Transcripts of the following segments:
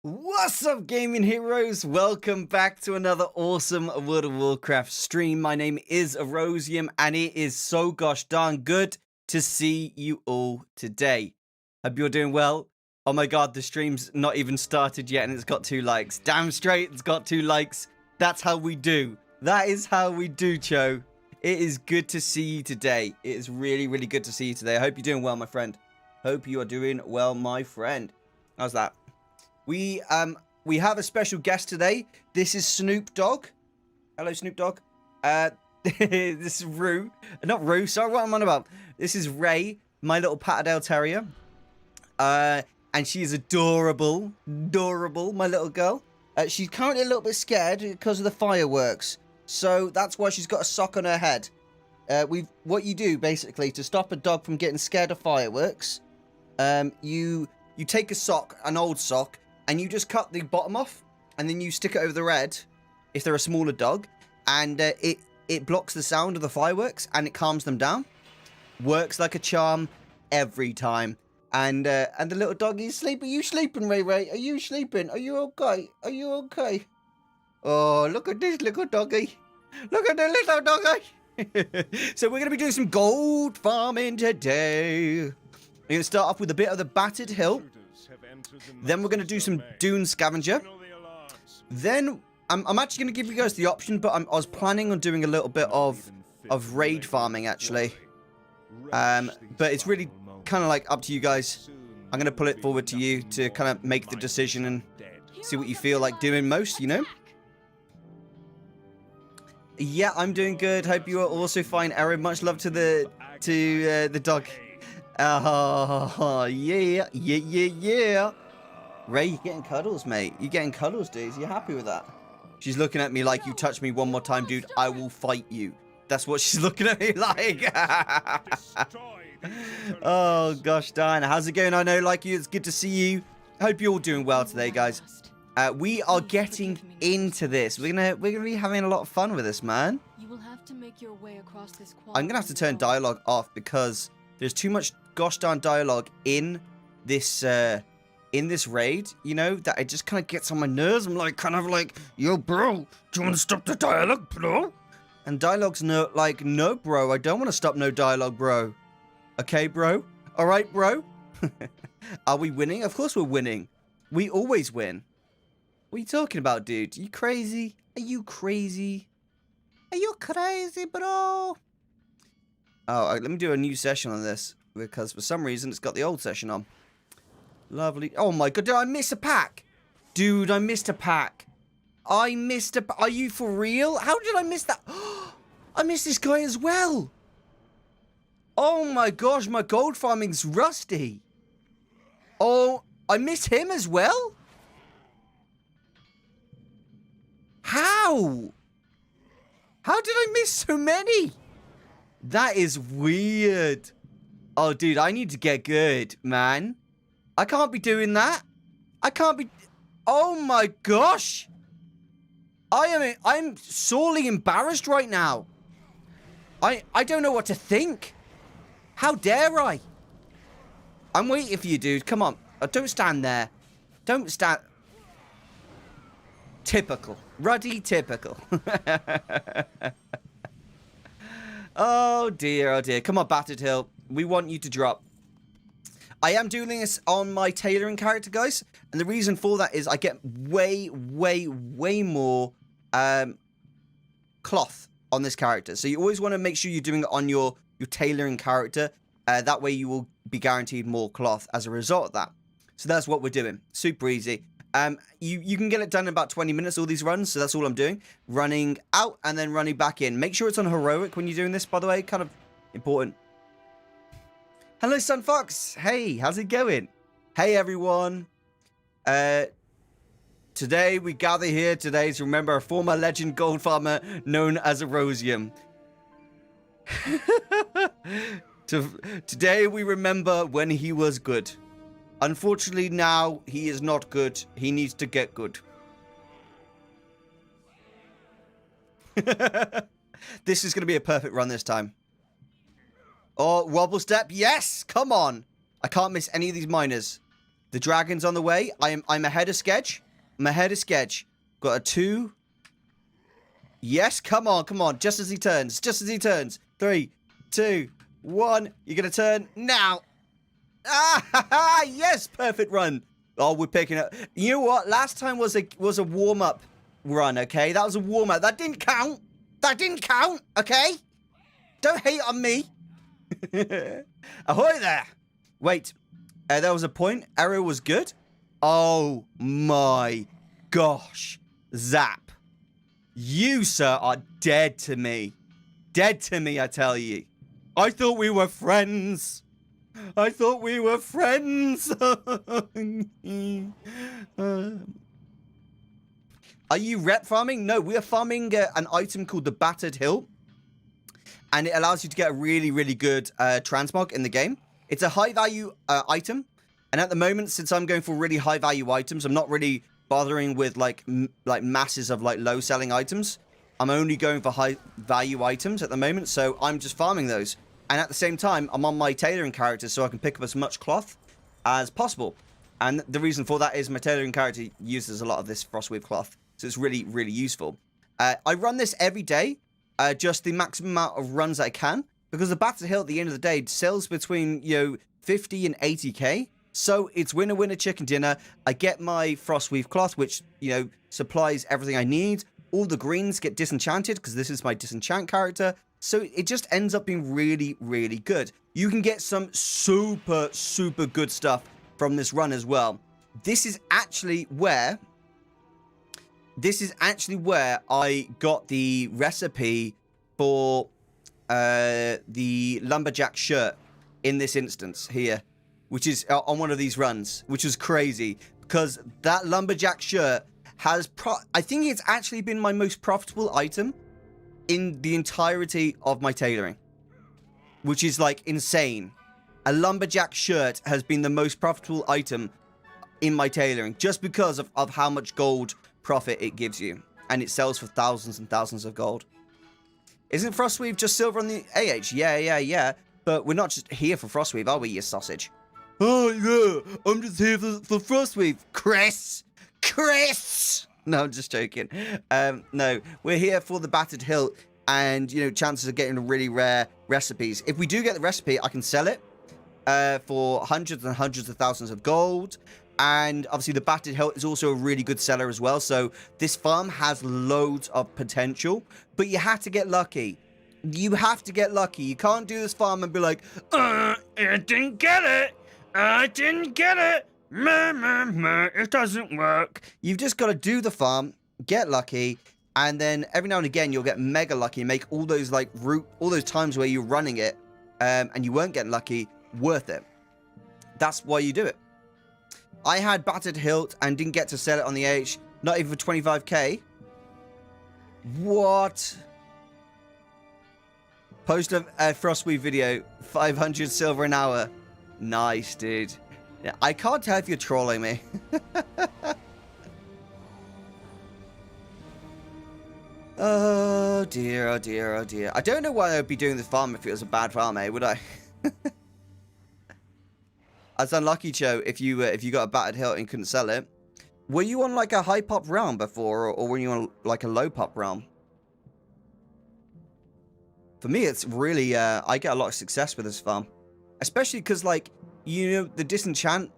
What's up, gaming heroes? Welcome back to another awesome World of Warcraft stream. My name is Erosium, and it is so gosh darn good to see you all today. Hope you're doing well. Oh my god, the stream's not even started yet, and it's got 2 likes. Damn straight, it's got 2 likes. That's how we do. That is how we do, Cho. It is good to see you today. It is really, really good to see you today. I hope you're doing well, my friend. Hope you are doing well, my friend. How's that? We have a special guest today. This is Snoop Dogg. Hello, Snoop Dogg. This is Rue. Not Rue, sorry, what am I on about? This is Ray, my little Patterdale Terrier. And she's adorable. Adorable, my little girl. She's currently a little bit scared because of the fireworks. So that's why she's got a sock on her head. What you do, basically, to stop a dog from getting scared of fireworks, you take a sock, an old sock, and you just cut the bottom off, and then you stick it over the red, if they're a smaller dog, and it blocks the sound of the fireworks, and it calms them down. Works like a charm every time. And the little doggy's sleeping. Are you sleeping, Ray Ray? Are you sleeping? Are you okay? Are you okay? Oh, look at this little doggy. Look at the little doggy. So we're going to be doing some gold farming today. We're going to start off with a bit of the Battered Hill. Then we're going to do some Dune Scavenger. Then I'm actually going to give you guys the option, but I was planning on doing a little bit of raid farming, actually. But it's really kind of like up to you guys. I'm going to pull it forward to you to kind of make the decision and see what you feel like doing most, you know? Yeah, I'm doing good. Hope you are also fine, Aaron. Much love to the dog. Oh, yeah. Ray, you're getting cuddles, mate. You're getting cuddles, dude. You happy with that? She's looking at me like, you touch me one more time, dude, I will fight you. That's what she's looking at me like. Oh, gosh darn. How's it going? I know, like you, it's good to see you. I hope you're all doing well today, guys. We are getting into this. We're gonna be having a lot of fun with this, man. You will have to make your way across this I'm gonna have to turn dialogue off because there's too much gosh darn dialogue in this raid, you know, that it just kind of gets on my nerves. I'm like, kind of like, yo, bro, do you want to stop the dialogue, bro? And dialogue's no, bro, I don't want to stop no dialogue, bro. Okay, bro? All right, bro? Are we winning? Of course we're winning. We always win. What are you talking about, dude? Are you crazy? Are you crazy? Are you crazy, bro? Oh, let me do a new session on this, because for some reason it's got the old session on. Lovely. Oh my god, did I miss a pack? Dude, I missed a pack. I missed a... Are you for real? How did I miss that? I missed this guy as well. Oh my gosh, my gold farming's rusty. Oh, I missed him as well? How? How did I miss so many? That is weird. Oh, dude, I need to get good, man. I can't be doing that. I can't be... Oh, my gosh. I'm sorely embarrassed right now. I don't know what to think. How dare I? I'm waiting for you, dude. Come on. Don't stand there. Don't stand... Typical. Ruddy typical. Oh, dear, oh, dear. Come on, Battered Hill. We want you to drop. I am doing this on my tailoring character, guys. And the reason for that is I get way more cloth on this character. So you always want to make sure you're doing it on your tailoring character. That way you will be guaranteed more cloth as a result of that. So that's what we're doing. Super easy. You can get it done in about 20 minutes, all these runs. So that's all I'm doing. Running out and then running back in. Make sure it's on heroic when you're doing this, by the way. Kind of important. Hello, Sun Fox. Hey, how's it going? Hey, everyone. Today we gather here today to remember a former legend gold farmer known as Erosium. Today we remember when he was good. Unfortunately, now he is not good. He needs to get good. This is going to be a perfect run this time. Oh, wobble step. Yes, come on. I can't miss any of these miners. The dragon's on the way. I'm ahead of sketch. I'm ahead of sketch. Got a 2. Yes, come on, come on. Just as he turns. Just as he turns. 3, 2, 1. You're going to turn now. Ah, yes, perfect run. Oh, we're picking up. You know what? Last time was a warm-up run, okay? That was a warm-up. That didn't count. That didn't count, okay? Don't hate on me. Ahoy there. Wait. There was a point. Arrow was good. Oh, my gosh. Zap. You, sir, are dead to me. Dead to me, I tell you. I thought we were friends. I thought we were friends. Are you rep farming? No, we are farming an item called the Battered Hilt. And it allows you to get a really, really good transmog in the game. It's a high-value item. And at the moment, since I'm going for really high-value items, I'm not really bothering with, like masses of, like, low-selling items. I'm only going for high-value items at the moment, so I'm just farming those. And at the same time, I'm on my tailoring character, so I can pick up as much cloth as possible. And the reason for that is my tailoring character uses a lot of this Frostweave cloth, so it's really, really useful. I run this every day, just the maximum amount of runs that I can, because the Battered Hilt at the end of the day sells between, 50 and 80k. So it's winner, winner, chicken dinner. I get my Frostweave cloth, which, supplies everything I need. All the greens get disenchanted, because this is my disenchant character. So it just ends up being really, really good. You can get some super, super good stuff from this run as well. This is actually where I got the recipe for the lumberjack shirt in this instance here, which is on one of these runs, which is crazy because that lumberjack shirt has I think it's actually been my most profitable item in the entirety of my tailoring, which is like insane. A lumberjack shirt has been the most profitable item in my tailoring just because of how much gold profit it gives you, and it sells for thousands and thousands of gold. Isn't Frostweave just silver on the AH? Yeah. But we're not just here for Frostweave, are we, you sausage? Oh, yeah, I'm just here for Frostweave. Chris! No, I'm just joking. No, we're here for the Battered Hilt and, chances of getting really rare recipes. If we do get the recipe, I can sell it for hundreds and hundreds of thousands of gold. And obviously the Battered Hilt is also a really good seller as well. So this farm has loads of potential, but you have to get lucky. You have to get lucky. You can't do this farm and be like, I didn't get it. It doesn't work. You've just got to do the farm, get lucky, and then every now and again you'll get mega lucky and make all those all those times where you're running it and you weren't getting lucky worth it. That's why you do it. I had Battered Hilt and didn't get to sell it on the AH, not even for 25k. What? Post a Frostweave video, 500 silver an hour. Nice, dude. I can't tell if you're trolling me. Oh dear, oh dear, oh dear. I don't know why I'd be doing this farm if it was a bad farm, would I? That's unlucky, Cho, if you got a Battered Hilt and couldn't sell it. Were you on like a high pop realm before, or were you on like a low pop realm? For me, it's really, I get a lot of success with this farm. Especially because, the disenchant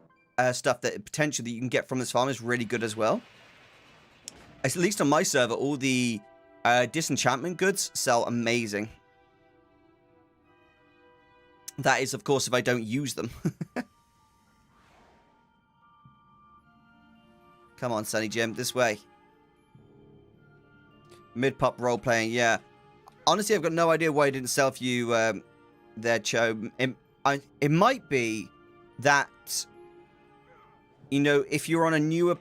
stuff that potentially you can get from this farm is really good as well. At least on my server, all the disenchantment goods sell amazing. That is, of course, if I don't use them. Come on, Sunny Jim, this way. Mid-pop role-playing, yeah. Honestly, I've got no idea why I didn't sell for you there, Cho. It might be that, if you're on a newer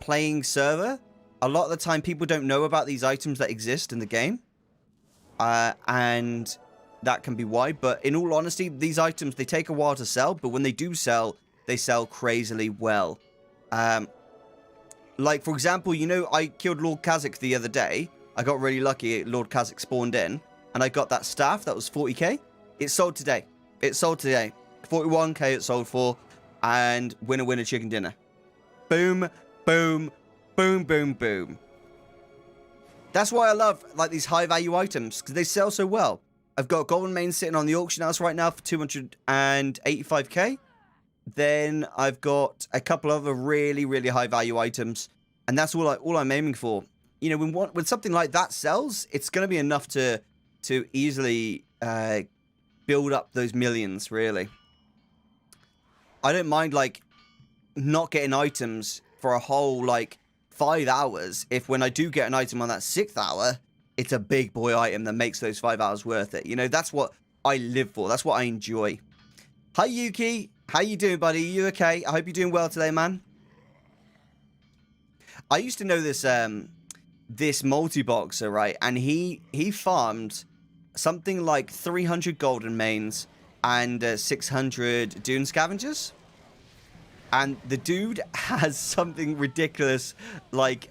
playing server, a lot of the time people don't know about these items that exist in the game. And that can be why. But in all honesty, these items, they take a while to sell. But when they do sell, they sell crazily well. Like, for example, I killed Lord Kazakh the other day. I got really lucky. Lord Kazakh spawned in. And I got that staff that was 40k. It sold today. 41k it sold for. and winner, winner, chicken dinner. Boom, boom, boom, boom, boom. That's why I love like these high value items, because they sell so well. I've got golden main sitting on the auction house right now for 285k. Then I've got a couple other really, really high value items, and that's all I'm aiming for. You know, when something like that sells, it's going to be enough to easily build up those millions. Really, I don't mind like not getting items for a whole like 5 hours if when I do get an item on that 6th hour, it's a big boy item that makes those 5 hours worth it. You know, that's what I live for. That's what I enjoy. Hi, Yuki. How you doing, buddy? You okay? I hope you're doing well today, man. I used to know this this multi-boxer, right? And he farmed something like 300 golden mains and 600 dune scavengers. And the dude has something ridiculous, like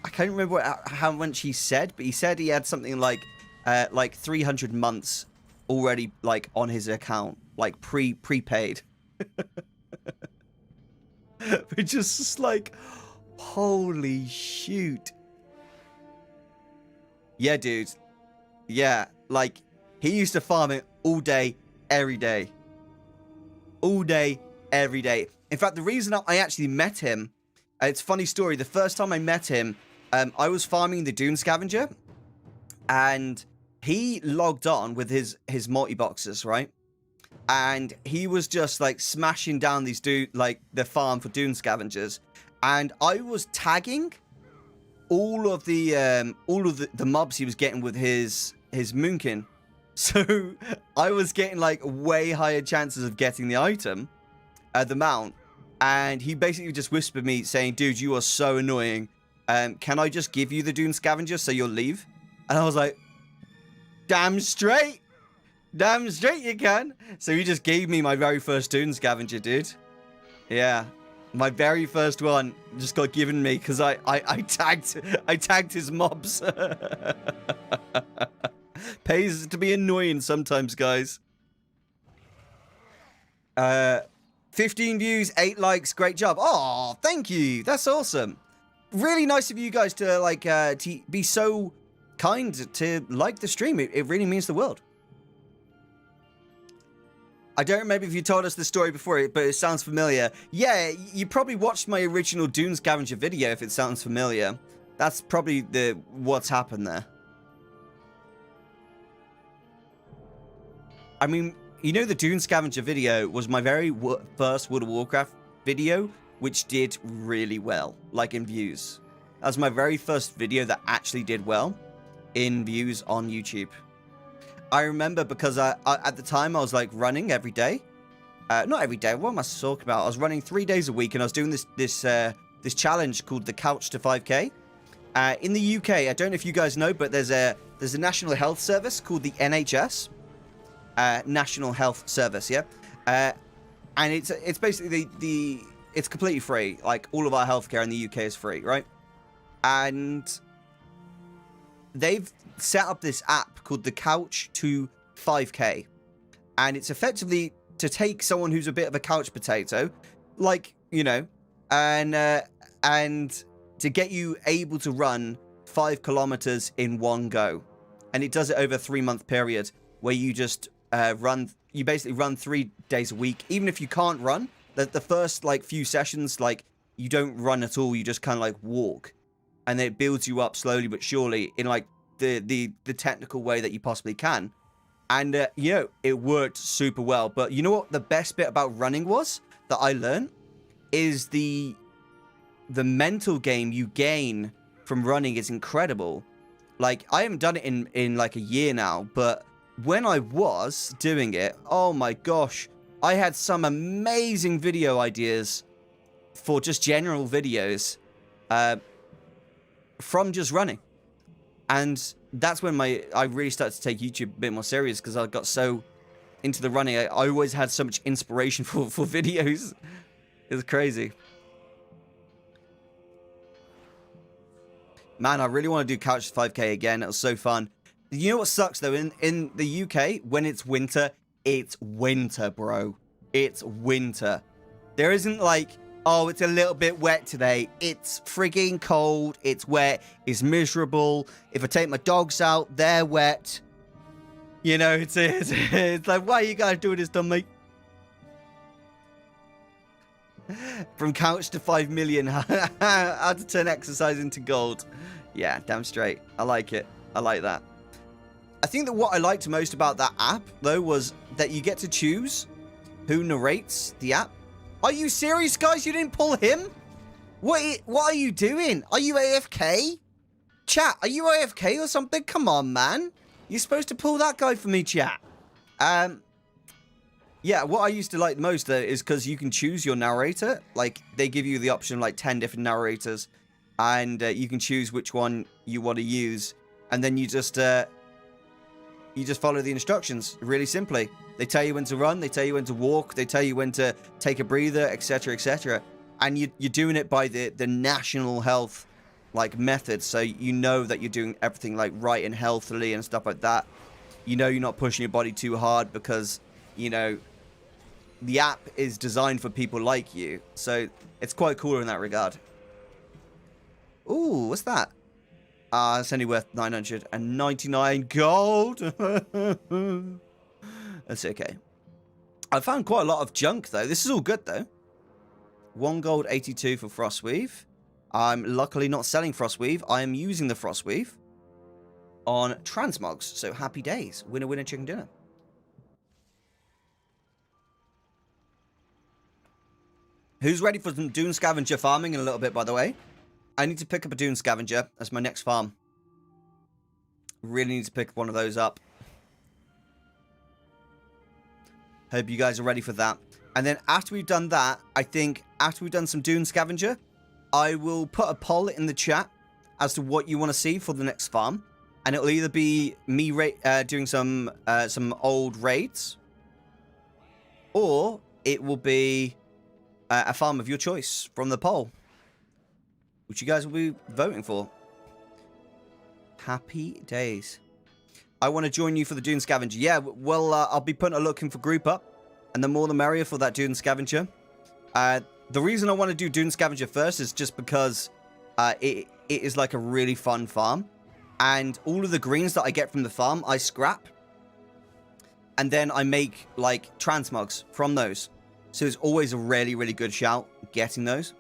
I can't remember how much he said, but he said he had something like 300 months already like on his account, like prepaid. Which just like, holy shoot. Yeah, dude. Yeah, like he used to farm it all day, every day. All day, every day. In fact, the reason I actually met him, it's a funny story. The first time I met him, I was farming the Dune Scavenger, and he logged on with his multi-boxes, right? And he was just like smashing down these the farm for Dune Scavengers, and I was tagging all of the mobs he was getting with his Moonkin. So I was getting like way higher chances of getting the item, the mount. And he basically just whispered me saying, dude, you are so annoying. Can I just give you the Dune Scavenger so you'll leave? And I was like, damn straight. Damn straight you can. So he just gave me my very first Dune Scavenger, dude. Yeah. My very first one just got given me because I tagged his mobs. Pays to be annoying sometimes, guys. 15 views, 8 likes, great job. Oh, thank you. That's awesome. Really nice of you guys to like to be so kind to like the stream. It really means the world. I don't remember if you told us the story before, but it sounds familiar. Yeah, you probably watched my original Dune Scavenger video if it sounds familiar. That's probably what's happened there. I mean, you know, the Dune Scavenger video was my very first World of Warcraft video, which did really well, like in views. That was my very first video that actually did well in views on YouTube. I remember because at the time I was like running every day. Not every day. What am I talking about? I was running 3 days a week, and I was doing this challenge called the Couch to 5K. In the UK, I don't know if you guys know, but there's a National Health Service called the NHS. National Health Service, yeah. And it's basically it's completely free. Like all of our healthcare in the UK is free, right? And they've set up this app called the Couch to 5K, and it's effectively to take someone who's a bit of a couch potato, like, you know, and to get you able to run 5 kilometers in one go. And it does it over a 3-month period where you just you basically run 3 days a week. Even if you can't run, the first like few sessions, like you don't run at all, you just kind of like walk, and then it builds you up slowly but surely in like the technical way that you possibly can. And you know, it worked super well. But you know what the best bit about running was that I learned is the mental game you gain from running is incredible. Like, I haven't done it in like a year now, but when I was doing it, oh my gosh, I had some amazing video ideas for just general videos from just running. And that's when I really started to take YouTube a bit more serious, because I got so into the running. I always had so much inspiration for videos. It was crazy. Man, I really want to do Couch 5K again. It was so fun. You know what sucks, though? In the UK, when it's winter, bro. It's winter. There isn't like, oh, it's a little bit wet today. It's frigging cold. It's wet. It's miserable. If I take my dogs out, they're wet. You know, it's like, why are you guys doing this to me? From couch to 5 million. How to turn exercise into gold. Yeah, damn straight. I like it. I like that. I think that what I liked most about that app, though, was that you get to choose who narrates the app. Are you serious, guys? You didn't pull him? What are you doing? Are you AFK? Chat, are you AFK or something? Come on, man. You're supposed to pull that guy for me, chat. Yeah, what I used to like most, though, is because you can choose your narrator. Like, they give you the option of, like, 10 different narrators. And you can choose which one you want to use. And then you just follow the instructions, really simply. They tell you when to run, they tell you when to walk, they tell you when to take a breather, etc., etc. And you're doing it by the national health, like, method. So you know that you're doing everything, like, right and healthily and stuff like that. You know you're not pushing your body too hard because, you know, the app is designed for people like you. So it's quite cool in that regard. Ooh, what's that? It's only worth 999 gold. That's okay. I found quite a lot of junk, though. This is all good, though. 1 gold, 82 for Frostweave. I'm luckily not selling Frostweave. I am using the Frostweave on transmogs. So happy days. Winner, winner, chicken dinner. Who's ready for some Dune Scavenger farming in a little bit, by the way? I need to pick up a Dune Scavenger as my next farm. Really need to pick one of those up. Hope you guys are ready for that. And then after we've done that, I think after we've done some Dune Scavenger, I will put a poll in the chat as to what you want to see for the next farm. And it'll either be me doing some old raids, or it will be a farm of your choice from the poll, which you guys will be voting for. Happy days. I want to join you for the Dune Scavenger. Yeah, well, I'll be putting a looking for group up, and the more the merrier for that Dune Scavenger. The reason I want to do Dune Scavenger first is just because it is like a really fun farm, and all of the greens that I get from the farm, I scrap, and then I make, like, transmogs from those. So it's always a really, really good shout getting those.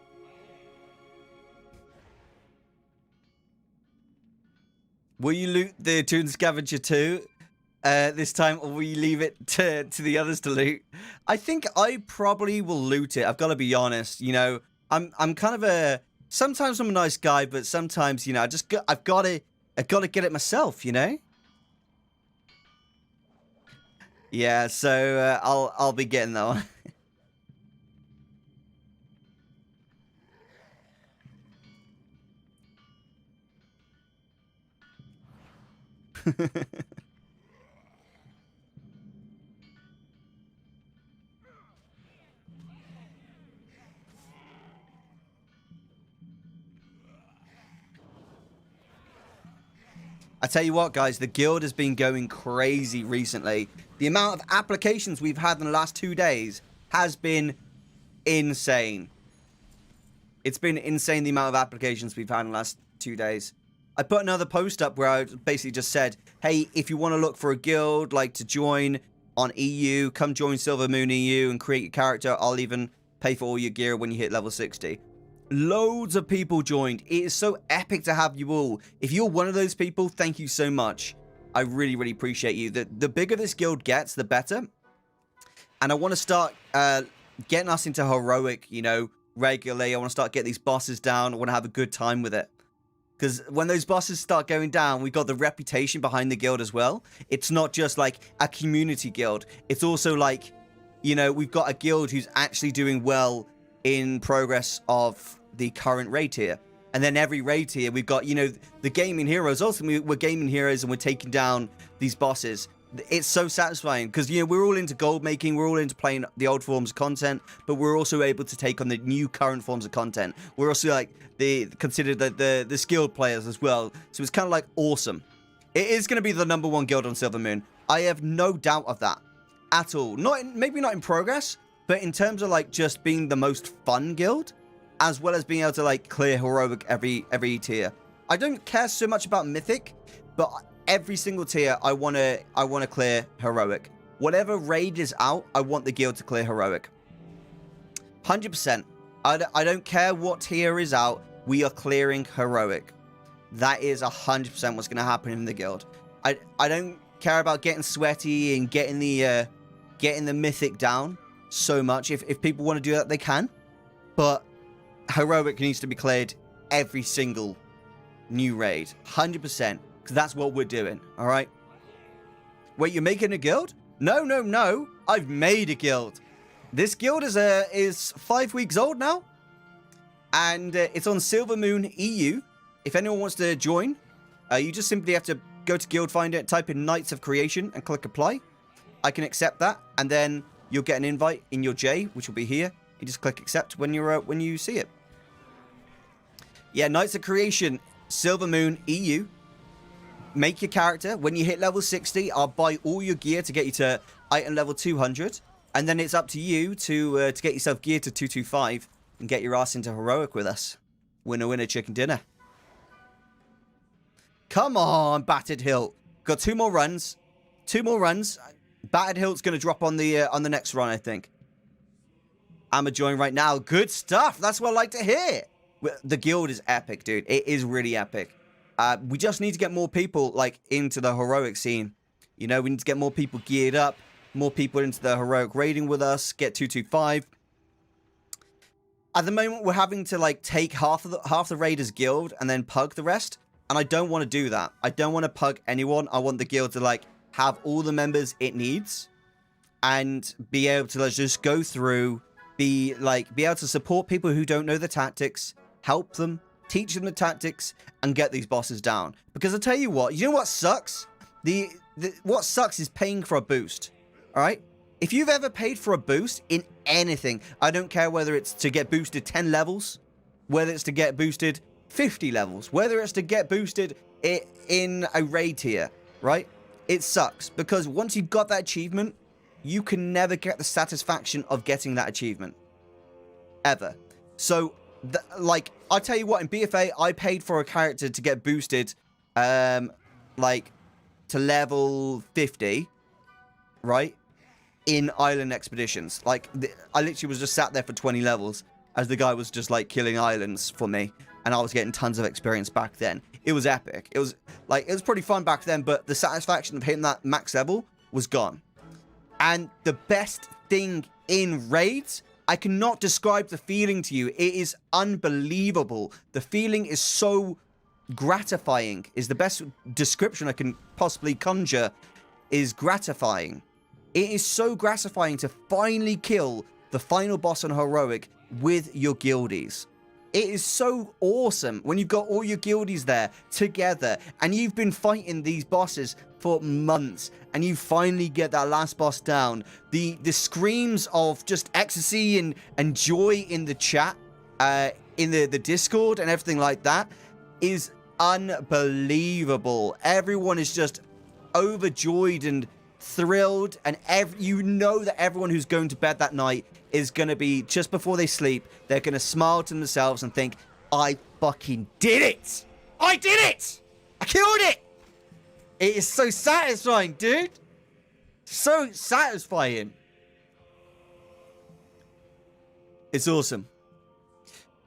Will you loot the Dune Scavenger too this time, or will you leave it to the others to loot? I think I probably will loot it. I've got to be honest. You know, I'm kind of a... Sometimes I'm a nice guy, but sometimes, you know, I've got to get it myself, you know? Yeah, so I'll be getting that one. I tell you what, guys, the guild has been going crazy recently. The amount of applications we've had in the last 2 days has been insane. It's been insane, the amount of applications we've had in the last 2 days. I put another post up where I basically just said, hey, if you want to look for a guild, like to join on EU, come join Silver Moon EU and create your character. I'll even pay for all your gear when you hit level 60. Loads of people joined. It is so epic to have you all. If you're one of those people, thank you so much. I really, really appreciate you. The bigger this guild gets, the better. And I want to start getting us into heroic, you know, regularly. I want to start getting these bosses down. I want to have a good time with it. Because when those bosses start going down, we've got the reputation behind the guild as well. It's not just like a community guild. It's also like, you know, we've got a guild who's actually doing well in progress of the current raid tier. And then every raid tier, we've got, you know, the gaming heroes. Also, we're gaming heroes and we're taking down these bosses. It's so satisfying because, you know, we're all into gold making. We're all into playing the old forms of content, but we're also able to take on the new current forms of content. We're also like considered the skilled players as well. So it's kind of like awesome. It is going to be the #1 guild on Silver Moon. I have no doubt of that at all. Maybe not in progress, But in terms of like just being the most fun guild, as well as being able to like clear heroic every tier, I don't care so much about mythic, but every single tier I wanna clear heroic. Whatever raid is out, I want the guild to clear heroic. 100%. I don't care what tier is out. We are clearing heroic. That is 100% what's going to happen in the guild. I don't care about getting sweaty and getting the mythic down so much. If people want to do that, they can. But heroic needs to be cleared every single new raid. 100%. Because that's what we're doing. All right? Wait, you're making a guild? No. I've made a guild. This guild is 5 weeks old now. And it's on Silver Moon EU. If anyone wants to join, you just simply have to go to Guild Finder, type in Knights of Creation, and click Apply. I can accept that, and then you'll get an invite in your J, which will be here. You just click Accept when you see it. Yeah, Knights of Creation, Silver Moon EU. Make your character. When you hit level 60, I'll buy all your gear to get you to item level 200. And then it's up to you to get yourself geared to 225 and get your ass into heroic with us. Winner, chicken dinner. Come on, Battered Hilt. Got 2 more runs. 2 more runs. Battered Hilt's going to drop on the next run, I think. I'm a join right now. Good stuff. That's what I like to hear. The guild is epic, dude. It is really epic. We just need to get more people like into the heroic scene. You know, we need to get more people geared up. More people into the heroic raiding with us. Get 225. At the moment, we're having to like take half the Raiders Guild and then pug the rest. And I don't want to do that. I don't want to pug anyone. I want the guild to like have all the members it needs and be able to just go through, be able to support people who don't know the tactics, help them, teach them the tactics, and get these bosses down. Because I tell you what sucks? What sucks is paying for a boost. All right? If you've ever paid for a boost in anything, I don't care whether it's to get boosted 10 levels, whether it's to get boosted 50 levels, whether it's to get boosted in a raid tier, right? It sucks because once you've got that achievement, you can never get the satisfaction of getting that achievement. Ever. So, like, I'll tell you what, in BFA, I paid for a character to get boosted, like, to level 50, right? In Island Expeditions. Like, I literally was just sat there for 20 levels as the guy was just, like, killing islands for me. And I was getting tons of experience back then. It was epic. It was pretty fun back then, but the satisfaction of hitting that max level was gone. And the best thing in raids, I cannot describe the feeling to you. It is unbelievable. The feeling is so gratifying, is the best description I can possibly conjure, is gratifying. It is so gratifying to finally kill the final boss on heroic with your guildies. It is so awesome when you've got all your guildies there together and you've been fighting these bosses for months and you finally get that last boss down. The screams of just ecstasy and joy in the chat, in the Discord and everything like that is unbelievable. Everyone is just overjoyed and thrilled, and you know that everyone who's going to bed that night is going to be, just before they sleep, they're going to smile to themselves and think, I fucking did it! I did it! I killed it! It is so satisfying, dude! So satisfying. It's awesome.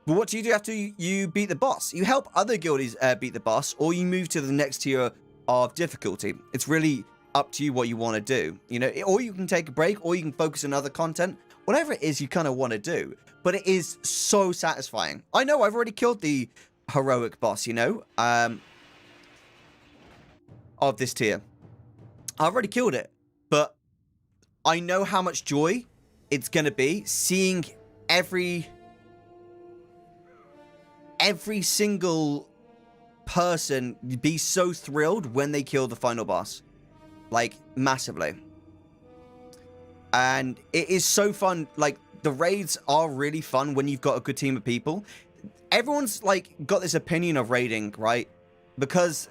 But what do you do after you beat the boss? You help other guildies beat the boss, or you move to the next tier of difficulty. It's really up to you what you want to do, you know, or you can take a break, or you can focus on other content, whatever it is you kind of want to do. But it is so satisfying. I know I've already killed the heroic boss, you know, of this tier. I've already killed it, but I know how much joy it's going to be seeing every single person be so thrilled when they kill the final boss. Like, massively. And it is so fun. Like, the raids are really fun when you've got a good team of people. Everyone's, like, got this opinion of raiding, right? Because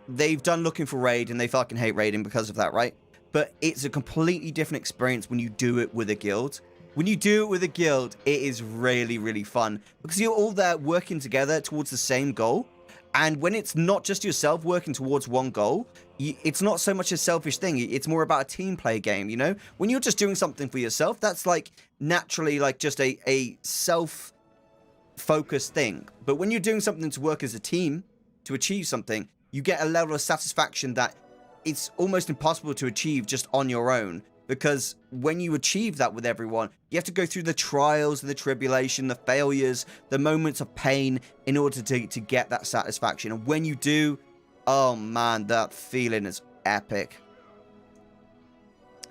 they've done looking for raid and they fucking hate raiding because of that, right? But it's a completely different experience when you do it with a guild. When you do it with a guild, it is really, really fun because you're all there working together towards the same goal. And when it's not just yourself working towards one goal, it's not so much a selfish thing. It's more about a team play game, you know? When you're just doing something for yourself, that's like naturally like just a self-focused thing. But when you're doing something to work as a team to achieve something, you get a level of satisfaction that it's almost impossible to achieve just on your own. Because when you achieve that with everyone, you have to go through the trials, the tribulation, the failures, the moments of pain in order to get that satisfaction. And when you do, oh man, that feeling is epic.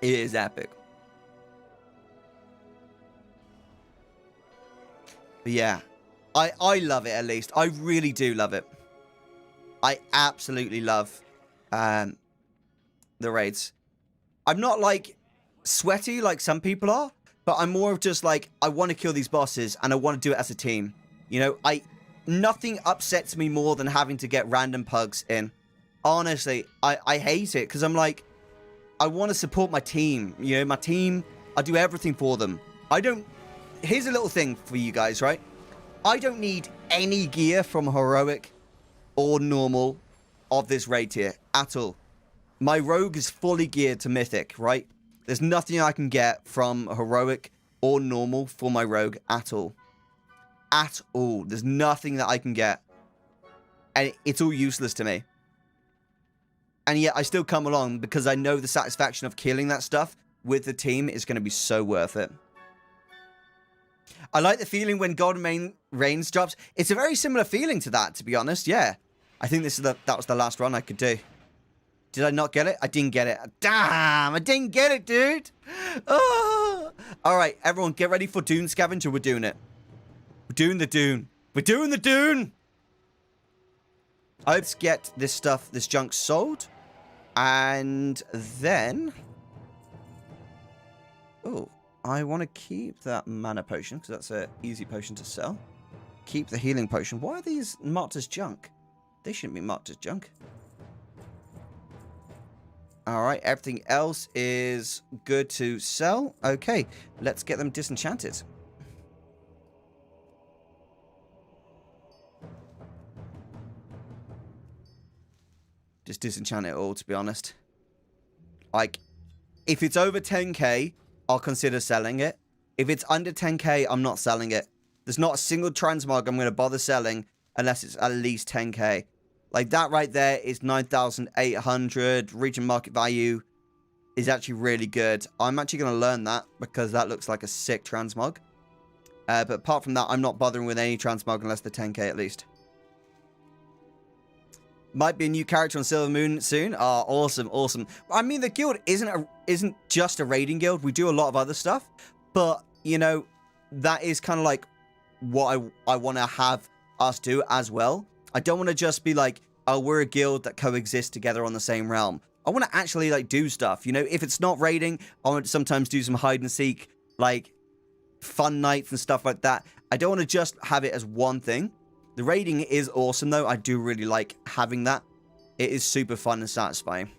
It is epic. But yeah, I love it at least. I really do love it. I absolutely love the raids. I'm not like sweaty like some people are, but I'm more of just like, I want to kill these bosses and I want to do it as a team. You know, nothing upsets me more than having to get random pugs in. Honestly, I hate it because I'm like, I want to support my team. You know, my team, I do everything for them. Here's a little thing for you guys, right? I don't need any gear from heroic or normal of this raid tier at all. My rogue is fully geared to mythic, right? There's nothing I can get from heroic or normal for my rogue at all. At all. There's nothing that I can get. And it's all useless to me. And yet I still come along because I know the satisfaction of killing that stuff with the team is going to be so worth it. I like the feeling when Golden Reigns drops. It's a very similar feeling to that, to be honest. Yeah. I think that was the last run I could do. Did I not get it? I didn't get it. Damn, I didn't get it, dude. Oh. All right, everyone, get ready for Dune Scavenger. We're doing it. We're doing the Dune. We're doing the Dune. Let's get this stuff, this junk sold. And then... Oh, I want to keep that mana potion because that's an easy potion to sell. Keep the healing potion. Why are these marked as junk? They shouldn't be marked as junk. Alright, everything else is good to sell. Okay, let's get them disenchanted. Just disenchant it all, to be honest. Like, if it's over 10k, I'll consider selling it. If it's under 10k, I'm not selling it. There's not a single transmog I'm going to bother selling unless it's at least 10k. Like, that right there is 9,800. Region market value is actually really good. I'm actually going to learn that because that looks like a sick transmog. But apart from that, I'm not bothering with any transmog unless they're 10k at least. Might be a new character on Silver Moon soon. Oh, awesome, awesome. I mean, the guild isn't just a raiding guild. We do a lot of other stuff. But, you know, that is kind of like what I want to have us do as well. I don't want to just be like, oh, we're a guild that coexists together on the same realm. I want to actually, like, do stuff. You know, if it's not raiding, I want to sometimes do some hide and seek, like, fun nights and stuff like that. I don't want to just have it as one thing. The raiding is awesome, though. I do really like having that. It is super fun and satisfying.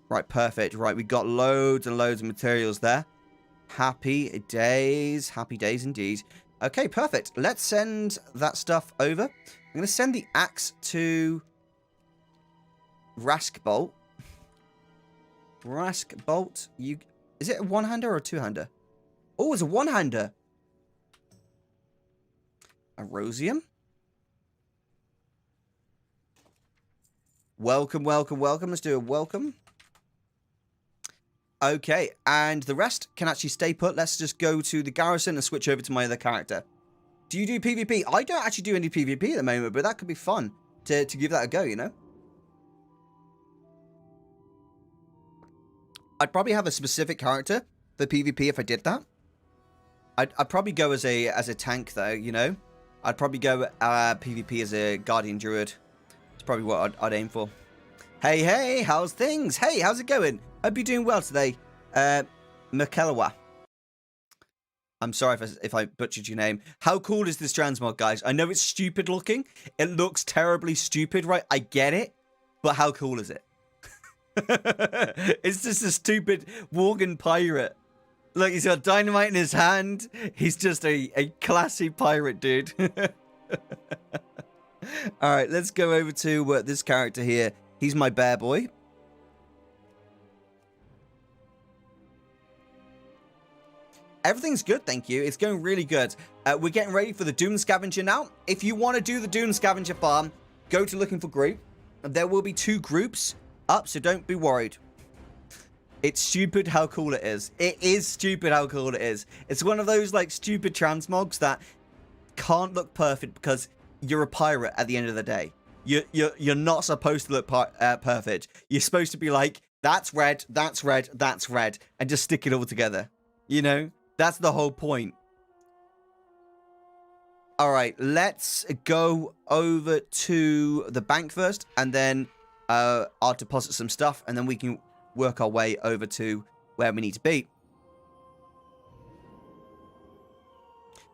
Right, perfect. Right, we got loads and loads of materials there. Happy days. Happy days indeed. Okay, perfect. Let's send that stuff over. I'm going to send the axe to Raskbolt. Raskbolt. Is it a one-hander or a two-hander? Oh, it's a one-hander. Erosium. Welcome, welcome, welcome. Let's do a welcome. Okay, and the rest can actually stay put. Let's just go to the garrison and switch over to my other character. Do you do PvP? I don't actually do any PvP at the moment, but that could be fun to give that a go, you know? I'd probably have a specific character for PvP if I did that. I'd probably go as a tank, though, you know? I'd probably go PvP as a Guardian Druid. It's probably what I'd aim for. Hey, hey, how's things? Hey, how's it going? Hope you're doing well today. Mikelawa. I'm sorry if I butchered your name. How cool is this transmog, guys? I know it's stupid looking. It looks terribly stupid, right? I get it. But how cool is it? It's just a stupid Worgen pirate. Look, he's got dynamite in his hand. He's just a classy pirate, dude. All right, let's go over to this character here. He's my bear boy. Everything's good, thank you. It's going really good. We're getting ready for the Dune Scavenger now. If you want to do the Dune Scavenger farm, go to looking for group. There will be 2 groups up, so don't be worried. It's stupid how cool it is. It is stupid how cool it is. It's one of those like stupid transmogs that can't look perfect because you're a pirate at the end of the day. You're not supposed to look perfect. You're supposed to be like, that's red, that's red, that's red, and just stick it all together. You know? That's the whole point. All right, let's go over to the bank first, and then I'll deposit some stuff, and then we can work our way over to where we need to be.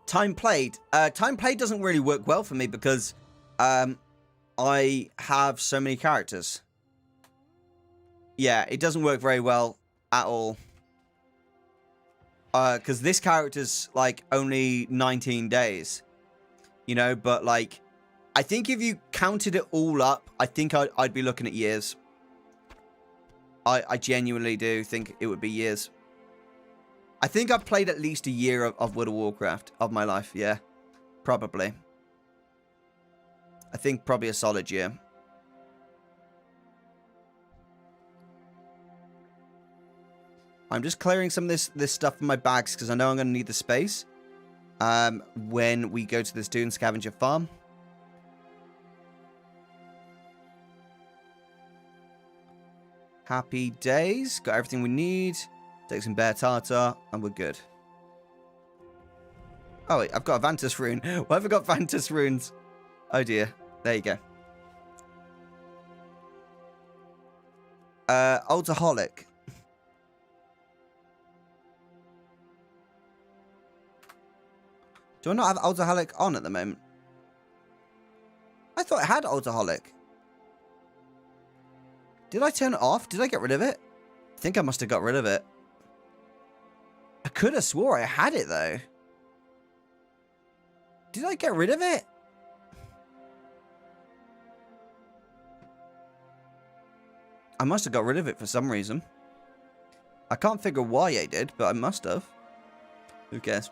Time played. Time played doesn't really work well for me because I have so many characters. Yeah, it doesn't work very well at all. Because this character's like only 19 days, you know, but like, I think if you counted it all up, I think I'd be looking at years. I genuinely do think it would be years. I think I've played at least a year of World of Warcraft of my life. Yeah, probably. I think probably a solid year. I'm just clearing some of this stuff from my bags because I know I'm going to need the space when we go to this Dune Scavenger farm. Happy days. Got everything we need. Take some bear tartar and we're good. Oh, wait, I've got a Vantus rune. Why have I got Vantus runes? Oh, dear. There you go. Alcoholic. Do I not have Alcoholic on at the moment? I thought I had Alcoholic. Did I turn it off? Did I get rid of it? I think I must have got rid of it. I could have swore I had it, though. Did I get rid of it? I must have got rid of it for some reason. I can't figure why I did, but I must have. Who cares?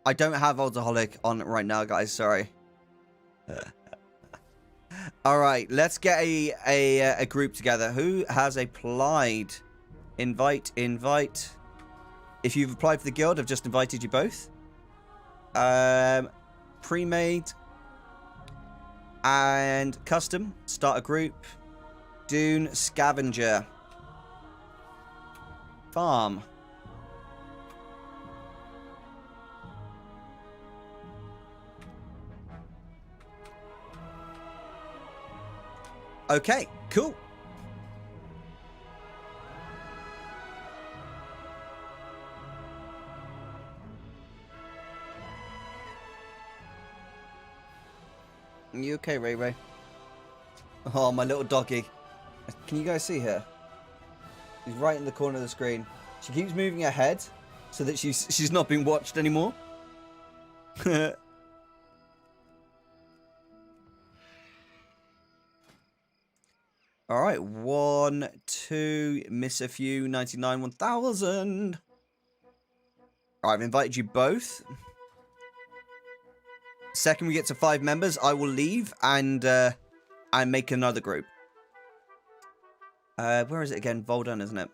I don't have Alcoholic on right now, guys. Sorry. All right, let's get a group together. Who has applied? Invite. If you've applied for the guild, I've just invited you both. Pre-made and custom. Start a group. Dune Scavenger farm. Okay, cool. You okay, Ray Ray? Oh, my little doggy. Can you guys see her? She's right in the corner of the screen. She keeps moving her head so that she's not being watched anymore. All right, 1, 2, miss a few, 99, 1000. All right, I've invited you both. Second we get to 5 members, I will leave and make another group. Where is it again? Voldon, isn't it?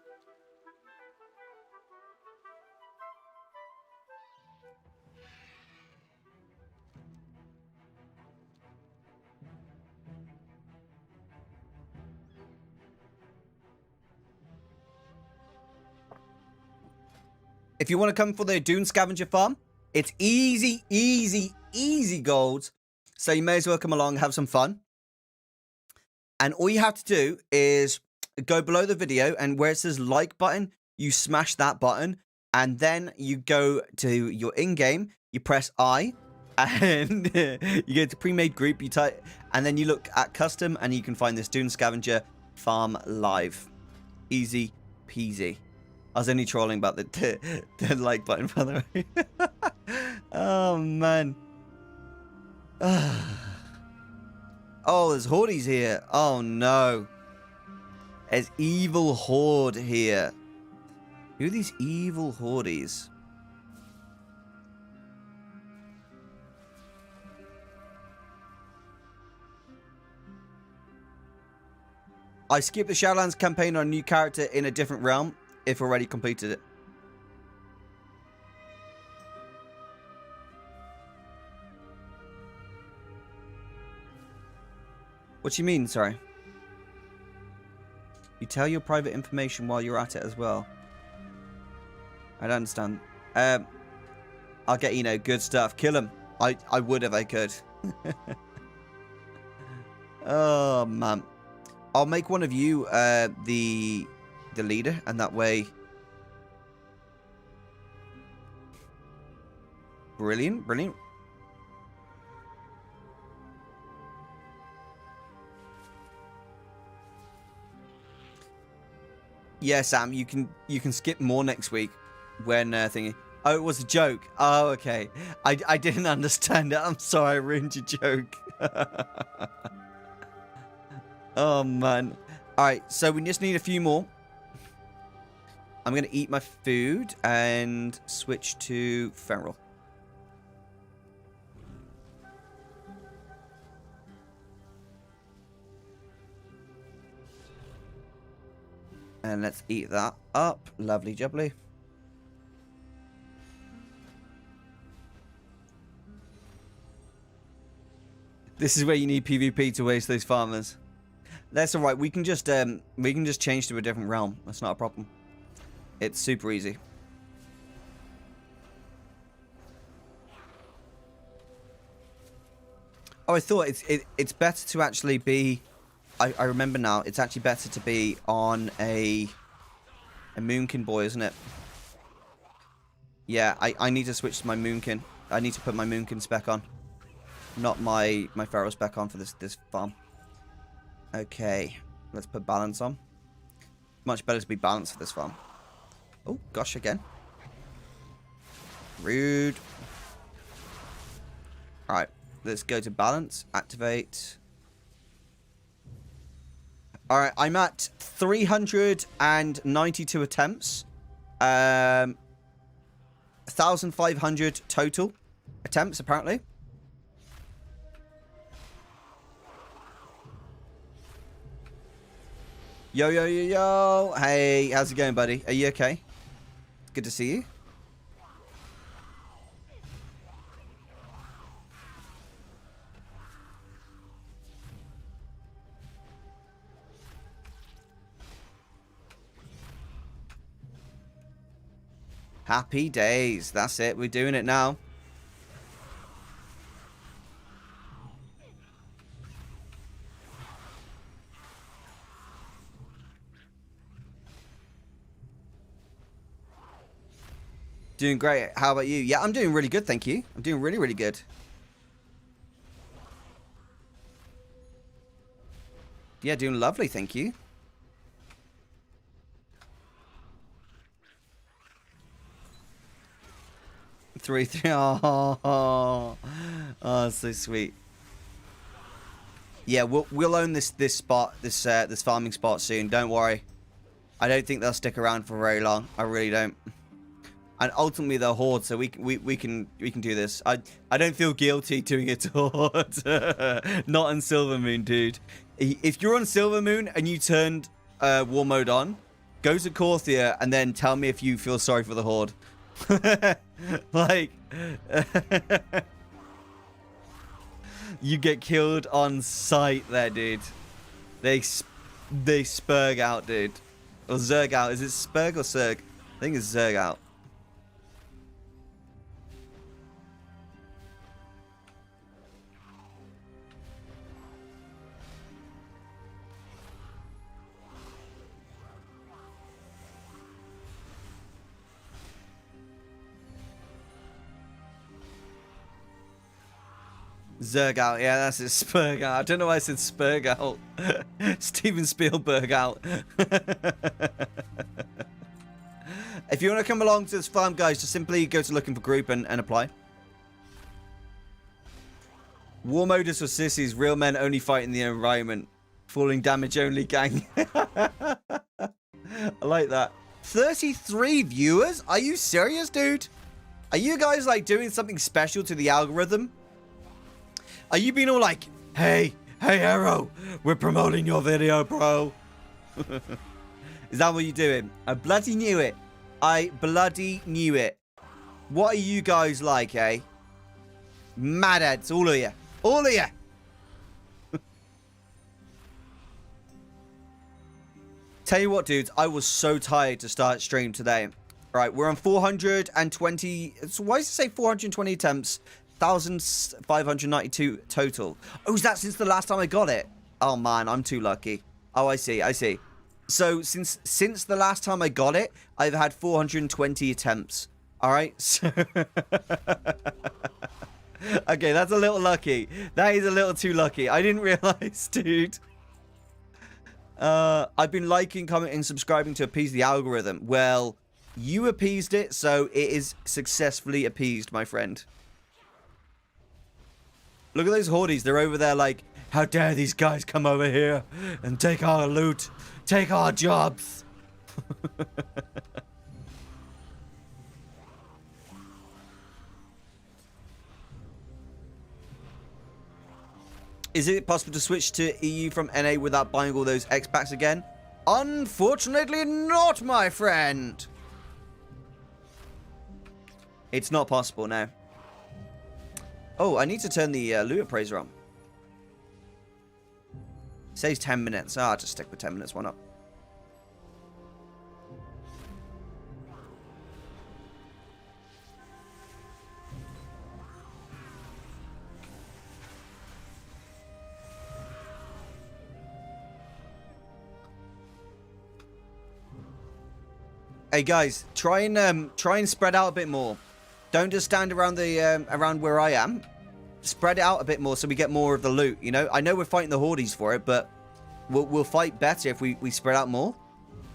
If you want to come for the Dune Scavenger farm, it's easy, easy, easy gold. So you may as well come along, have some fun. And all you have to do is go below the video and where it says like button, you smash that button. And then you go to your in-game, you press I, And you go to pre-made group, you type, and then you look at custom, and you can find this Dune Scavenger farm live. Easy peasy. I was only trolling about the like button, by the way. Oh, man. Oh, there's hordes here. Oh, no. There's evil horde here. Who are these evil hordes? I skipped the Shadowlands campaign on a new character in a different realm if already completed it. What do you mean, sorry? You tell your private information while you're at it as well. I don't understand. I'll get, you know, good stuff. Kill him. I would if I could. Oh, man. I'll make one of you the leader, and that way... Brilliant, brilliant. Yeah, Sam, you can skip more next week when thingy. Oh, it was a joke. Oh, okay. I didn't understand it. I'm sorry, I ruined your joke. Oh, man. All right, so we just need a few more. I'm going to eat my food and switch to feral. And let's eat that up. Lovely jubbly. This is where you need PvP to waste those farmers. That's all right. We can just change to a different realm. That's not a problem. It's super easy. Oh, I thought it's better to actually be. I remember now. It's actually better to be on a Moonkin boy, isn't it? Yeah, I need to switch to my Moonkin. I need to put my Moonkin spec on, not my feral spec on for this farm. Okay, let's put balance on. Much better to be balanced for this farm. Oh gosh, again. Rude. All right, let's go to balance. Activate. All right, I'm at 392 attempts. 1,500 total attempts, apparently. Yo, yo, yo, yo. Hey, how's it going, buddy? Are you okay? Good to see you. Happy days. That's it. We're doing it now. Doing great. How about you? Yeah, I'm doing really good, thank you. I'm doing really, really good. Yeah, doing lovely, thank you. Three. Oh, so sweet. Yeah, we'll own this spot, this farming spot soon. Don't worry. I don't think they'll stick around for very long. I really don't. And ultimately they'll horde, so we can do this. I don't feel guilty doing it to horde. Not on Silver Moon, dude. If you're on Silver Moon and you turned war mode on, go to Korthia and then tell me if you feel sorry for the horde. Like, you get killed on sight there, dude. They spurg out, dude. Or zerg out. Is it spurg or zerg? I think it's zerg out. Zerg out. Yeah, that's it. Spurg out. I don't know why I said Spurg out. Steven Spielberg out. If you want to come along to this farm, guys, just simply go to looking for group and apply. War mode is for sissies. Real men only fight in the environment. Falling damage only, gang. I like that. 33 viewers? Are you serious, dude? Are you guys, like, doing something special to the algorithm? Are you being all like, hey, Arrow, we're promoting your video, bro? Is that what you're doing? I bloody knew it. I bloody knew it. What are you guys like, eh? Madheads, all of you. All of you. Tell you what, dudes, I was so tired to start stream today. All right, we're on 420. So why does it say 420 attempts? 1,592 total. Oh, is that since the last time I got it? Oh, man, I'm too lucky. Oh, I see. So since the last time I got it, I've had 420 attempts. All right. So okay, that's a little lucky. That is a little too lucky. I didn't realize, dude. I've been liking, commenting, subscribing to appease the algorithm. Well, you appeased it, so it is successfully appeased, my friend. Look at those hordes. They're over there like, how dare these guys come over here and take our loot, take our jobs. Is it possible to switch to EU from NA without buying all those X-Packs again? Unfortunately not, my friend. It's not possible now. Oh, I need to turn the loot appraiser on. It says 10 minutes. I'll just stick with 10 minutes. Why not? Hey guys, try and spread out a bit more. Don't just stand around the around where I am. Spread it out a bit more so we get more of the loot. You know, I know we're fighting the hordes for it, but we'll fight better if we spread out more,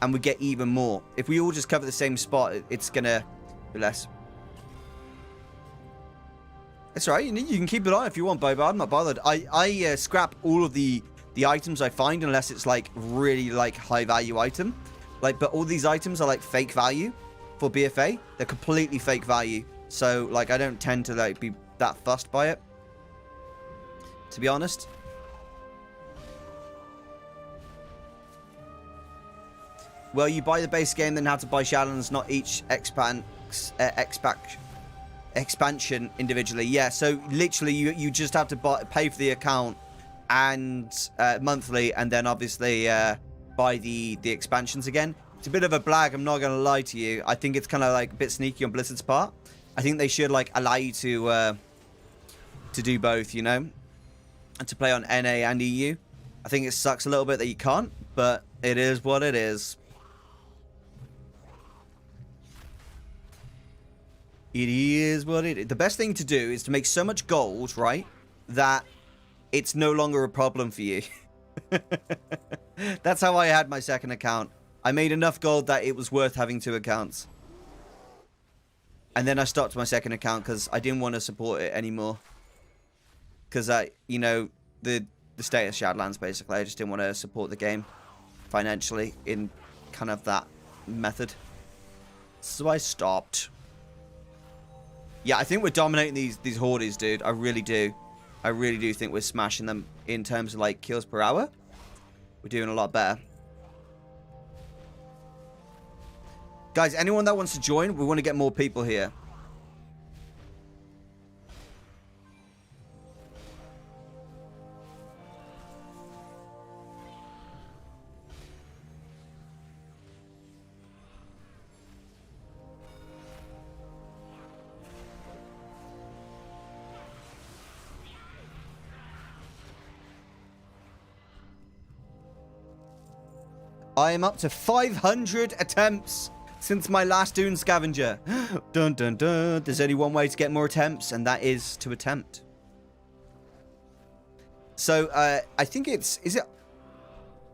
and we get even more. If we all just cover the same spot, it's gonna be less. It's alright. You can keep it on if you want, Boba. I'm not bothered. I scrap all of the items I find unless it's like really like high value item. Like, but all these items are like fake value for BFA. They're completely fake value. So, like, I don't tend to like be that fussed by it, to be honest. Well, you buy the base game, then have to buy Shadowlands, not each expansion individually. Yeah, so literally you just have to pay for the account and monthly, and then obviously buy the expansions again. It's a bit of a blag, I'm not gonna lie to you. I think it's kind of like a bit sneaky on Blizzard's part. I think they should like allow you to do both, you know, and to play on NA and EU. I think it sucks a little bit that you can't, but it is what it is. It is what it is. The best thing to do is to make so much gold, right, that it's no longer a problem for you. That's how I had my second account. I made enough gold that it was worth having 2 accounts. And then I stopped my second account because I didn't want to support it anymore. Because you know, the state of Shadowlands, basically. I just didn't want to support the game financially in kind of that method. So I stopped. Yeah, I think we're dominating these hordes, dude. I really do. I really do think we're smashing them in terms of like kills per hour. We're doing a lot better. Guys, anyone that wants to join, we want to get more people here. I am up to 500 attempts since my last Dune Scavenger. Dun dun dun. There's only one way to get more attempts, and that is to attempt. So, I think is it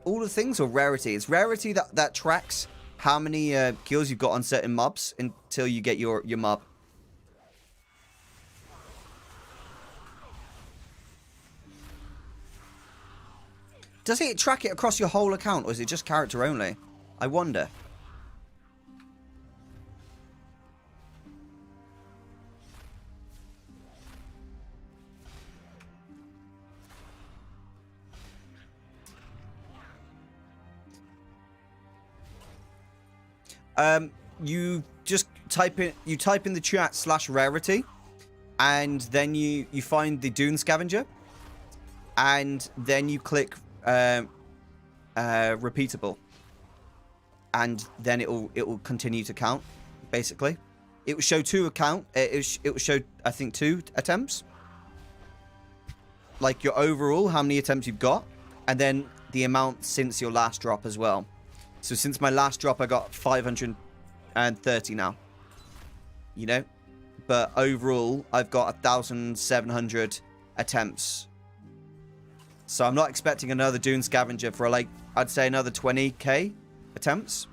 all the things or rarity? It's rarity that tracks how many kills you've got on certain mobs until you get your mob. Does it track it across your whole account, or is it just character only? I wonder. You just type in the chat /rarity, and then you find the Dune Scavenger, and then you click repeatable, and then it will continue to count. Basically, it will show it will show, I think, 2 attempts, like your overall how many attempts you've got, and then the amount since your last drop as well. So since my last drop, I got 530 now. You know, but overall, I've got 1,700 attempts. So I'm not expecting another Dune Scavenger for, like, I'd say another 20k attempts.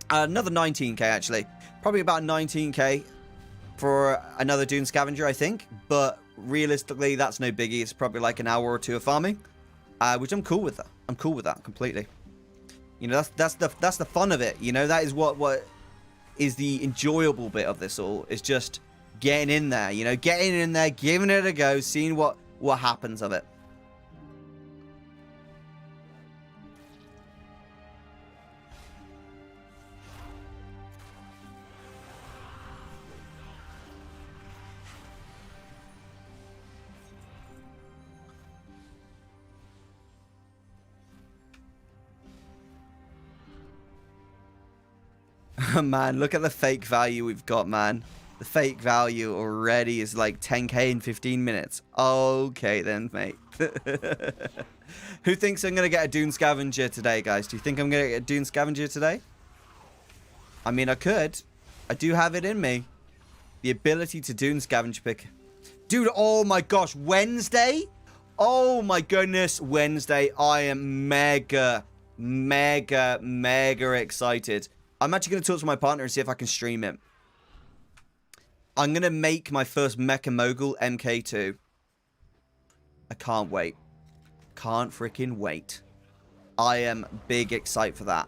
Another 19k, actually. Probably about 19k for another Dune Scavenger, I think. But realistically, that's no biggie. It's probably like an hour or 2 of farming, which I'm cool with that. I'm cool with that completely. You know, that's the fun of it. You know, that is what is the enjoyable bit of this all, is just getting in there. You know, getting in there, giving it a go, seeing what happens of it. Man, look at the fake value we've got, man. The fake value already is like 10k in 15 minutes. Okay then, mate. Who thinks I'm going to get a Dune Scavenger today, guys? Do you think I'm going to get a Dune Scavenger today? I mean, I could. I do have it in me. The ability to Dune Scavenger pick. Dude, oh my gosh, Wednesday? Oh my goodness, Wednesday. I am mega excited. I'm actually going to talk to my partner and see if I can stream it. I'm going to make my first Mecha Mogul MK2. I can't wait. Can't freaking wait. I am big excited for that.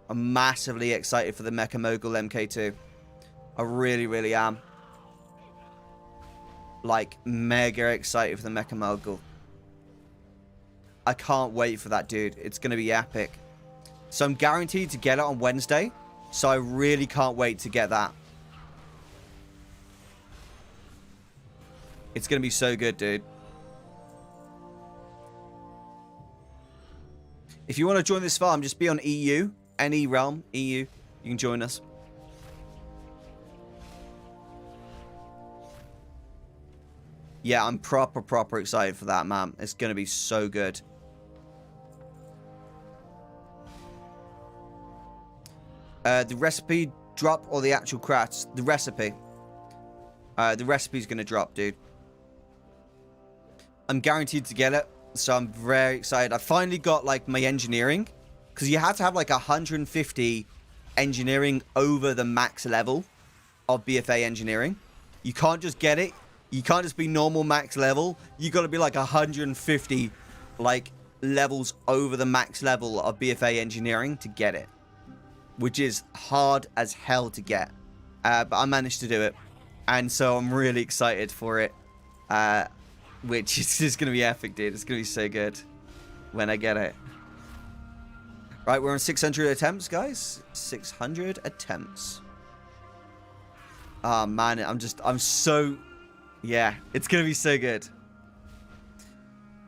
I'm massively excited for the Mecha Mogul MK2. I really am. Like, mega excited for the Mecha Mogul. I can't wait for that, dude. It's going to be epic. So I'm guaranteed to get it on Wednesday. So I really can't wait to get that. It's going to be so good, dude. If you want to join this farm, just be on EU. Any realm, EU. You can join us. Yeah, I'm proper excited for that, man. It's going to be so good. The recipe drop or the actual crafts? The recipe. The recipe's going to drop, dude. I'm guaranteed to get it, so I'm very excited. I finally got, like, my engineering. Because you have to have, like, 150 engineering over the max level of BFA engineering. You can't just get it. You can't just be normal max level. You got to be, like, 150, like, levels over the max level of BFA engineering to get it. Which is hard as hell to get. But I managed to do it. And so I'm really excited for it. Which is just going to be epic, dude. It's going to be so good when I get it. Right, we're on 600 attempts, guys. 600 attempts. Oh, man. I'm so... Yeah, it's going to be so good.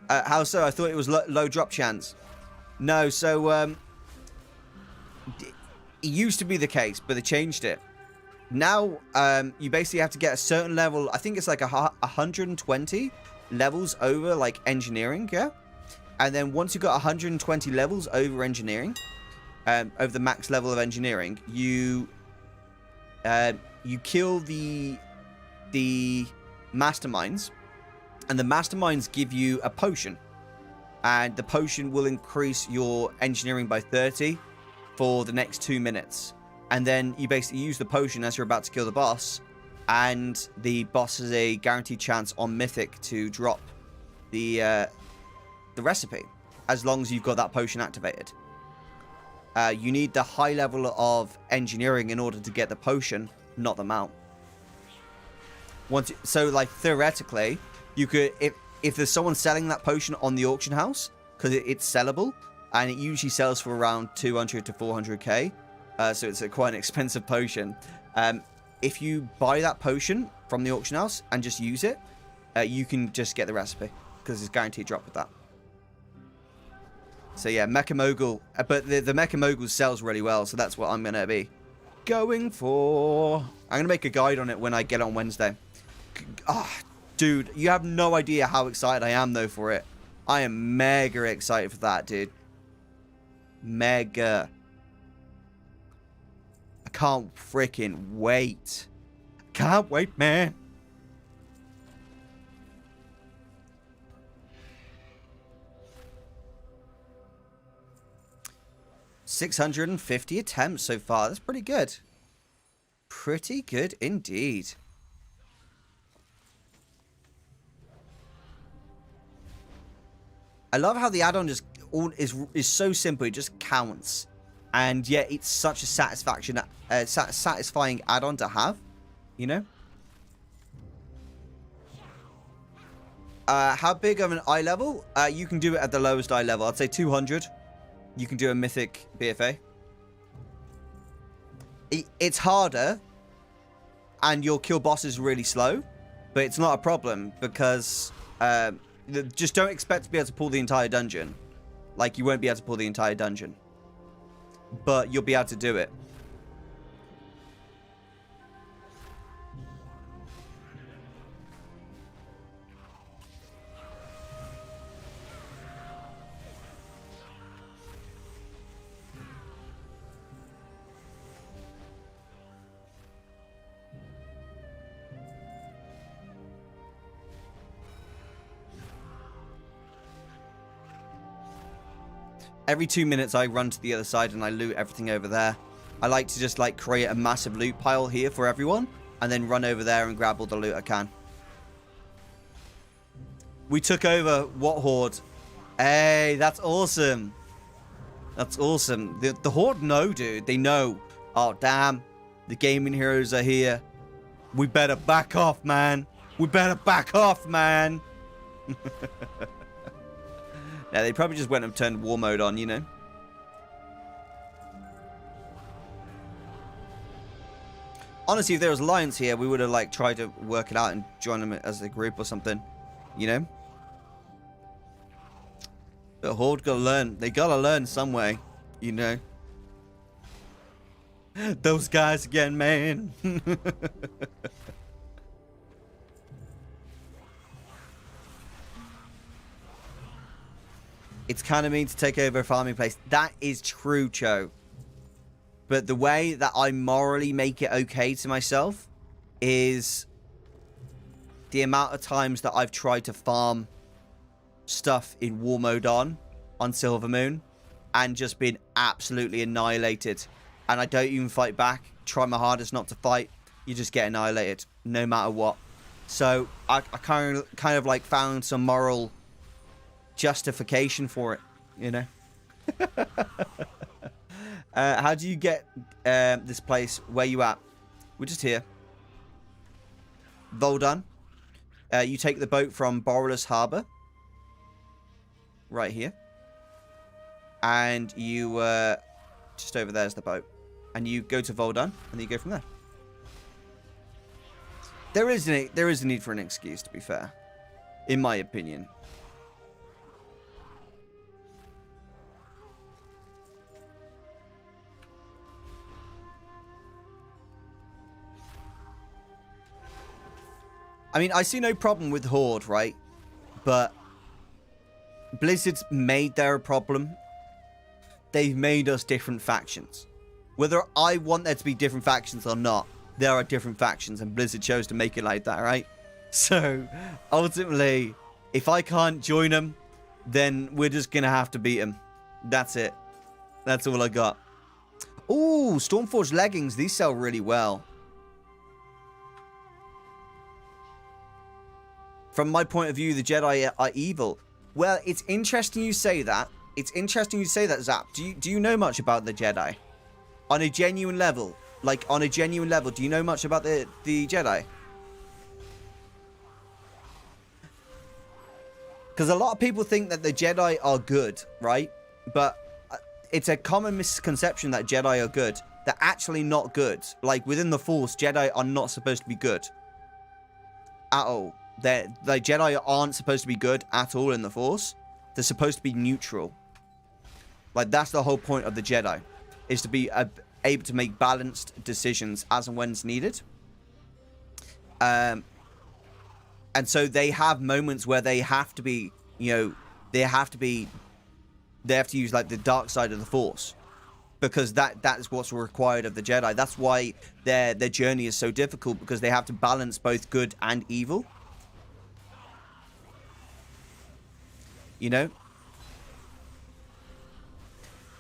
How so? I thought it was low drop chance. No, so... It used to be the case, but they changed it. Now, you basically have to get a certain level. I think it's like 120 levels over, like, engineering, yeah? And then once you've got 120 levels over engineering, over the max level of engineering, you kill the masterminds, And the masterminds give you a potion. And the potion will increase your engineering by 30 for the next 2 minutes. And then you basically use the potion as you're about to kill the boss. And the boss has a guaranteed chance on Mythic to drop the recipe, as long as you've got that potion activated. You need the high level of engineering in order to get the potion, not the mount. So, like, theoretically, you could, if there's someone selling that potion on the auction house, because it's sellable, and it usually sells for around 200 to 400k, so it's quite an expensive potion. If you buy that potion from the auction house and just use it, you can just get the recipe, because it's guaranteed drop with that. So yeah, Mecha Mogul. But the Mecha Mogul sells really well, so that's what I'm going to be going for. I'm going to make a guide on it when I get on Wednesday. Dude, you have no idea how excited I am, though, for it. I am mega excited for that, dude. Mega. I can't freaking wait. Can't wait, man. $650 attempts so far. That's pretty good. Pretty good indeed. I love how the add-on just is so simple. It just counts, and yet it's such a satisfying add-on to have. You know. How big of an eye level? You can do it at the lowest eye level. I'd say 200. You can do a mythic BFA. It's harder, and you'll kill bosses really slow, but it's not a problem because just don't expect to be able to pull the entire dungeon. Like, you won't be able to pull the entire dungeon, but you'll be able to do it. Every 2 minutes, I run to the other side and I loot everything over there. I like to just, like, create a massive loot pile here for everyone and then run over there and grab all the loot I can. We took over what horde? Hey, that's awesome. That's awesome. The horde know, dude. They know. Oh, damn. The gaming heroes are here. We better back off, man. We better back off, man. Yeah, they probably just went and turned war mode on, you know. Honestly, if there was Alliance here, we would have, like, tried to work it out and join them as a group or something, you know. The Horde gotta learn. They gotta learn some way, you know. Those guys again, man. It's kind of mean to take over a farming place. That is true, Cho. But the way that I morally make it okay to myself is the amount of times that I've tried to farm stuff in war mode on Silver Moon and just been absolutely annihilated. And I don't even fight back. Try my hardest not to fight. You just get annihilated no matter what. So I kind of like found some moral justification for it, you know. How do you get this place? Where you at? We're just here. Voldan. You take the boat from Borreless Harbor, right here, and you just over there's the boat, and you go to Voldan, and then you go from there. There is a need for an excuse, to be fair, in my opinion. I mean, I see no problem with Horde, right? But Blizzard's made their problem. They've made us different factions. Whether I want there to be different factions or not, there are different factions, and Blizzard chose to make it like that, right? So, ultimately, If I can't join them, then we're just going to have to beat them. That's it. That's all I got. Ooh, Stormforged leggings. These sell really well. From my point of view, the Jedi are evil. Well, it's interesting you say that. It's interesting you say that, Zap. Do you know much about the Jedi? On a genuine level. Like, on a genuine level, do you know much about the Jedi? Because a lot of people think that the Jedi are good, right? But it's a common misconception that Jedi are good. They're actually not good. Like, within the Force, Jedi are not supposed to be good. At all. The Jedi aren't supposed to be good at all in the Force. They're supposed to be neutral. Like, that's the whole point of the Jedi. Is to be able to make balanced decisions as and when it's needed. And so they have moments where they have to be, you know, they have to use, like, the dark side of the Force. Because that is what's required of the Jedi. That's why their journey is so difficult, because they have to balance both good and evil. You know?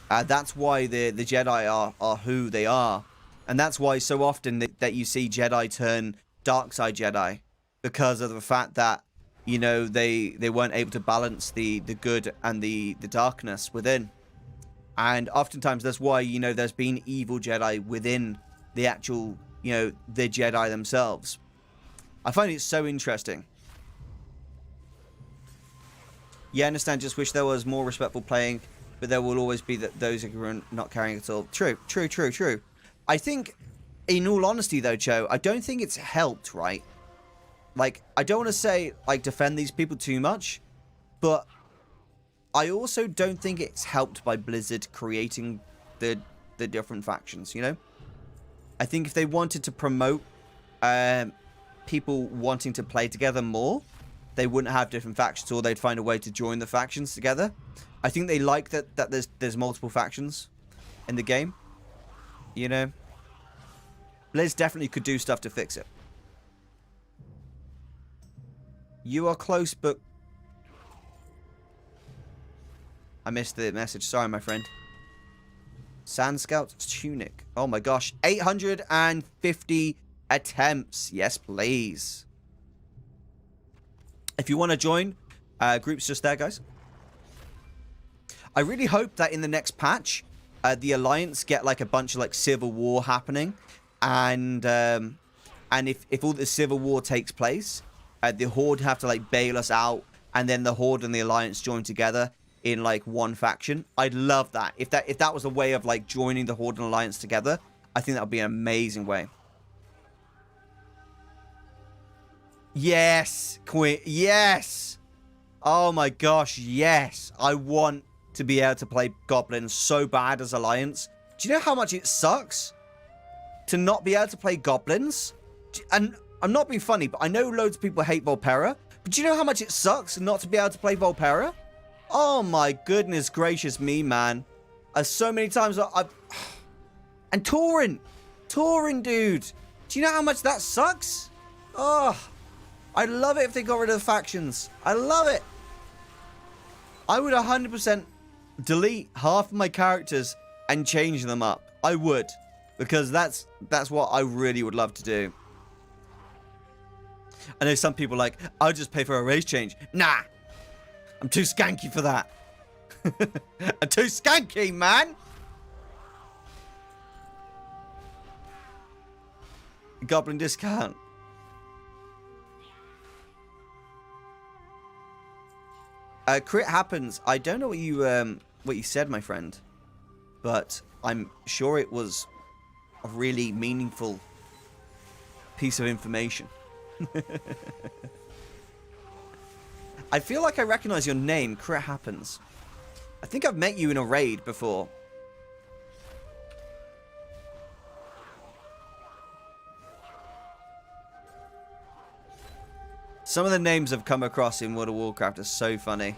That's why the Jedi are who they are. And that's why so often that you see Jedi turn dark side Jedi. Because of the fact that, you know, they weren't able to balance the good and the darkness within. And oftentimes that's why, you know, there's been evil Jedi within the actual, you know, the Jedi themselves. I find it so interesting. Yeah, I understand. Just wish there was more respectful playing, but there will always be those who are not caring at all. True. I think, in all honesty, though, Cho, I don't think it's helped, right? Like, I don't want to say, like, defend these people too much, but I also don't think it's helped by Blizzard creating the different factions, you know? I think if they wanted to promote people wanting to play together more, they wouldn't have different factions, or they'd find a way to join the factions together. I think they like that there's multiple factions in the game, you know? Blizz definitely could do stuff to fix it. You are close, but I missed the message. Sorry, my friend. Sand Scout Tunic. Oh my gosh. 850 attempts. Yes, please. If you want to join, group's just there, guys. I really hope that in the next patch, the Alliance get like a bunch of like civil war happening. And if all the civil war takes place, the Horde have to like bail us out. And then the Horde and the Alliance join together in like one faction. I'd love that. If that was a way of like joining the Horde and Alliance together, I think that would be an amazing way. Yes, Queen. Yes. Oh my gosh, yes. I want to be able to play Goblins so bad as Alliance. Do you know how much it sucks to not be able to play Goblins? And I'm not being funny, but I know loads of people hate Volpera. But do you know how much it sucks not to be able to play Volpera? Oh my goodness gracious me, man. So many times I've... And Tauren, dude. Do you know how much that sucks? Oh, I'd love it if they got rid of the factions. I love it. I would 100% delete half of my characters and change them up. I would. Because that's what I really would love to do. I know some people are like, I'll just pay for a race change. Nah. I'm too skanky for that. I'm too skanky, man. Goblin discount. Crit happens. I don't know what you said, my friend, but I'm sure it was a really meaningful piece of information. I feel like I recognize your name. Crit happens. I think I've met you in a raid before. Some of the names I've come across in World of Warcraft are so funny.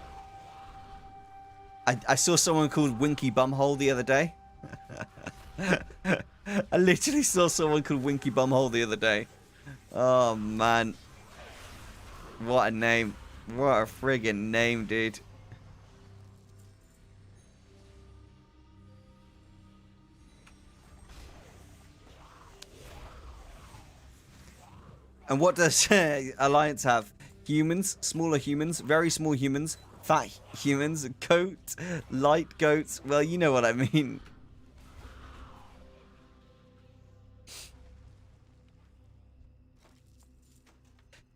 I saw someone called Winky Bumhole the other day. I literally saw someone called Winky Bumhole the other day. Oh, man. What a name. What a friggin' name, dude. And what does Alliance have? Humans, smaller humans, very small humans, fat humans, goat, light goats. Well, you know what I mean.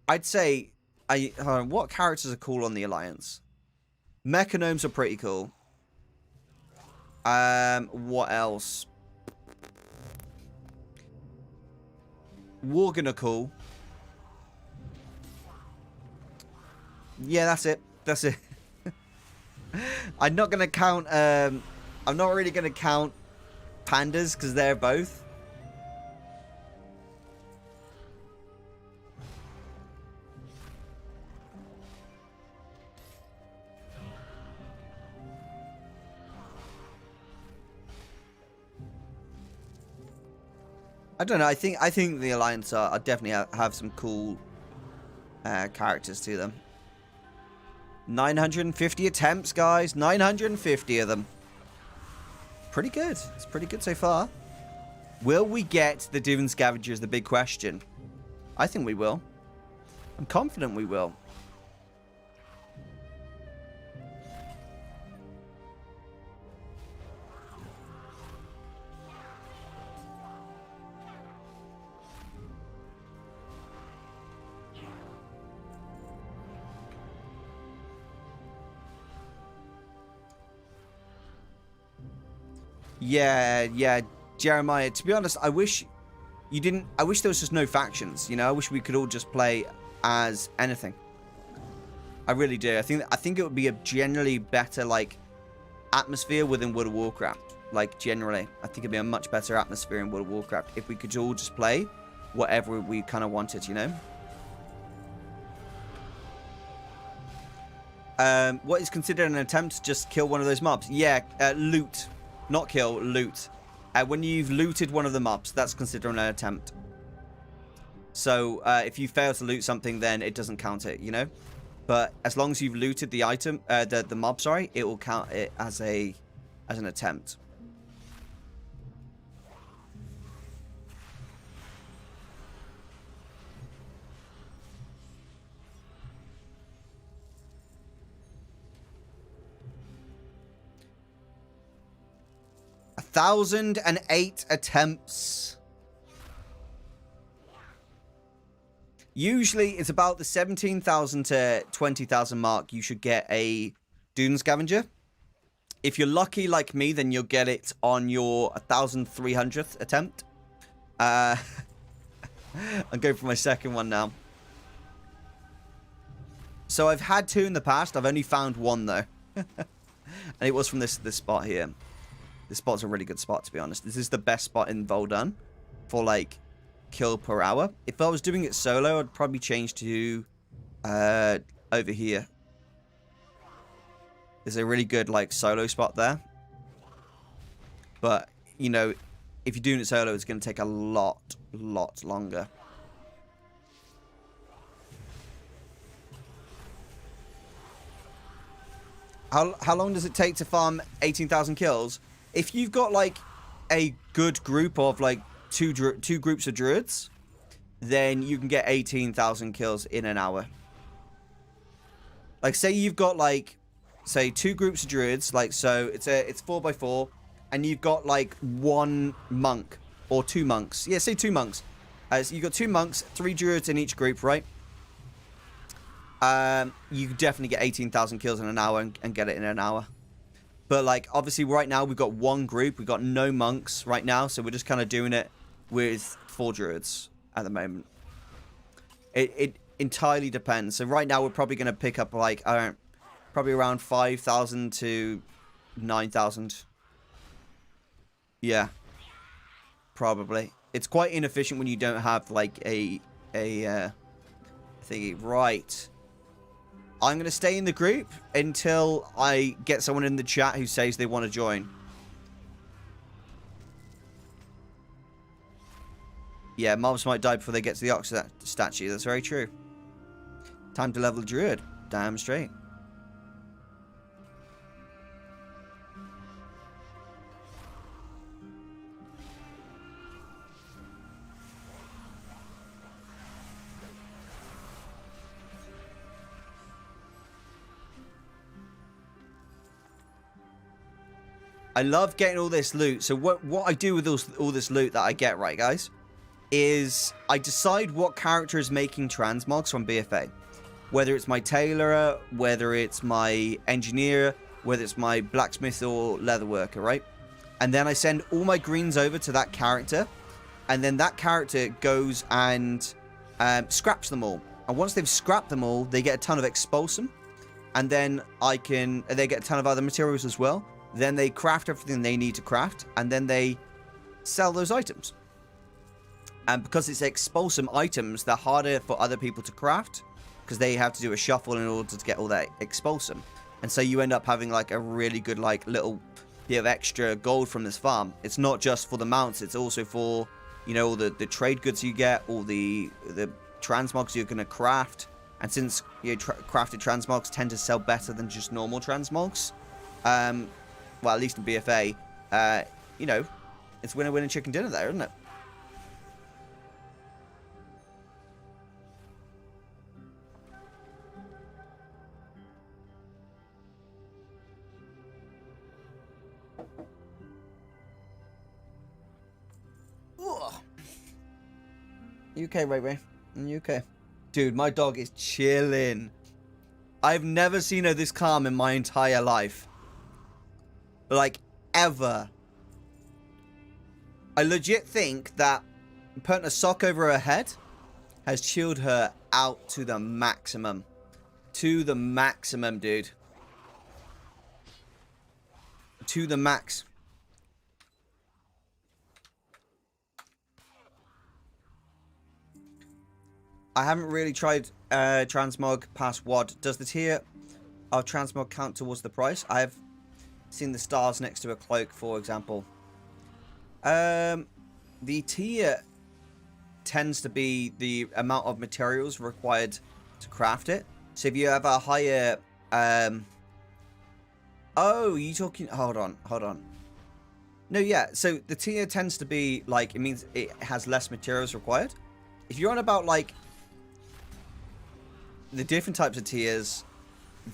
I'd say, what characters are cool on the Alliance? Mechanomes are pretty cool. What else? Worgen are cool. Yeah, that's it. That's it. I'm not gonna count. I'm not really gonna count pandas because they're both. I don't know. I think the Alliance are definitely have some cool characters to them. 950 attempts, guys. 950 of them. Pretty good. It's pretty good so far. Will we get the Dune Scavenger is the big question. I think we will. I'm confident we will. Yeah, Jeremiah, to be honest, I wish you didn't. I wish there was just no factions, you know? I wish we could all just play as anything. I really do. I think it would be a generally better, like, atmosphere within World of Warcraft. Like, generally. I think it'd be a much better atmosphere in World of Warcraft if we could all just play whatever we kind of wanted, you know? What is considered an attempt to just kill one of those mobs? Yeah, loot. Not kill, loot. When you've looted one of the mobs, that's considered an attempt. So, if you fail to loot something, then it doesn't count it, you know? But as long as you've looted the item, the mob, sorry, it will count it as an attempt. A 1,008 attempts. Usually, it's about the 17,000 to 20,000 mark. You should get a Dune Scavenger. If you're lucky like me, then you'll get it on your 1,300th attempt. I'm going for my second one now. So I've had two in the past. I've only found one though, and it was from this spot here. This spot's a really good spot, to be honest. This is the best spot in Vol'dun for, like, kill per hour. If I was doing it solo, I'd probably change to over here. There's a really good, like, solo spot there. But, you know, if you're doing it solo, it's going to take a lot longer. How long does it take to farm 18,000 kills? If you've got, like, a good group of, like, two groups of druids, then you can get 18,000 kills in an hour. Like, say you've got, like, say, two groups of druids, like, so it's 4x4, and you've got, like, one monk, or two monks. Yeah, say two monks. So you've got two monks, 3 druids in each group, right? You definitely get 18,000 kills in an hour and get it in an hour. But, like, obviously right now we've got one group. We've got no monks right now. So we're just kind of doing it with 4 druids at the moment. It entirely depends. So right now we're probably going to pick up, like, I don't know, probably around 5,000 to 9,000. Yeah. Probably. It's quite inefficient when you don't have, like, a thingy. Right. I'm going to stay in the group until I get someone in the chat who says they want to join. Yeah, mobs might die before they get to the Ox statue. That's very true. Time to level Druid. Damn straight. I love getting all this loot. So what I do with all this loot that I get, right, guys, is I decide what character is making transmogs from BFA. Whether it's my tailor, whether it's my engineer, whether it's my blacksmith or leatherworker, right? And then I send all my greens over to that character. And then that character goes and scraps them all. And once they've scrapped them all, they get a ton of expulsum. And then they get a ton of other materials as well. Then they craft everything they need to craft, and then they sell those items. And because it's expulsum items, they're harder for other people to craft, because they have to do a shuffle in order to get all that expulsum. And so you end up having like a really good like little bit of extra gold from this farm. It's not just for the mounts, it's also for, you know, all the trade goods you get, all the transmogs you're going to craft. And since crafted transmogs tend to sell better than just normal transmogs, well, at least in BFA, you know, it's winner chicken dinner there, isn't it? Ugh. You okay, Ray Ray? You okay? Dude, my dog is chilling. I've never seen her this calm in my entire life. Like, ever. I legit think that putting a sock over her head has chilled her out to the maximum. To the maximum, dude. To the max. I haven't really tried transmog past WOD. Does the tier of transmog count towards the price? I've seen the stars next to a cloak, for example. The tier tends to be the amount of materials required to craft it. So if you have a higher... Oh, you talking... Hold on. No, yeah. So the tier tends to be, like, it means it has less materials required. If you're on about, like, the different types of tiers,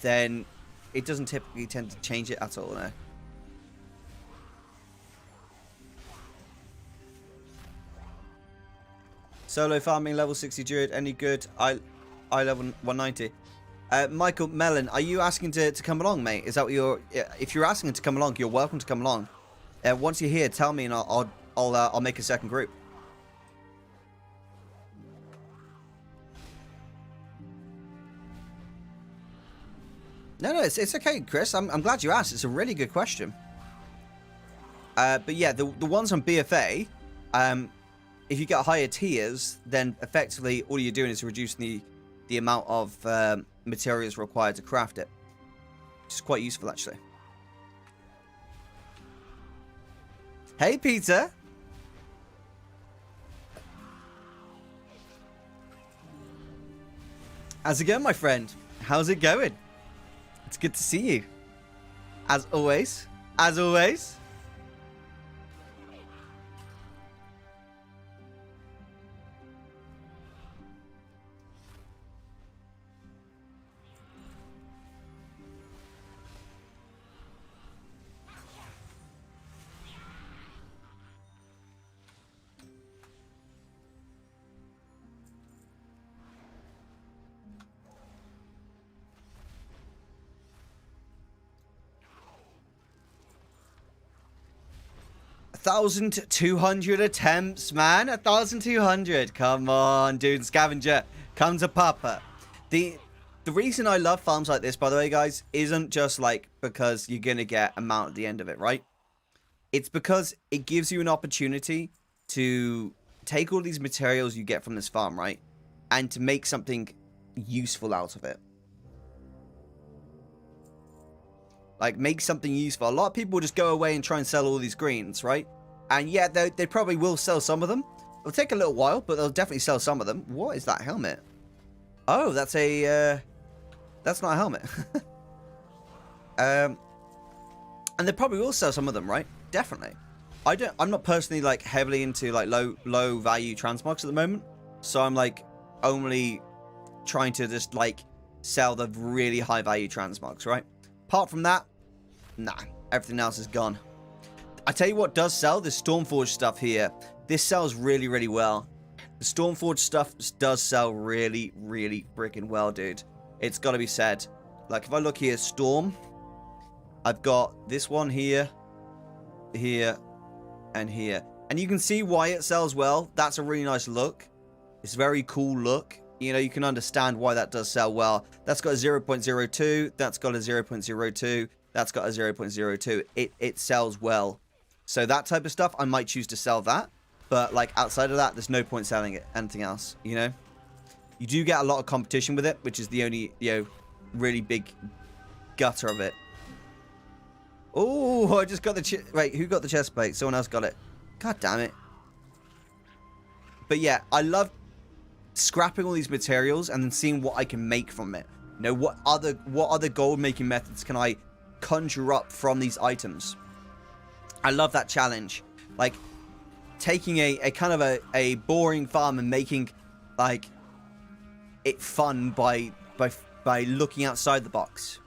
then it doesn't typically tend to change it at all, no. Solo farming, level 60 druid, any good? I level 190. Michael Mellon, are you asking to come along, mate? Is that what you're... If you're asking to come along, you're welcome to come along. Once you're here, tell me and I'll make a second group. No, it's okay, Chris. I'm glad you asked. It's a really good question. But yeah, the ones on BFA, if you get higher tiers, then effectively all you're doing is reducing the amount of materials required to craft it. Which is quite useful, actually. Hey, Peter. How's it going, my friend? How's it going? It's good to see you. As always. As always. $1,200 attempts, man. 1,200. Come on, dude. Scavenger. Come to Papa. The reason I love farms like this, by the way, guys, isn't just like because you're going to get a mount at the end of it, right? It's because it gives you an opportunity to take all these materials you get from this farm, right? And to make something useful out of it. Like, make something useful. A lot of people just go away and try and sell all these greens, right? And yeah, they probably will sell some of them. It'll take a little while, but they'll definitely sell some of them. What is that helmet? Oh, that's a That's not a helmet. And they probably will sell some of them, right? Definitely. I'm not personally like heavily into like low value transmogs at the moment. So I'm like only trying to just like sell the really high value transmogs, right? Apart from that, nah, everything else is gone. I tell you what does sell, this Stormforge stuff here. This sells really, really well. The Stormforge stuff does sell really, really freaking well, dude. It's got to be said. Like, if I look here, Storm, I've got this one here, here, and here. And you can see why it sells well. That's a really nice look. It's a very cool look. You know, you can understand why that does sell well. That's got a 0.02. That's got a 0.02. That's got a 0.02. It sells well. So that type of stuff, I might choose to sell that. But, like, outside of that, there's no point selling it. Anything else, you know? You do get a lot of competition with it, which is the only, you know, really big gutter of it. Oh, I just got the... Wait, who got the chest plate? Someone else got it. God damn it. But, yeah, I love scrapping all these materials and then seeing what I can make from it. You know, what other gold making methods can I conjure up from these items? I love that challenge. Like, taking a kind of a boring farm and making, like, it fun by looking outside the box.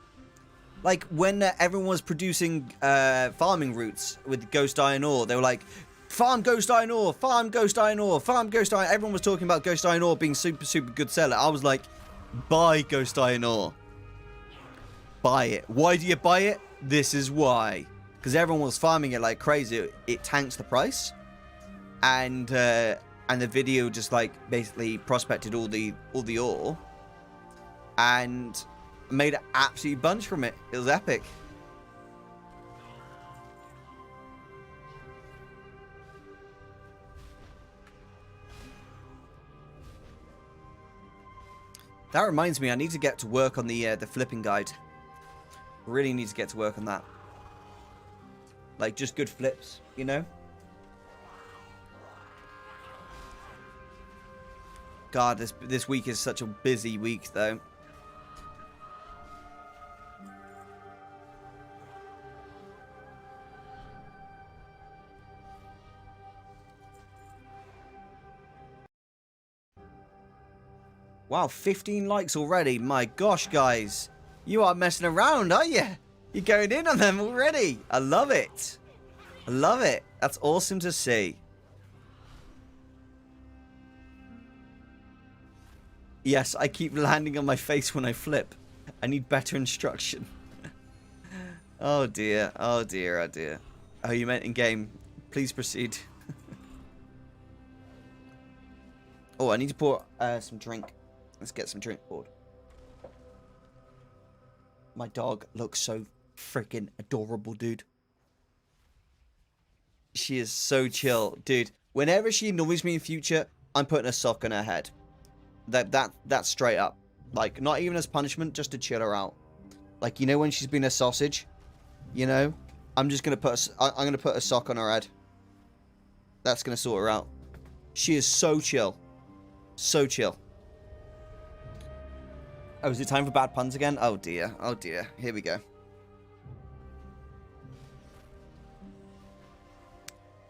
Like, when everyone was producing farming routes with Ghost Iron Ore, they were like, farm Ghost Iron Ore, farm Ghost Iron Ore, farm Ghost Iron. Everyone was talking about Ghost Iron Ore being super, super good seller. I was like, buy Ghost Iron Ore. Buy it. Why do you buy it? This is why. Because everyone was farming it like crazy. It tanks the price. And the video just like basically prospected all the ore. And made an absolute bunch from it. It was epic. That reminds me, I need to get to work on the flipping guide. Really need to get to work on that. Like, just good flips, you know? God, this week is such a busy week, though. Wow, 15 likes already. My gosh, guys. You are messing around, are you? You're going in on them already. I love it. I love it. That's awesome to see. Yes, I keep landing on my face when I flip. I need better instruction. Oh dear. Oh dear. Oh dear. Oh, you meant in game. Please proceed. Oh, I need to pour some drink. Let's get some drink poured. My dog looks so freaking adorable, dude. She is so chill, dude. Whenever she annoys me in future, I'm putting a sock on her head. That's straight up. Like, not even as punishment, just to chill her out. Like, you know when she's been a sausage? You know? I'm just gonna put a sock on her head. That's gonna sort her out. She is so chill. So chill. Oh, is it time for bad puns again? Oh dear. Oh dear. Here we go.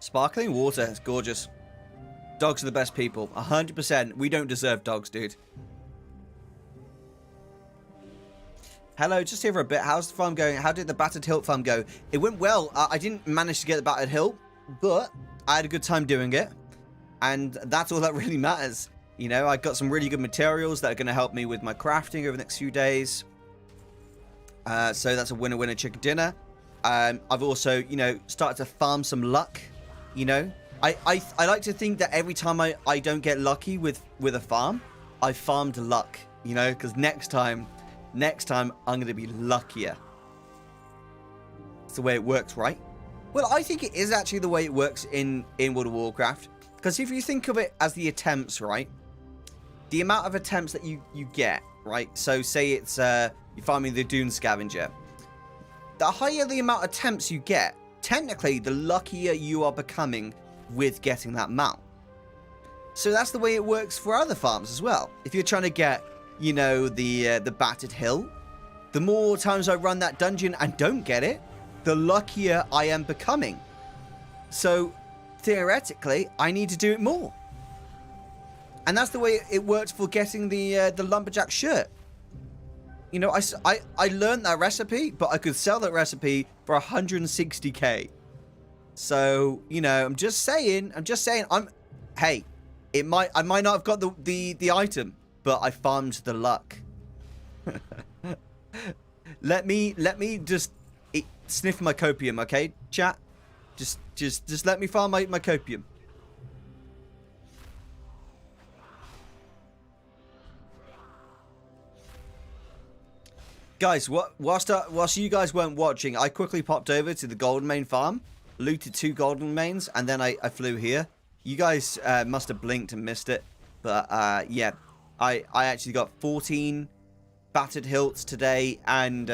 Sparkling water. It's gorgeous. Dogs are the best people. 100%. We don't deserve dogs, dude. Hello, just here for a bit. How's the farm going? How did the Battered Hilt farm go? It went well. I didn't manage to get the Battered Hilt, but I had a good time doing it. And that's all that really matters. You know, I got some really good materials that are going to help me with my crafting over the next few days. So that's a winner-winner chicken dinner. I've also, you know, started to farm some luck. You know, I like to think that every time I don't get lucky with a farm, I farmed luck. You know, because next time I'm going to be luckier. It's the way it works, right? Well, I think it is actually the way it works in World of Warcraft. Because if you think of it as the attempts, right? The amount of attempts that you get, right? So say it's you're farming the Dune Scavenger. The higher the amount of attempts you get, technically the luckier you are becoming with getting that mount. So that's the way it works for other farms as well. If you're trying to get, you know, the Battered Hill, the more times I run that dungeon and don't get it, the luckier I am becoming. So, theoretically, I need to do it more. And that's the way it worked for getting the lumberjack shirt. You know, I learned that recipe, but I could sell that recipe for 160k. So, you know, I'm just saying, hey, I might not have got the item, but I farmed the luck. let me just sniff my copium, okay, chat? Just let me farm my copium. Guys, whilst you guys weren't watching, I quickly popped over to the Golden Mane farm, looted 2 Golden Manes, and then I flew here. You guys must have blinked and missed it, but yeah, I actually got 14 battered hilts today and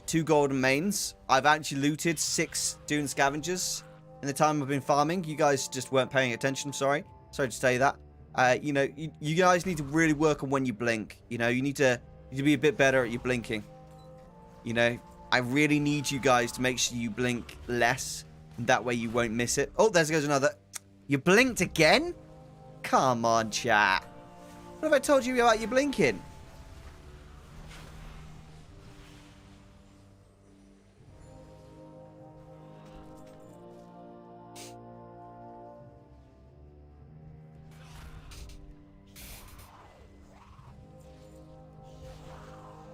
2 Golden Manes. I've actually looted 6 Dune Scavengers in the time I've been farming. You guys just weren't paying attention. Sorry to say that. You know, you guys need to really work on when you blink. You know, you need to be a bit better at your blinking. You know, I really need you guys to make sure you blink less. That way you won't miss it. Oh, there goes another. You blinked again? Come on, chat. What have I told you about you blinking?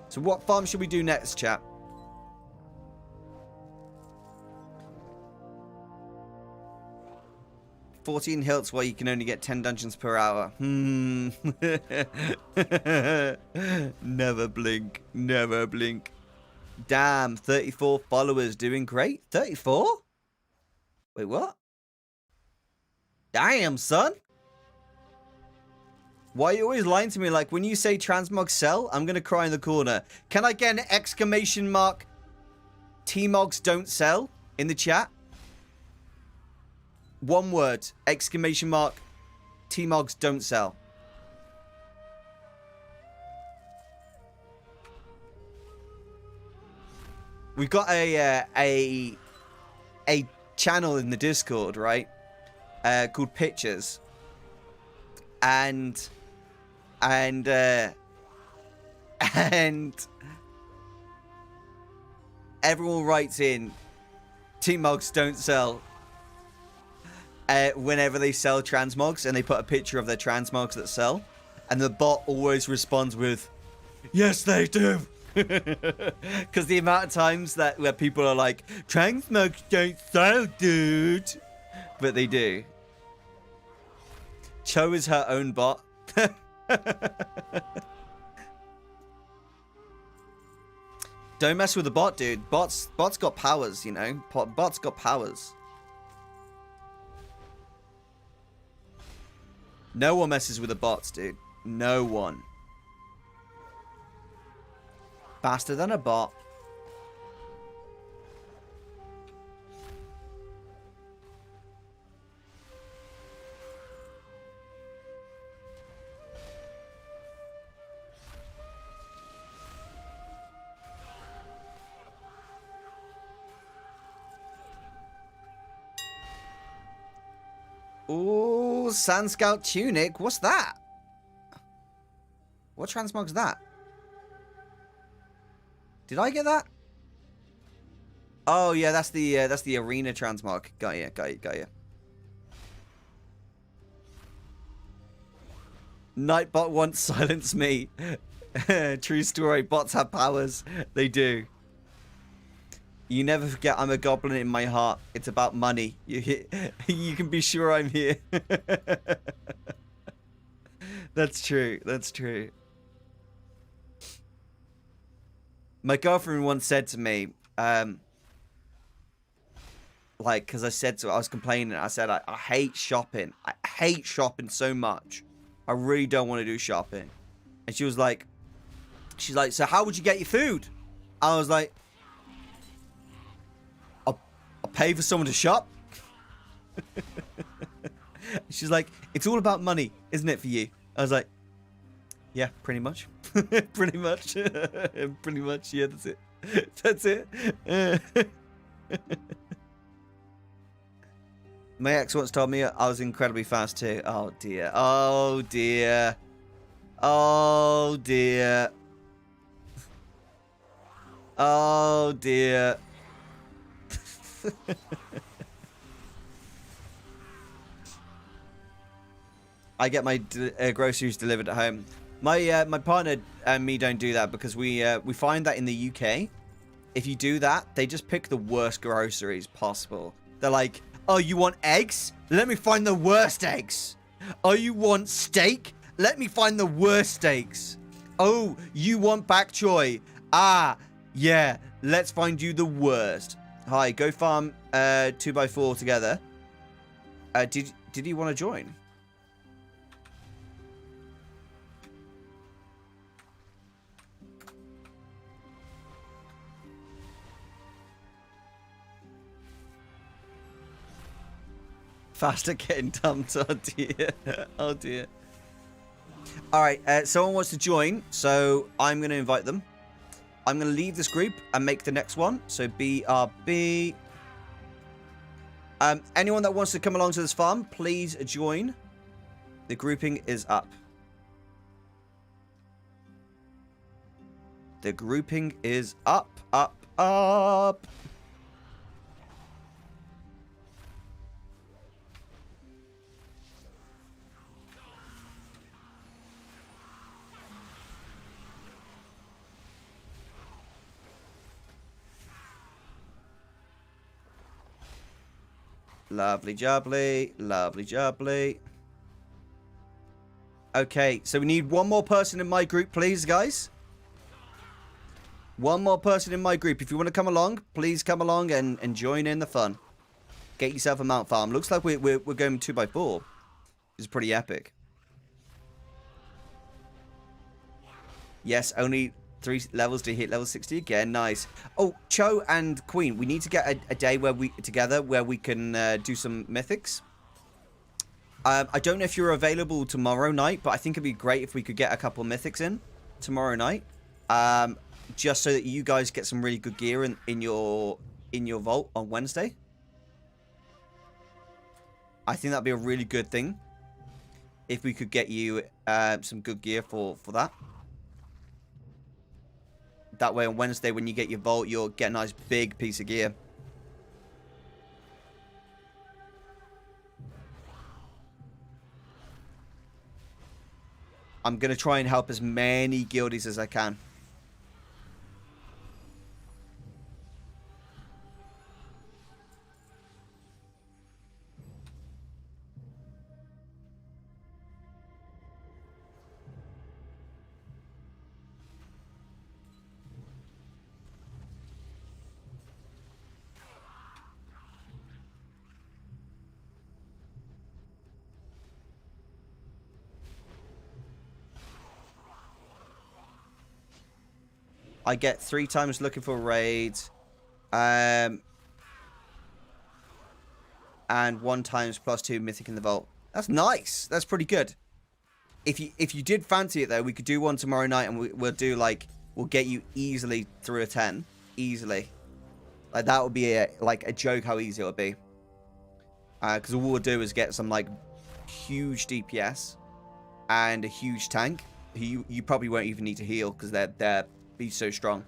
So what farm should we do next, chat? $14 hilts where you can only get 10 dungeons per hour. Never blink. Never blink. Damn, 34 followers doing great. 34? Wait, what? Damn, son. Why are you always lying to me? Like, when you say transmog sell, I'm going to cry in the corner. Can I get an exclamation mark? T-mogs don't sell in the chat? One word. Exclamation mark. T-mogs don't sell. We've got a channel in the Discord, right? Called Pictures. And everyone writes in T-mogs don't sell whenever they sell transmogs, and they put a picture of their transmogs that sell, and the bot always responds with, yes they do. Because the amount of times where people are like, transmogs don't sell, dude, but they do. Cho is her own bot. Don't mess with the bot, dude. Bots got powers, you know. Bots got powers. No one messes with the bots, dude. No one. Faster than a bot. Ooh, Sand Scout Tunic. What's that? What transmog's that? Did I get that? Oh yeah, that's the arena transmog. Got you. Nightbot wants silence me. True story. Bots have powers. They do. You never forget I'm a goblin in my heart. It's about money. You can be sure I'm here. That's true. That's true. My girlfriend once said to me, like, because I was complaining. I said, I hate shopping. I hate shopping so much. I really don't want to do shopping. And she's like, so how would you get your food? I was like, I'll pay for someone to shop. She's like, it's all about money, isn't it, for you? I was like, Yeah, pretty much. Pretty much. Pretty much. Yeah, that's it. That's it. My ex once told me I was incredibly fast too. Oh dear. Oh dear. Oh dear. Oh dear. I get my groceries delivered at home. My partner and me don't do that because we find that in the UK, if you do that, they just pick the worst groceries possible. They're like, oh, you want eggs? Let me find the worst eggs. Oh, you want steak? Let me find the worst steaks. Oh, you want bak choy? Ah, yeah, let's find you the worst. Hi, go farm 2x4 together. Did you want to join? Faster getting dumped. Oh dear. Oh dear. All right. Someone wants to join, so I'm going to invite them. I'm going to leave this group and make the next one. So BRB. Anyone that wants to come along to this farm, please join. The grouping is up. The grouping is up, up, up. Lovely jubbly. Lovely jubbly. Okay, so we need one more person in my group, please, guys. One more person in my group. If you want to come along, please come along and join in the fun. Get yourself a mount farm. Looks like we're going 2x4. This is pretty epic. Yes, only 3 levels to hit level 60 again. Nice. Oh, Cho and Queen, we need to get a day where we can do some mythics. I don't know if you're available tomorrow night, but I think it'd be great if we could get a couple mythics in tomorrow night. Just so that you guys get some really good gear in your vault on Wednesday. I think that'd be a really good thing if we could get you some good gear for that. That way on Wednesday when you get your vault, you'll get a nice big piece of gear. I'm going to try and help as many guildies as I can. I get 3 times looking for raids. And 1 times +2 mythic in the vault. That's nice. That's pretty good. If you did fancy it though, we could do one tomorrow night and we'll get you easily through a 10. Easily. Like that would be a joke how easy it would be. Because all we'll do is get some like huge DPS and a huge tank. You probably won't even need to heal because they're be so strong,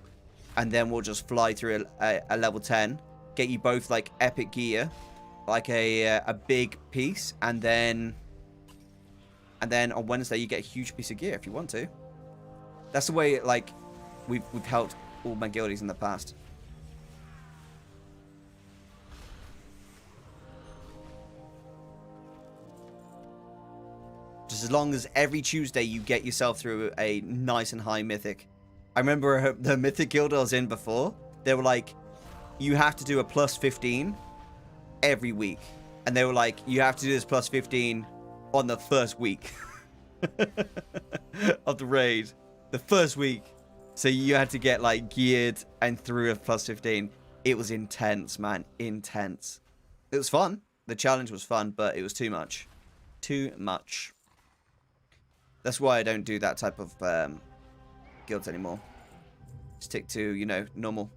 and then we'll just fly through a level 10, get you both like epic gear, like a big piece, and then on Wednesday you get a huge piece of gear if you want to. That's the way like we've helped all my guildies in the past. Just as long as every Tuesday you get yourself through a nice and high mythic. I remember the mythic guild I was in before, they were like, you have to do a +15 every week. And they were like, you have to do this +15 on the first week of the raid. The first week. So you had to get like geared and through a +15. It was intense, man. Intense. It was fun. The challenge was fun, but it was too much. Too much. That's why I don't do that type of guilds anymore. Stick to, you know, normal.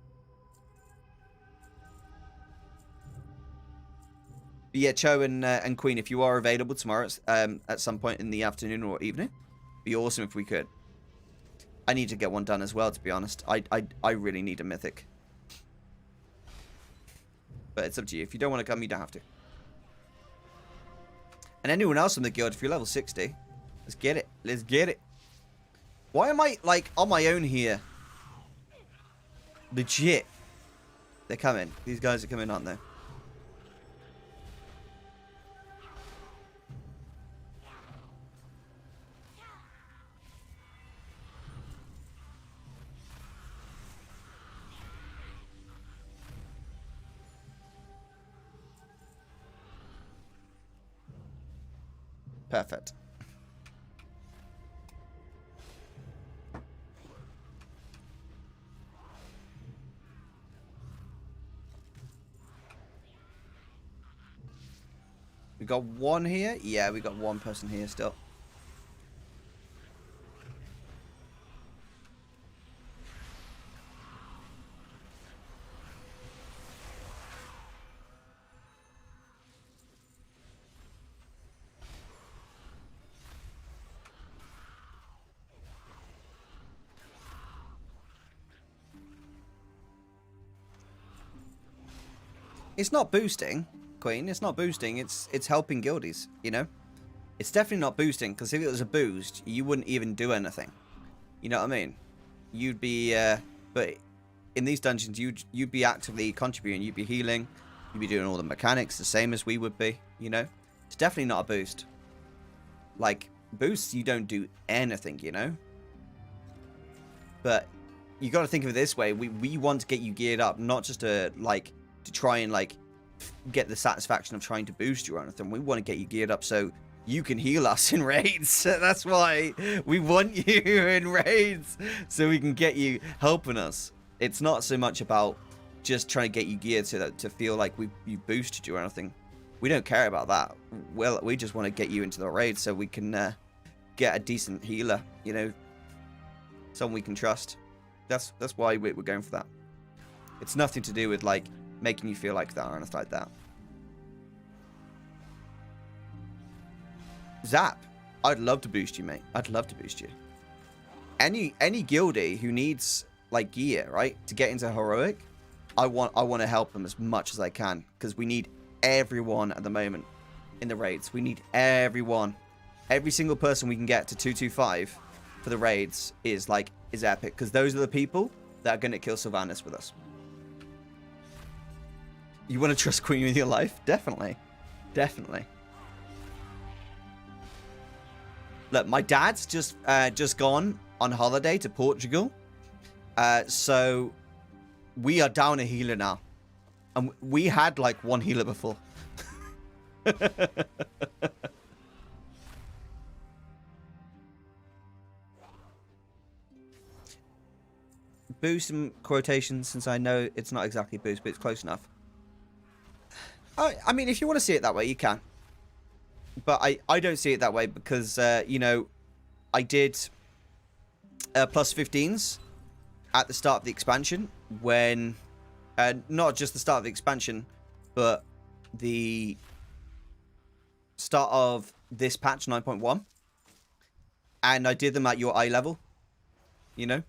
But yeah, Cho and Queen, if you are available tomorrow at some point in the afternoon or evening, be awesome if we could. I need to get one done as well, to be honest. I really need a mythic. But it's up to you. If you don't want to come, you don't have to. And anyone else in the guild, if you're level 60, let's get it. Let's get it. Why am I, like, on my own here? Legit. They're coming. These guys are coming, aren't they? Perfect. We got one here? Yeah, we got one person here still. It's not boosting, Queen. It's not boosting. It's helping guildies, you know? It's definitely not boosting, because if it was a boost, you wouldn't even do anything. You know what I mean? You'd be, but in these dungeons, you'd be actively contributing. You'd be healing. You'd be doing all the mechanics the same as we would be, you know? It's definitely not a boost. Like, boosts, you don't do anything, you know? But you got to think of it this way. We want to get you geared up, not just to, like, to try and, like, get the satisfaction of trying to boost you or anything. We want to get you geared up so you can heal us in raids. That's why we want you in raids, so we can get you helping us. It's not so much about just trying to get you geared to feel like you boosted you or anything. We don't care about that. Well, we just want to get you into the raid so we can get a decent healer, you know, someone we can trust. That's why we're going for that. It's nothing to do with, like, making you feel like that or anything like that. Zap, I'd love to boost you, mate. I'd love to boost you. Any guildie who needs, like, gear, right, to get into heroic, I want to help them as much as I can, because we need everyone at the moment in the raids. We need everyone. Every single person we can get to 225 for the raids is epic, because those are the people that are going to kill Sylvanas with us. You want to trust Queen with your life? Definitely. Definitely. Look, my dad's just gone on holiday to Portugal. So we are down a healer now. And we had, like, one healer before. Boost in quotations, since I know it's not exactly boost, but it's close enough. I mean, if you want to see it that way, you can. But I don't see it that way because, you know, I did plus 15s at the start of the expansion when, not just the start of the expansion, but the start of this patch 9.1. And I did them at your eye level, you know.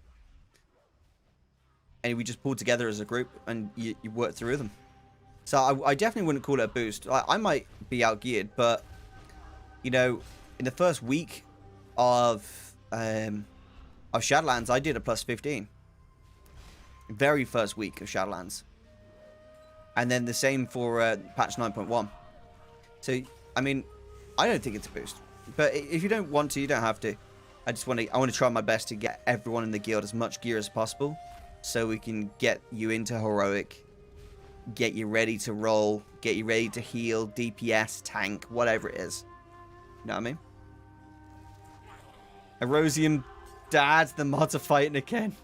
And we just pulled together as a group and you worked through them. So I definitely wouldn't call it a boost. I might be out-geared, but, you know, in the first week of Shadowlands, I did a plus 15. Very first week of Shadowlands. And then the same for patch 9.1. So, I mean, I don't think it's a boost. But if you don't want to, you don't have to. I want to try my best to get everyone in the guild as much gear as possible, so we can get you into heroic, get you ready to roll, get you ready to heal, DPS, tank, whatever it is. You know what I mean? Erosium, Dad, the mods are fighting again.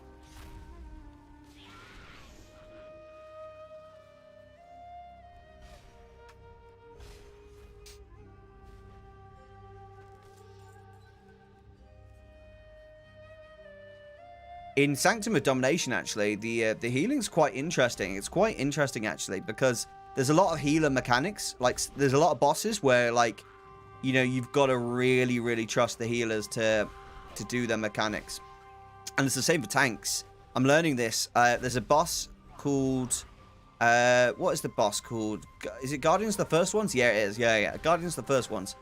In Sanctum of Domination, actually, the healing's quite interesting. It's quite interesting, actually, because there's a lot of healer mechanics. Like, there's a lot of bosses where, like, you know, you've got to really, really trust the healers to do their mechanics. And it's the same for tanks. I'm learning this. There's a boss called... what is the boss called? Is it Guardians the first ones? Yeah, it is. Yeah. Guardians the first ones.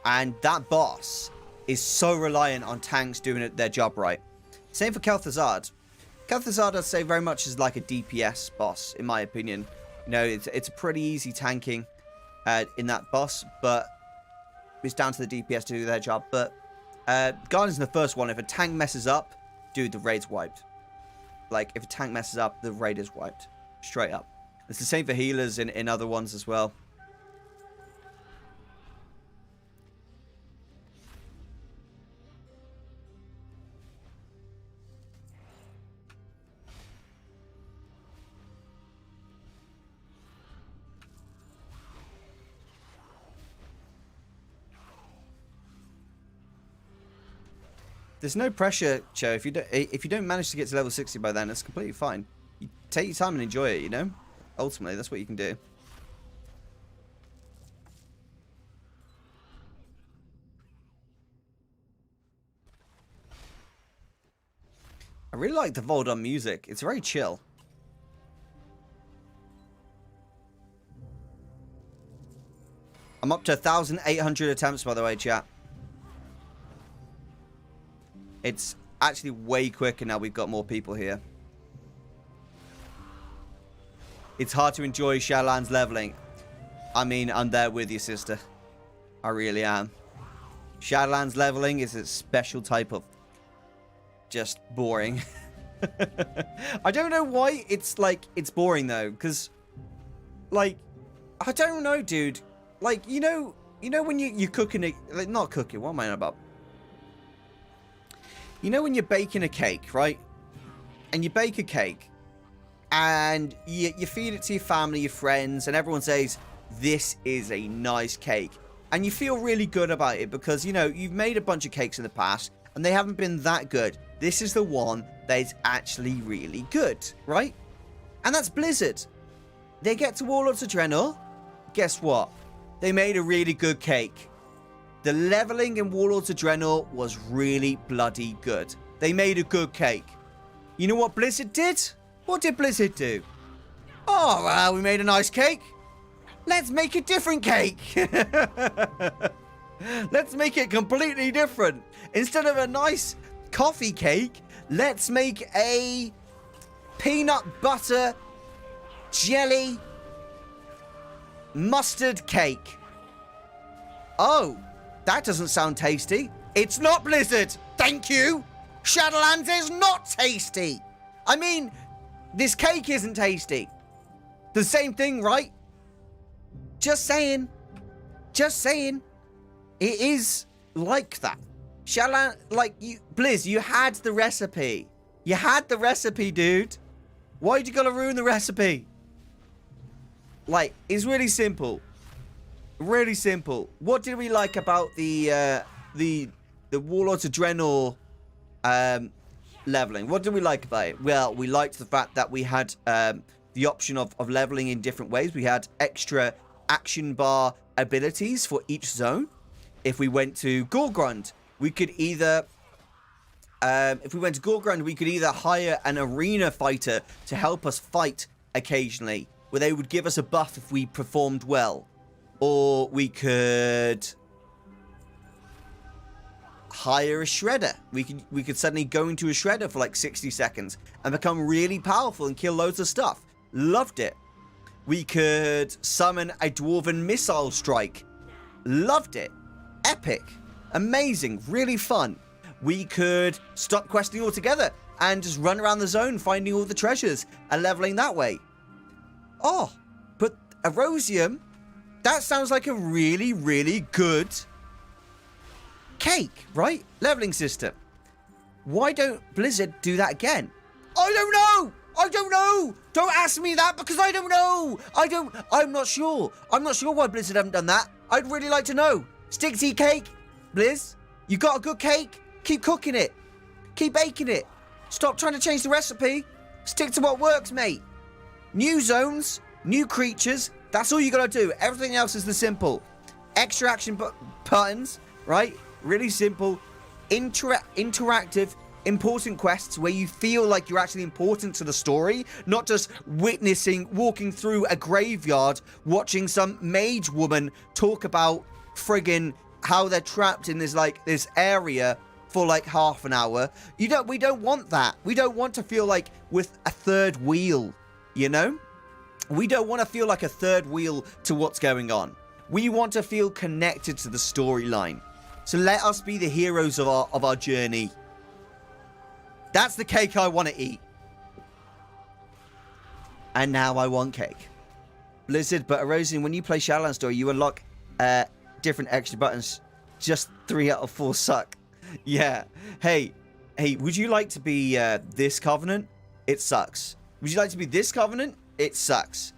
And that boss is so reliant on tanks doing their job right. Same for Kel'Thuzad. Kel'Thuzad, I'd say, very much is like a DPS boss, in my opinion. You know, it's a pretty easy tanking in that boss, but it's down to the DPS to do their job. But Guardians in the first one, if a tank messes up, dude, the raid's wiped. Like, if a tank messes up, the raid is wiped. Straight up. It's the same for healers in other ones as well. There's no pressure, Cho. If you don't manage to get to level 60 by then, it's completely fine. You take your time and enjoy it, you know? Ultimately, that's what you can do. I really like the Voldon music. It's very chill. I'm up to 1,800 attempts, by the way, chat. It's actually way quicker now we've got more people here. It's hard to enjoy Shadowlands leveling. I mean, I'm there with you, sister. I really am. Shadowlands leveling is a special type of just boring. I don't know why it's boring though, because like I don't know, dude. Like, you know when you're cooking it, like, not cooking, what am I on about? You know when you're baking a cake, right? And you bake a cake and you feed it to your family, your friends, and everyone says, this is a nice cake. And you feel really good about it because, you know, you've made a bunch of cakes in the past and they haven't been that good. This is the one that is actually really good, right? And that's Blizzard. They get to Warlords of Draenor. Guess what? They made a really good cake. The leveling in Warlords of Draenor was really bloody good. They made a good cake. You know what Blizzard did? What did Blizzard do? Oh, well, we made a nice cake. Let's make a different cake. Let's make it completely different. Instead of a nice coffee cake, let's make a peanut butter jelly mustard cake. Oh, that doesn't sound tasty. It's not Blizzard. Thank you. Shadowlands is not tasty. I mean, this cake isn't tasty. The same thing, right? Just saying. Just saying. It is like that. Shadowlands, like, Blizz, you had the recipe. You had the recipe, dude. Why'd you gotta ruin the recipe? Like, it's really simple. Really simple. What did we like about the Warlords of Draenor leveling? What did we like about it? Well, we liked the fact that we had the option of leveling in different ways. We had extra action bar abilities for each zone. If we went to Gorgrond, we could either hire an arena fighter to help us fight occasionally, where they would give us a buff if we performed well. Or we could hire a shredder. We could suddenly go into a shredder for like 60 seconds and become really powerful and kill loads of stuff. Loved it. We could summon a dwarven missile strike. Loved it. Epic. Amazing. Really fun. We could stop questing altogether and just run around the zone finding all the treasures and leveling that way. Oh, but Erosium, that sounds like a really, really good cake, right? Leveling system. Why don't Blizzard do that again? I don't know. I don't know. Don't ask me that because I don't know. I'm not sure. I'm not sure why Blizzard haven't done that. I'd really like to know. Stick to your cake, Blizz. You got a good cake? Keep cooking it. Keep baking it. Stop trying to change the recipe. Stick to what works, mate. New zones, new creatures. That's all you gotta do. Everything else is the simple. Extra action buttons, right? Really simple. Interactive, important quests where you feel like you're actually important to the story, not just walking through a graveyard, watching some mage woman talk about friggin' how they're trapped in this area for like half an hour. We don't want that. We don't want to feel like with a third wheel, you know? We don't want to feel like a third wheel to what's going on. We want to feel connected to the storyline. So let us be the heroes of our journey. That's the cake I want to eat. And now I want cake. Blizzard, but Erosium, when you play Shadowlands Story, you unlock different extra buttons. Just 3 out of 4 suck. Yeah. Hey, would you like to be this Covenant? It sucks. Would you like to be this Covenant? It sucks.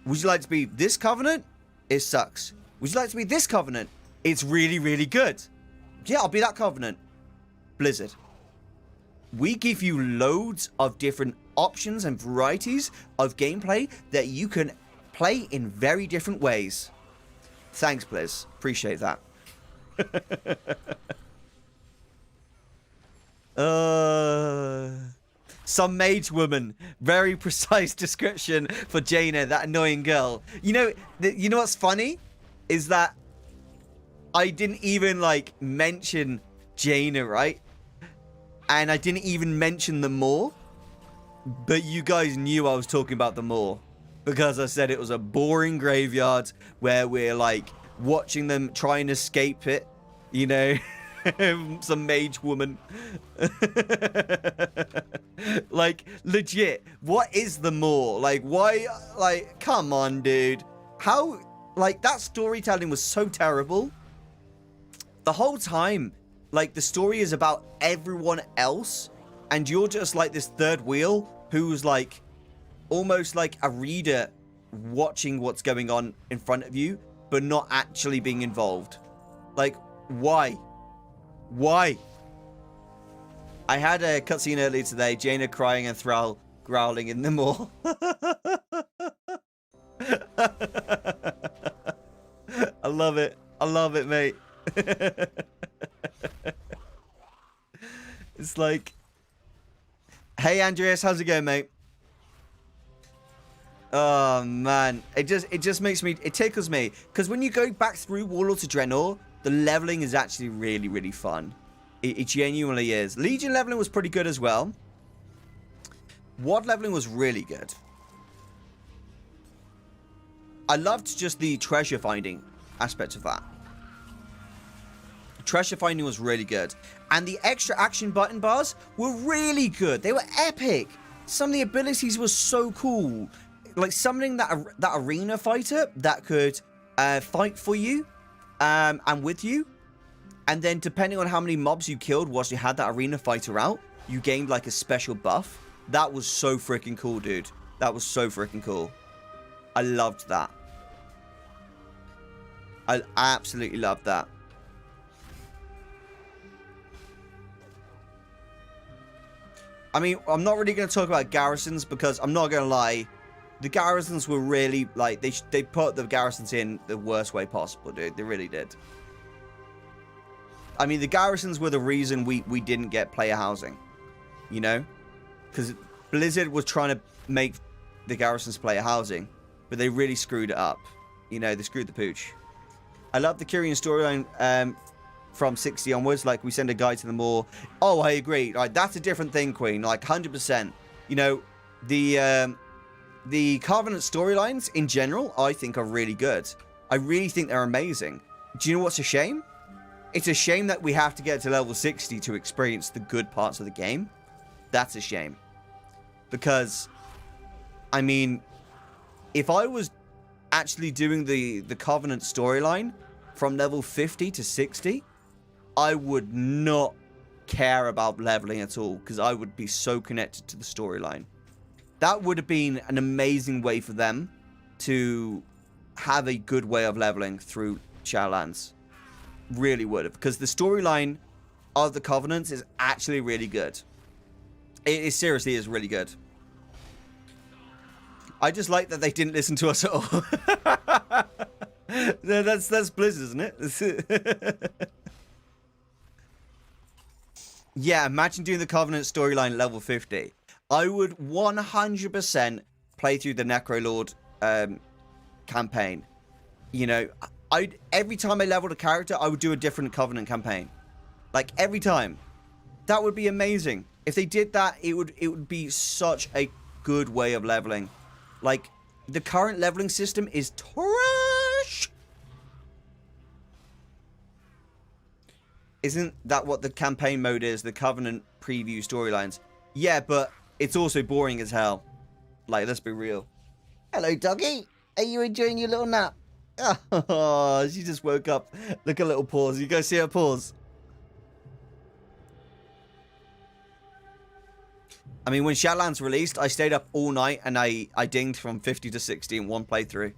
Would you like to be this Covenant? It sucks. Would you like to be this Covenant? It's really, really good. Yeah, I'll be that Covenant. Blizzard. We give you loads of different options and varieties of gameplay that you can play in very different ways. Thanks, Blizz. Appreciate that. Some mage woman. Very precise description for Jaina, that annoying girl. You know what's funny? Is that I didn't even, like, mention Jaina, right? And I didn't even mention the Moor. But you guys knew I was talking about the Moor. Because I said it was a boring graveyard where we're, like, watching them try and escape it. You know? Some mage woman. Like, legit. What is the Moor? Like, why? Like, come on, dude. How? Like, that storytelling was so terrible. The whole time, like, the story is about everyone else. And you're just, like, this third wheel who's, like, almost like a reader watching what's going on in front of you, but not actually being involved. Like, why? Why? I had a cutscene earlier today, Jaina crying and Thrall growling in the mall. I love it. I love it, mate. It's like, hey, Andreas, how's it going, mate? Oh, man. It just makes me, it tickles me. Because when you go back through Warlords of Draenor, the leveling is actually really, really fun. It genuinely is. Legion leveling was pretty good as well. WoD leveling was really good. I loved just the treasure finding aspect of that. Treasure finding was really good. And the extra action button bars were really good. They were epic. Some of the abilities were so cool. Like summoning that arena fighter that could fight for you and with you. And then depending on how many mobs you killed whilst you had that arena fighter out, you gained like a special buff. That was so freaking cool, dude. That was so freaking cool. I loved that. I absolutely loved that. I mean, I'm not really going to talk about garrisons because I'm not going to lie. The garrisons were really, like, they put the garrisons in the worst way possible, dude. They really did. I mean, the garrisons were the reason we didn't get player housing. You know? Because Blizzard was trying to make the garrisons player housing. But they really screwed it up. You know, they screwed the pooch. I love the Kyrian storyline from 60 onwards. Like, we send a guide to the Moor. Oh, I agree. Like, that's a different thing, Queen. Like, 100%. You know, the Covenant storylines in general, I think, are really good. I really think they're amazing. Do you know what's a shame? It's a shame that we have to get to level 60 to experience the good parts of the game. That's a shame. Because, I mean, if I was actually doing the Covenant storyline from level 50 to 60, I would not care about leveling at all because I would be so connected to the storyline. That would have been an amazing way for them to have a good way of leveling through Shadowlands. Really would have. Because the storyline of the Covenants is actually really good. It seriously is really good. I just like that they didn't listen to us at all. No, that's Blizzard, isn't it? Yeah, imagine doing the Covenant storyline at level 50. I would 100% play through the Necrolord campaign. You know, every time I leveled a character, I would do a different Covenant campaign. Like, every time. That would be amazing. If they did that, it would be such a good way of leveling. Like, the current leveling system is trash. Isn't that what the campaign mode is? The Covenant preview storylines. Yeah, but it's also boring as hell. Like, let's be real. Hello, doggy. Are you enjoying your little nap? Oh, she just woke up. Look at little paws. You guys see her paws? I mean, when Shadowlands released, I stayed up all night and I dinged from 50 to 60 in one playthrough.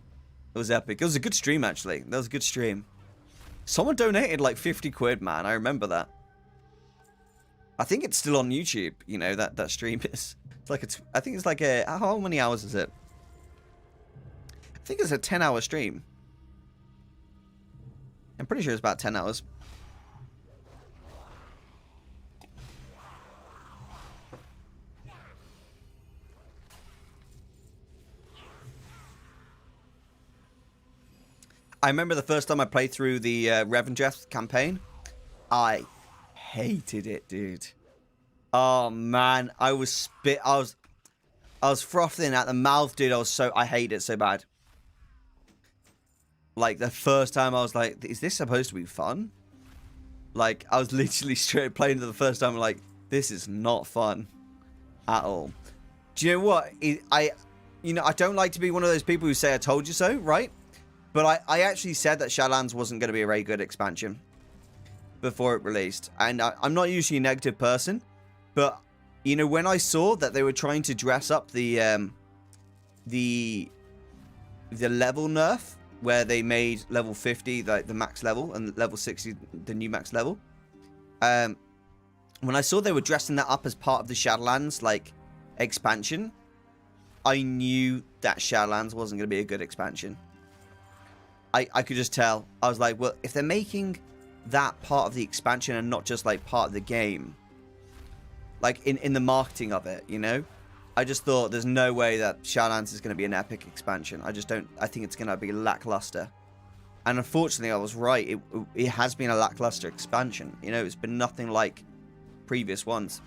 It was epic. It was a good stream, actually. That was a good stream. Someone donated like 50 quid, man. I remember that. I think it's still on YouTube, you know, that stream is. It's like, I think it's like how many hours is it? I think it's a 10-hour stream. I'm pretty sure it's about 10 hours. I remember the first time I played through the Revendreth campaign. I hated it, dude. Oh man, I was frothing at the mouth, dude. I hate it so bad. Like, the first time I was like, is this supposed to be fun? Like, I was literally straight playing it the first time, like, this is not fun at all. Do you know what? I don't like to be one of those people who say I told you so, right? But I actually said that Shadowlands wasn't going to be a very good expansion before it released. And I'm not usually a negative person, but, you know, when I saw that they were trying to dress up the level nerf, where they made level 50 like the max level and level 60 the new max level, when I saw they were dressing that up as part of the Shadowlands like expansion, I knew that Shadowlands wasn't going to be a good expansion. I could just tell. I was like, well, if they're making that part of the expansion and not just like part of the game, like in the marketing of it, you know, I just thought there's no way that Shadowlands is going to be an epic expansion. I think it's going to be lackluster. And unfortunately, I was right. It has been a lackluster expansion. You know, it's been nothing like previous ones.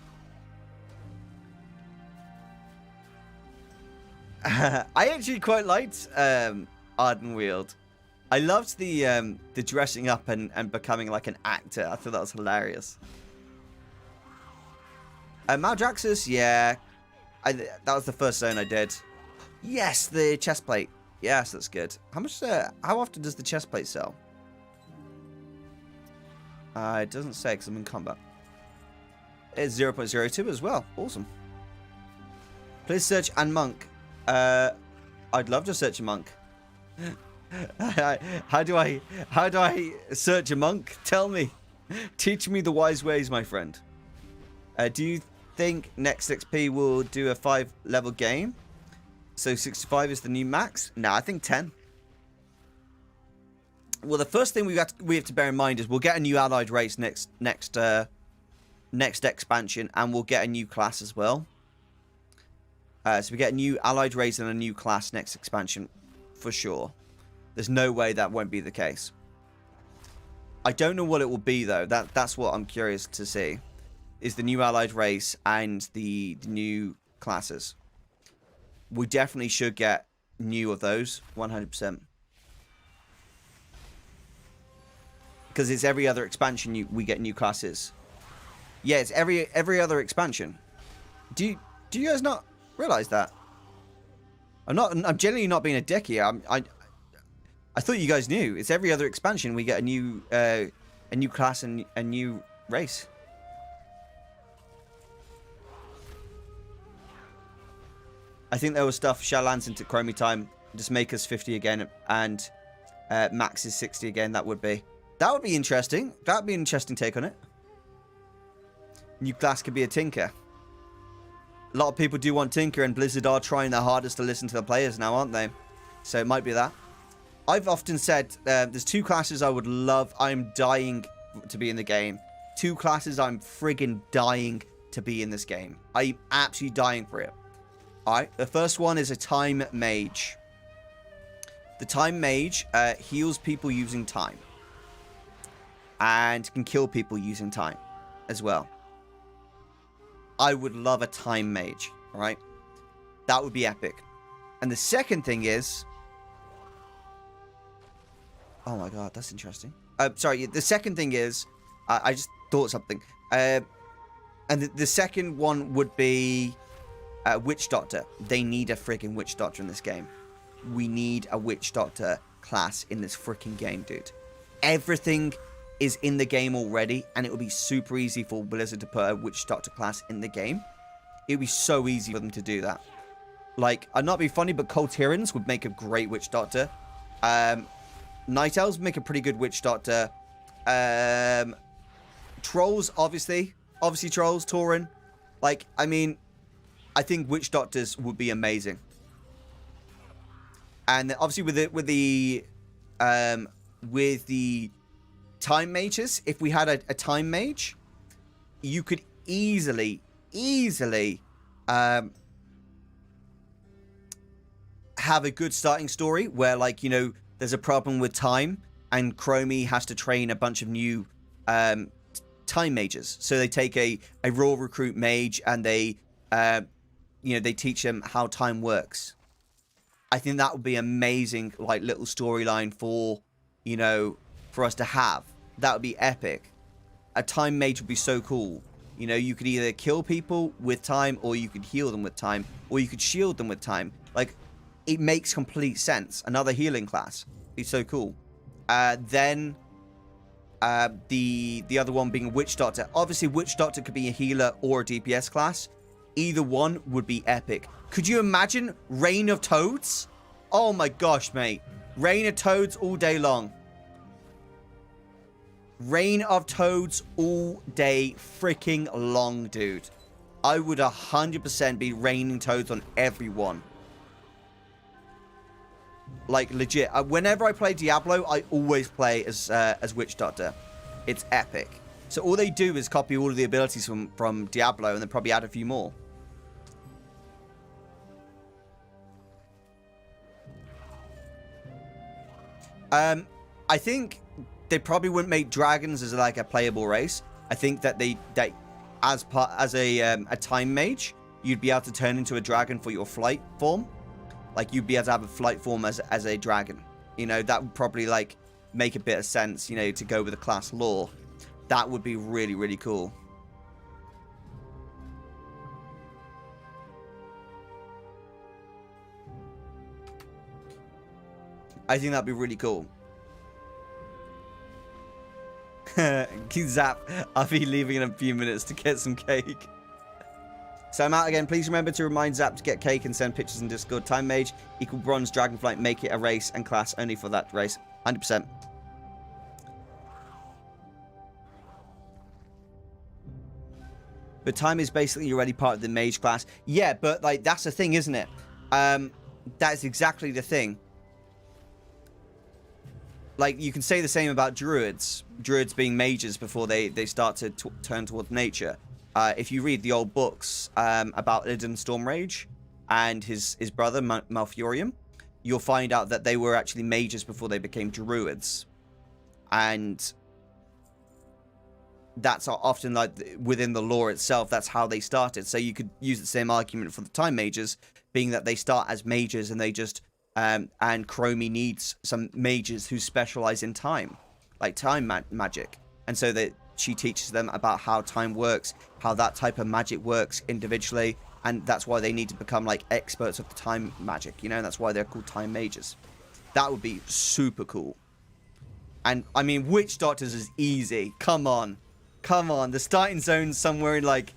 I actually quite liked Ardenweald. I loved the dressing up and becoming like an actor. I thought that was hilarious. Maldraxxus, yeah. That was the first zone I did. Yes, the chest plate. Yes, that's good. How often does the chest plate sell? It doesn't say because I'm in combat. It's 0.02 as well. Awesome. Please search and monk. I'd love to search a monk. How do I search a monk? Tell me. Teach me the wise ways, my friend. Do you think next XP will do a 5-level game? So 65 is the new max? No, I think 10. Well, the first thing we have to bear in mind is we'll get a new allied race next expansion, and we'll get a new class as well. So we get a new allied race and a new class next expansion for sure. There's no way that won't be the case. I don't know what it will be though. That's what I'm curious to see. Is the new allied race and the new classes. We definitely should get new of those, 100%. Because it's every other expansion we get new classes. Yeah, it's every other expansion. Do you guys not realize that? I'm generally not being a dick here. I thought you guys knew. It's every other expansion we get a new class and a new race. I think there was stuff Shadowlands into Chromie time, just make us 50 again, and max is 60 again. That would be interesting. That would be an interesting take on it. New class could be a tinker. A lot of people do want Tinker, and Blizzard are trying their hardest to listen to the players now, aren't they? So it might be that. I've often said there's 2 classes I would love. I'm dying to be in the game. 2 classes I'm friggin' dying to be in this game. I'm absolutely dying for it. Alright, the first one is a Time Mage. The Time Mage heals people using time. And can kill people using time as well. I would love a Time Mage, alright? That would be epic. And the second thing is... Oh my god, that's interesting. Sorry, the second thing is... I just thought something. And the second one would be... Witch Doctor. They need a freaking Witch Doctor in this game. We need a Witch Doctor class in this freaking game, dude. Everything is in the game already, and it would be super easy for Blizzard to put a Witch Doctor class in the game. It would be so easy for them to do that. Like, I'd not be funny, but Cold Tyrants would make a great Witch Doctor. Night Elves would make a pretty good Witch Doctor. Trolls, obviously. Obviously, Trolls, Tauren. Like, I mean, I think Witch Doctors would be amazing. And obviously with the Time Mages, if we had a Time Mage, you could easily have a good starting story where, like, you know, there's a problem with time and Chromie has to train a bunch of new Time Mages. So they take a raw recruit mage and they you know, they teach them how time works. I think that would be amazing, like, little storyline for, you know, for us to have. That would be epic. A Time Mage would be so cool. You know, you could either kill people with time, or you could heal them with time, or you could shield them with time. Like, it makes complete sense. Another healing class. It's so cool. Then, the other one being a Witch Doctor. Obviously, Witch Doctor could be a healer or a DPS class. Either one would be epic. Could you imagine Reign of Toads? Oh my gosh, mate. Reign of Toads all day long. Reign of Toads all day freaking long, dude. I would 100% be raining toads on everyone. Like, legit. Whenever I play Diablo, I always play as Witch Doctor. It's epic. So all they do is copy all of the abilities from Diablo and then probably add a few more. I think they probably wouldn't make dragons as like a playable race. I think that they as a time mage, you'd be able to turn into a dragon for your flight form. Like, you'd be able to have a flight form as a dragon. You know, that would probably, like, make a bit of sense, you know, to go with the class lore. That would be really, really cool. I think that'd be really cool. Zap, I'll be leaving in a few minutes to get some cake. So I'm out again. Please remember to remind Zap to get cake and send pictures in Discord. Time Mage equal Bronze Dragonflight. Make it a race and class only for that race. 100%. But time is basically already part of the mage class. Yeah, but, like, that's the thing, isn't it? That's exactly the thing. Like, you can say the same about druids. Druids being mages before they start to turn towards nature. If you read the old books about Illidan Stormrage and his brother Malfurion, you'll find out that they were actually mages before they became druids. And that's often, like, within the lore itself, that's how they started. So you could use the same argument for the time mages, being that they start as mages and they just... and Chromie needs some mages who specialize in time, like time magic. And so that she teaches them about how time works, how that type of magic works individually. And that's why they need to become, like, experts of the time magic, you know? That's why they're called time mages. That would be super cool. And, I mean, Witch Doctors is easy. Come on. Come on. The starting zone's somewhere in, like,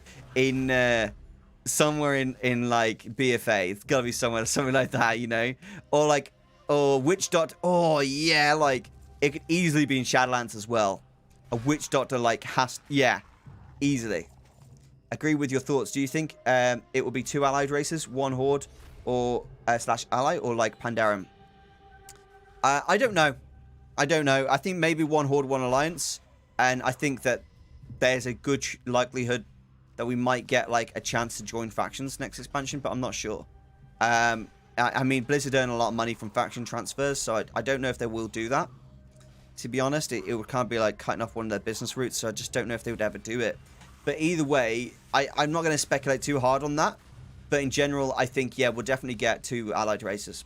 somewhere in like BFA. It's gotta be something like that, you know? Or like, or Witch Doctor. Oh yeah, like, it could easily be in Shadowlands as well. A Witch Doctor, like, yeah, easily. agree with your thoughts. Do you think it will be 2 allied races, 1 horde or slash ally, or like Pandarum? I don't know. I don't know. I think maybe 1 horde, 1 alliance, and I think that there's a good likelihood that we might get like a chance to join factions next expansion, but I'm not sure. I mean, Blizzard earn a lot of money from faction transfers, so I don't know if they will do that. To be honest, it would kind of be like cutting off one of their business routes, so I just don't know if they would ever do it. But either way, I'm not going to speculate too hard on that. But in general, I think, yeah, we'll definitely get 2 allied races.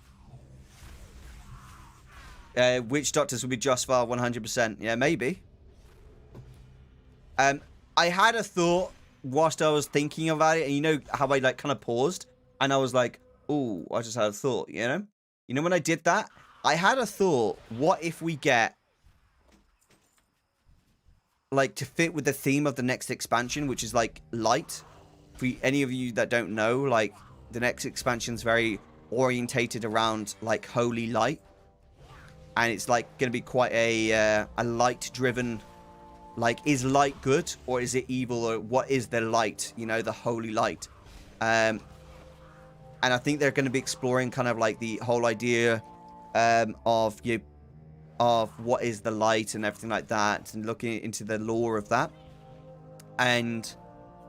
Witch Doctors will be just far 100%. Yeah, maybe. I had a thought whilst I was thinking about it, and you know how I like kind of paused, and I was like, "Ooh, I just had a thought," you know? You know when I did that? I had a thought, what if we get, like, to fit with the theme of the next expansion, which is, like, light. For any of you that don't know, like, the next expansion's very orientated around, like, holy light. And it's, like, going to be quite a light-driven, like, is light good, or is it evil, or what is the light, you know, the holy light? And I think they're going to be exploring kind of, like, the whole idea of what is the light and everything like that, and looking into the lore of that. And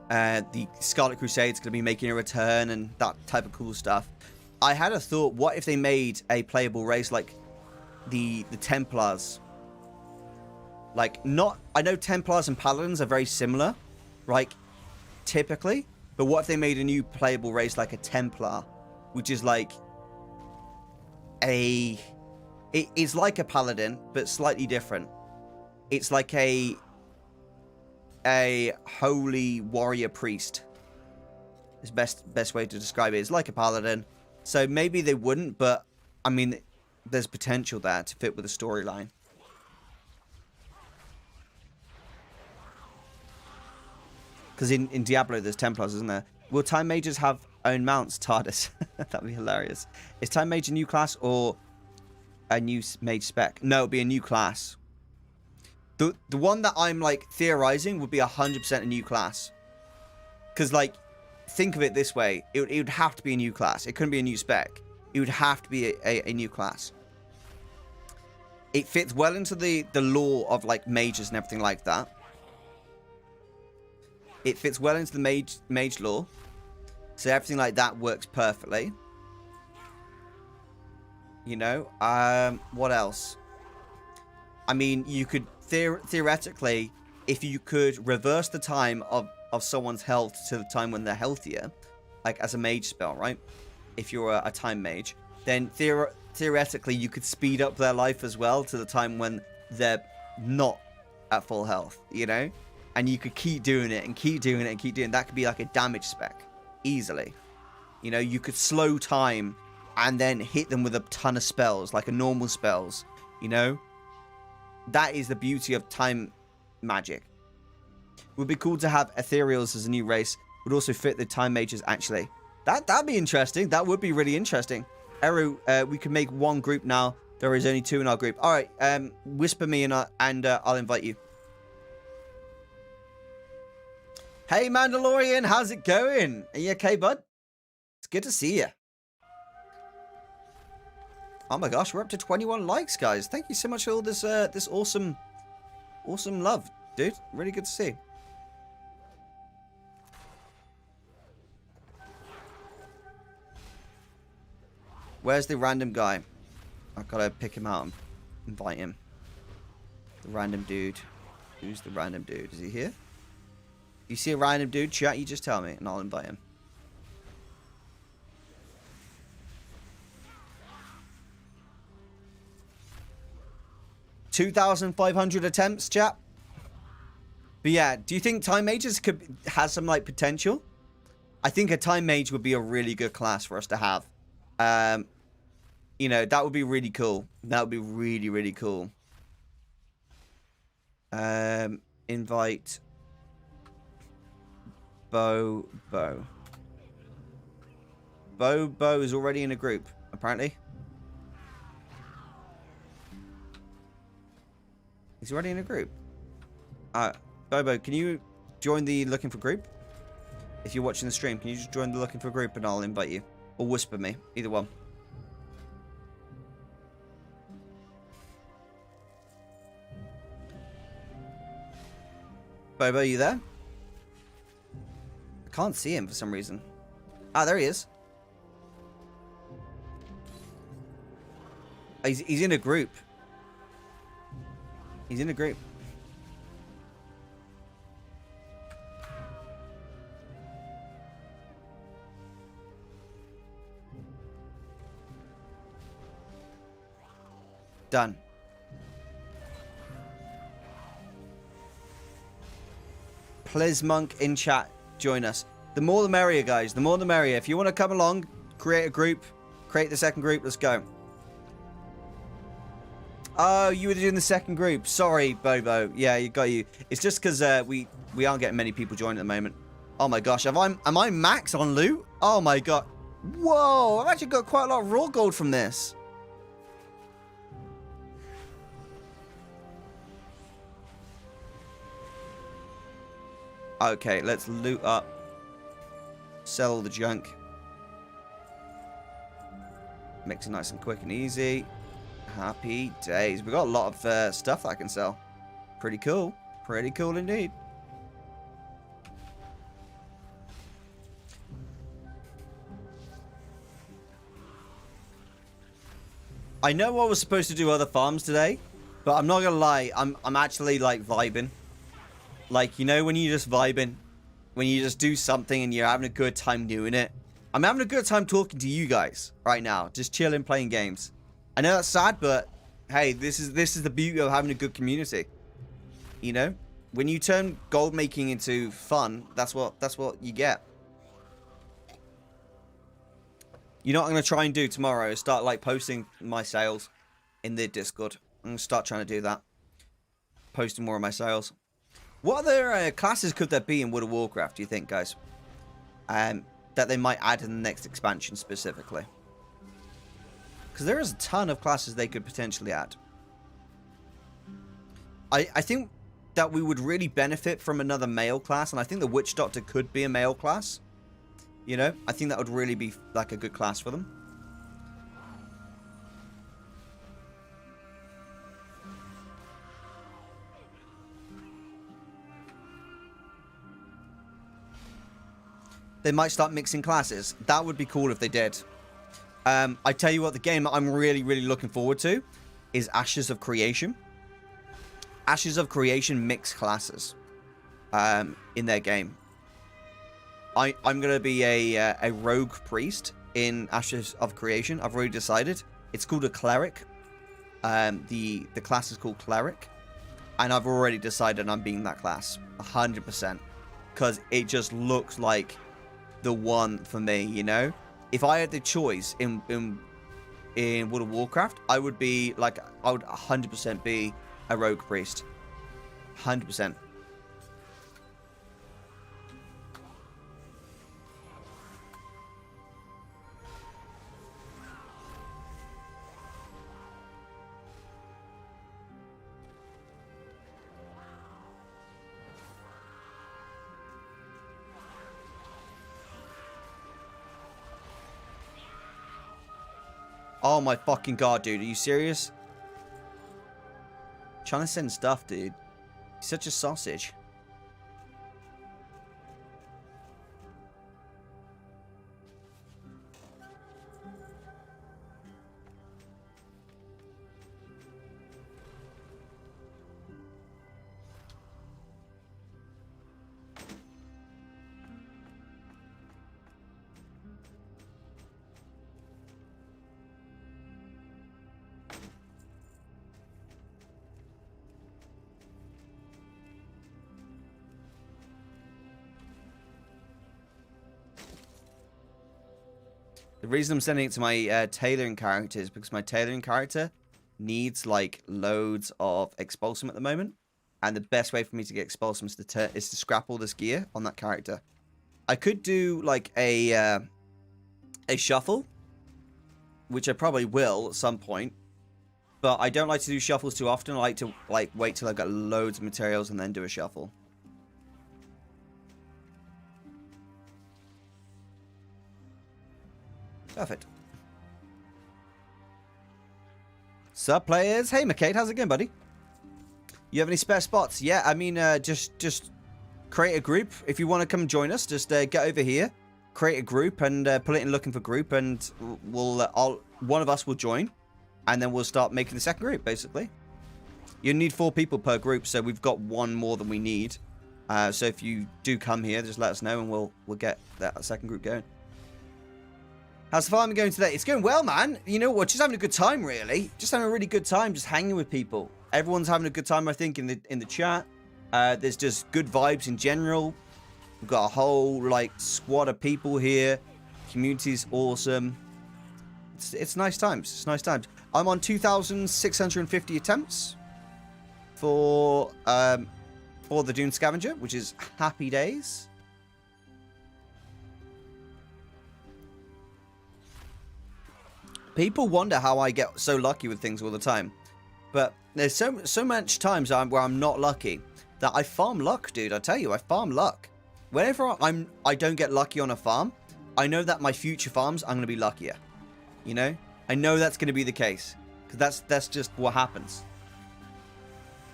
the Scarlet Crusade's going to be making a return and that type of cool stuff. I had a thought, what if they made a playable race like the Templars? Like, not, I know Templars and Paladins are very similar, like, typically, but what if they made a new playable race like a Templar, which is like it is like a Paladin, but slightly different. It's like a holy warrior priest. Is best way to describe it. It's like a Paladin. So maybe they wouldn't, but I mean, there's potential there to fit with the storyline. Because in Diablo, there's Templars, isn't there? Will Time Mages have own mounts, TARDIS? That'd be hilarious. Is Time Mage a new class or a new mage spec? No, it'll be a new class. The one that I'm, like, theorizing would be 100% a new class. Because, like, think of it this way. It would have to be a new class. It couldn't be a new spec. It would have to be a new class. It fits well into the lore of, like, mages and everything like that. It fits well into the mage lore. So everything like that works perfectly. You know? What else? I mean, you could theoretically, if you could reverse the time of someone's health to the time when they're healthier, like as a mage spell, right? If you're a time mage, then theoretically you could speed up their life as well to the time when they're not at full health, you know? And you could keep doing it and keep doing it and keep doing it. That could be like a damage spec, easily. You know, you could slow time and then hit them with a ton of spells, like a normal spells, you know? That is the beauty of time magic. Would be cool to have ethereals as a new race. Would also fit the time mages, actually. That'd be interesting. That would be really interesting. Eru, we can make 1 group now. There is only 2 in our group. All right, whisper me and I'll invite you. Hey, Mandalorian, how's it going? Are you okay, bud? It's good to see you. Oh my gosh, we're up to 21 likes, guys. Thank you so much for all this this awesome love, dude. Really good to see. Where's the random guy? I've got to pick him out and invite him. The random dude. Who's the random dude? Is he here? You see a random dude, chat, you just tell me, and I'll invite him. $2,500 attempts, chat. But yeah, do you think Time Mages has some, like, potential? I think a Time Mage would be a really good class for us to have. You know, that would be really cool. That would be really, really cool. Invite... Bo is already in a group, apparently. He's already in a group. Bobo, can you join the looking for group? If you're watching the stream, can you just join the looking for a group and I'll invite you? Or whisper me. Either one. Bobo, you there? I can't see him for some reason. Ah, there he is. He's in a group. He's in a group. Done. Plizmonk in chat. Join us. The more the merrier, guys. The more the merrier. If you want to come along, create a group. Create the second group. Let's go. Oh, you were doing the second group. Sorry, Bobo. Yeah, you got you. It's just because we aren't getting many people joining at the moment. Oh my gosh. Am I max on loot? Oh my god. Whoa. I've actually got quite a lot of raw gold from this. Okay, let's loot up. Sell all the junk. Makes it nice and quick and easy. Happy days. We've got a lot of stuff that I can sell. Pretty cool. Pretty cool indeed. I know I was supposed to do other farms today, but I'm not gonna lie. I'm actually like vibing. Like, you know when you just vibing, when you just do something and you're having a good time doing it. I'm having a good time talking to you guys right now, just chilling, playing games. I know that's sad, but hey, this is the beauty of having a good community. You know, when you turn gold making into fun, that's what you get. You know what I'm gonna try and do tomorrow is start like posting my sales in the Discord. I'm gonna start trying to do that, posting more of my sales. What other classes could there be in World of Warcraft, do you think, guys? That they might add in the next expansion specifically? Because there is a ton of classes they could potentially add. I think that we would really benefit from another male class, and I think the Witch Doctor could be a male class. You know, I think that would really be like a good class for them. They might start mixing classes. That would be cool if they did. I tell you what, the game I'm really, really looking forward to is Ashes of Creation. Ashes of Creation mix classes in their game. I'm going to be a rogue priest in Ashes of Creation. I've already decided. It's called a cleric. The class is called cleric. And I've already decided I'm being that class. 100%. Because it just looks like the one for me, you know? If I had the choice in World of Warcraft, I would be like, I would 100% be a rogue priest. 100%. Oh my fucking god, dude. Are you serious? Trying to send stuff, dude. He's such a sausage. The reason I'm sending it to my tailoring character is because my tailoring character needs like loads of expulsum at the moment. And the best way for me to get expulsum is to scrap all this gear on that character. I could do like a shuffle, which I probably will at some point. But I don't like to do shuffles too often. I like to wait till I've got loads of materials and then do a shuffle. Perfect. Sup, players? Hey, McCade, how's it going, buddy? You have any spare spots? Yeah, I mean, just create a group. If you want to come join us, just get over here, create a group, and put it in looking for group, and we'll one of us will join, and then we'll start making the second group. Basically, you need 4 people per group, so we've got 1 more than we need. So if you do come here, just let us know, and we'll get that second group going. How's the farming going today? It's going well, man. You know what? Just having a good time, really. Just having a really good time, just hanging with people. Everyone's having a good time, I think, in the chat. There's just good vibes in general. We've got a whole like squad of people here. Community's awesome. It's nice times. It's nice times. I'm on 2,650 attempts for the Dune Scavenger, which is happy days. People wonder how I get so lucky with things all the time, but there's so much times where I'm not lucky that I farm luck, dude. I tell you, I farm luck. Whenever I don't get lucky on a farm, I know that my future farms I'm going to be luckier. You know, I know that's going to be the case because that's just what happens.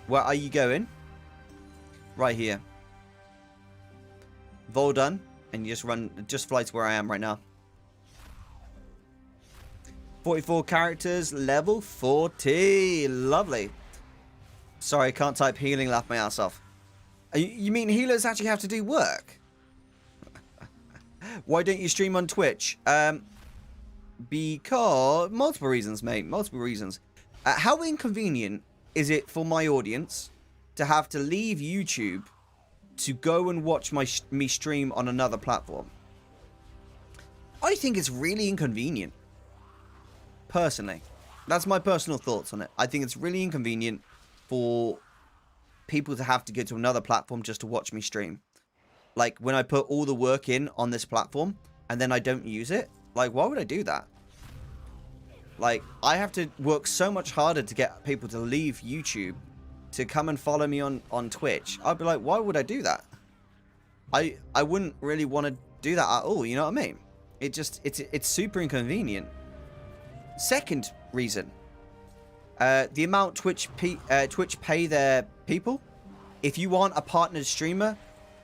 Where are you going? Right here. Vol done, and you just fly to where I am right now. 44 characters, level 40. Lovely. Sorry, I can't type healing, laugh my ass off. You mean healers actually have to do work? Why don't you stream on Twitch? Because... multiple reasons, mate. Multiple reasons. How inconvenient is it for my audience to have to leave YouTube to go and watch me stream on another platform? I think it's really inconvenient. Personally, that's my personal thoughts on it. I think it's really inconvenient for people to have to go to another platform just to watch me stream. Like, when I put all the work in on this platform and then I don't use it, like, why would I do that? Like, I have to work so much harder to get people to leave YouTube to come and follow me on Twitch. I'd be like, why would I do that? I wouldn't really want to do that at all, you know what I mean? It's super inconvenient. Second reason, the amount Twitch pay their people. If you aren't a partnered streamer,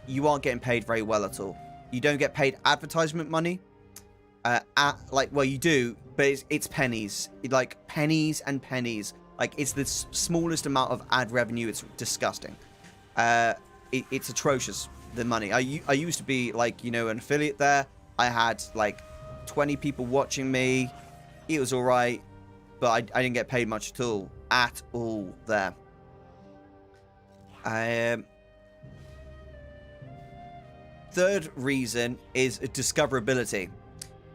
you aren't getting paid very well at all. You don't get paid advertisement money. Well, you do, but it's pennies. Like pennies and pennies. Like, it's the smallest amount of ad revenue. It's disgusting. It's atrocious, the money. I used to be like, you know, an affiliate there. I had like 20 people watching me. It was all right, but I didn't get paid much at all there. Third reason is discoverability.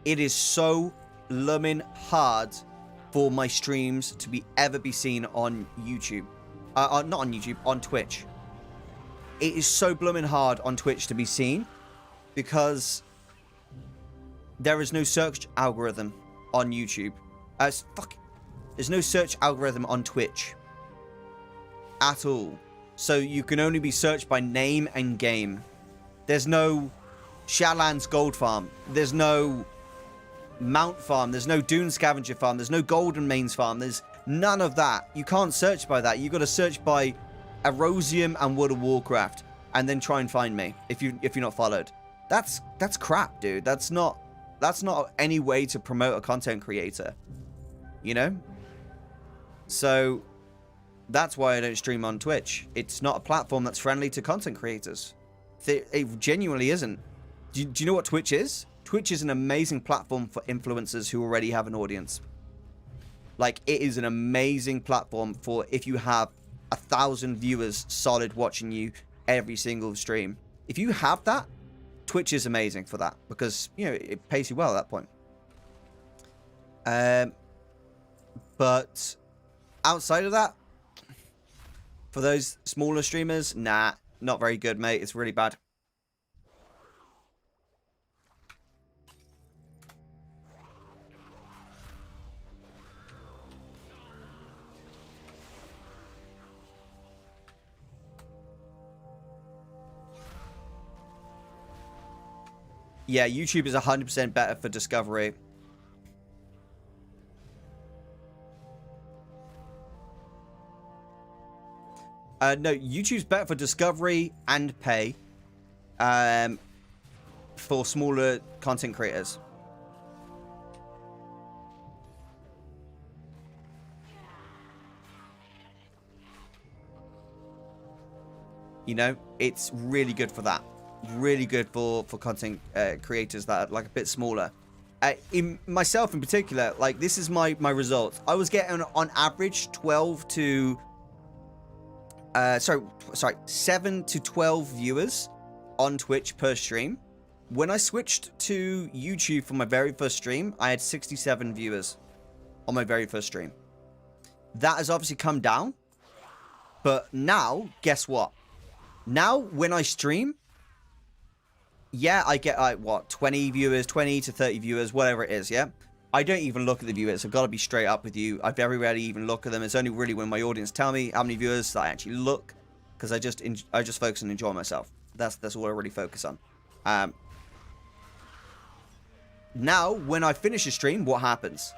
It is so blooming hard for my streams to ever be seen on YouTube. Not on YouTube, on Twitch. It is so blooming hard on Twitch to be seen because there is no search algorithm on YouTube. There's no search algorithm on Twitch at all. So you can only be searched by name and game. There's no Shadowlands Gold Farm. There's no Mount Farm. There's no Dune Scavenger Farm. There's no Golden Mains Farm. There's none of that. You can't search by that. You got to search by Erosium and World of Warcraft, and then try and find me if you're not followed. That's crap, dude. That's not any way to promote a content creator, you know? So that's why I don't stream on Twitch. It's not a platform that's friendly to content creators. It genuinely isn't. Do you know what Twitch is? Twitch is an amazing platform for influencers who already have an audience. Like, it is an amazing platform for if you have 1,000 viewers solid watching you every single stream. If you have that, Twitch is amazing for that because, you know, it pays you well at that point. But outside of that, for those smaller streamers, nah, not very good, mate. It's really bad. Yeah, YouTube is 100% better for discovery. No, YouTube's better for discovery and pay. For smaller content creators. You know, it's really good for that. Really good for content creators that are like a bit smaller. In myself in particular, like this is my results. I was getting on average 12 to 7 to 12 viewers on Twitch per stream. When I switched to YouTube for my very first stream, I had 67 viewers on my very first stream. That has obviously come down. But now, guess what? Now, when I stream, yeah, I get, like, what, 20 viewers, 20 to 30 viewers, whatever it is, yeah? I don't even look at the viewers. I've got to be straight up with you. I very rarely even look at them. It's only really when my audience tell me how many viewers that I actually look, because I just focus on enjoying myself. That's all I really focus on. Now, when I finish a stream, what happens?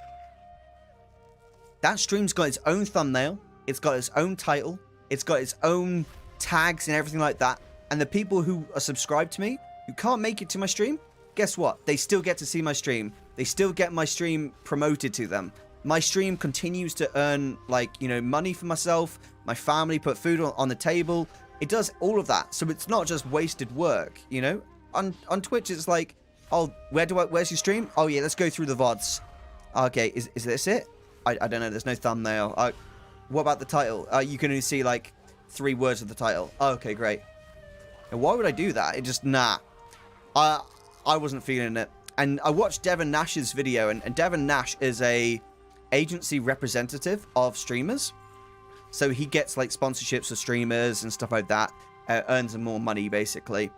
That stream's got its own thumbnail. It's got its own title. It's got its own tags and everything like that. And the people who are subscribed to me, who can't make it to my stream, guess what? They still get to see my stream. They still get my stream promoted to them. My stream continues to earn, like, you know, money for myself. My family put food on the table. It does all of that. So it's not just wasted work, you know? On Twitch, it's like, oh, where's your stream? Oh, yeah, let's go through the VODs. Okay, is this it? I don't know. There's no thumbnail. What about the title? You can only see, like, 3 words of the title. Oh, okay, great. And why would I do that? It just, nah. I wasn't feeling it. And I watched Devin Nash's video, and Devin Nash is a agency representative of streamers. So he gets, like, sponsorships of streamers and stuff like that. Earns them more money, basically.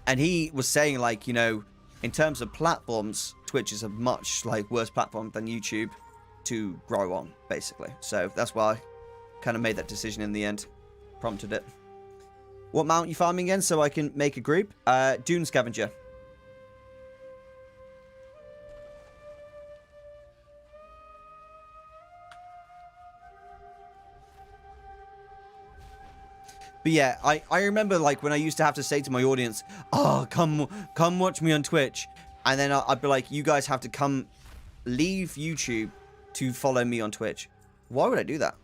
And he was saying, like, you know, in terms of platforms, Twitch is a much, like, worse platform than YouTube to grow on, basically. So that's why I kind of made that decision in the end. Prompted it. What mount you farming again so I can make a group? Dune Scavenger. But yeah, I remember, like, when I used to have to say to my audience, oh, come watch me on Twitch. And then I'd be like, you guys have to come leave YouTube to follow me on Twitch. Why would I do that?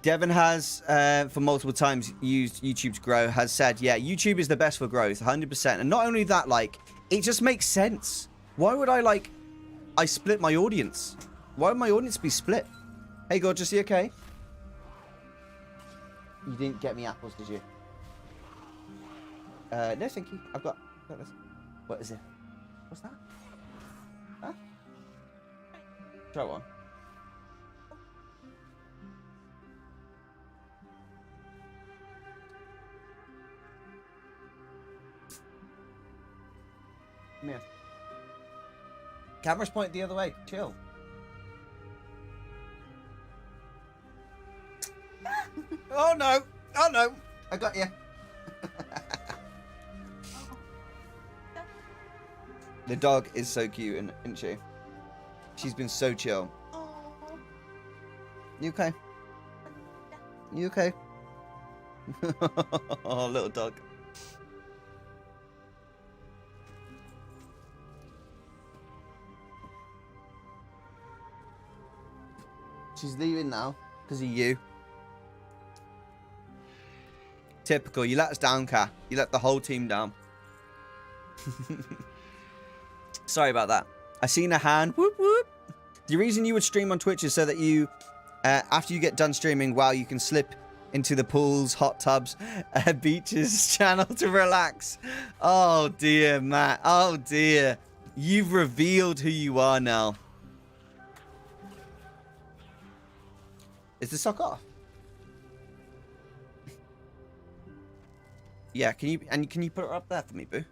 Devin has, for multiple times, used YouTube to grow, has said, yeah, YouTube is the best for growth, 100%. And not only that, like, it just makes sense. Why would I split my audience? Why would my audience be split? Hey, gorgeous, you okay? You didn't get me apples, did you? No, thank you. I've got this. What is it? What's that? Huh? Try one. Come here. Camera's pointed the other way. Chill. Oh no! Oh no! I got you. The dog is so cute, isn't she? She's been so chill. You okay? You okay? Oh, little dog. She's leaving now because of you. Typical. You let us down, Ka. You let the whole team down. Sorry about that. I seen a hand. Whoop, whoop. The reason you would stream on Twitch is so that you, after you get done streaming, you can slip into the pools, hot tubs, beaches channel to relax. Oh dear, Matt. Oh dear. You've revealed who you are now. Is the sock off? Yeah, can you put it up there for me, boo?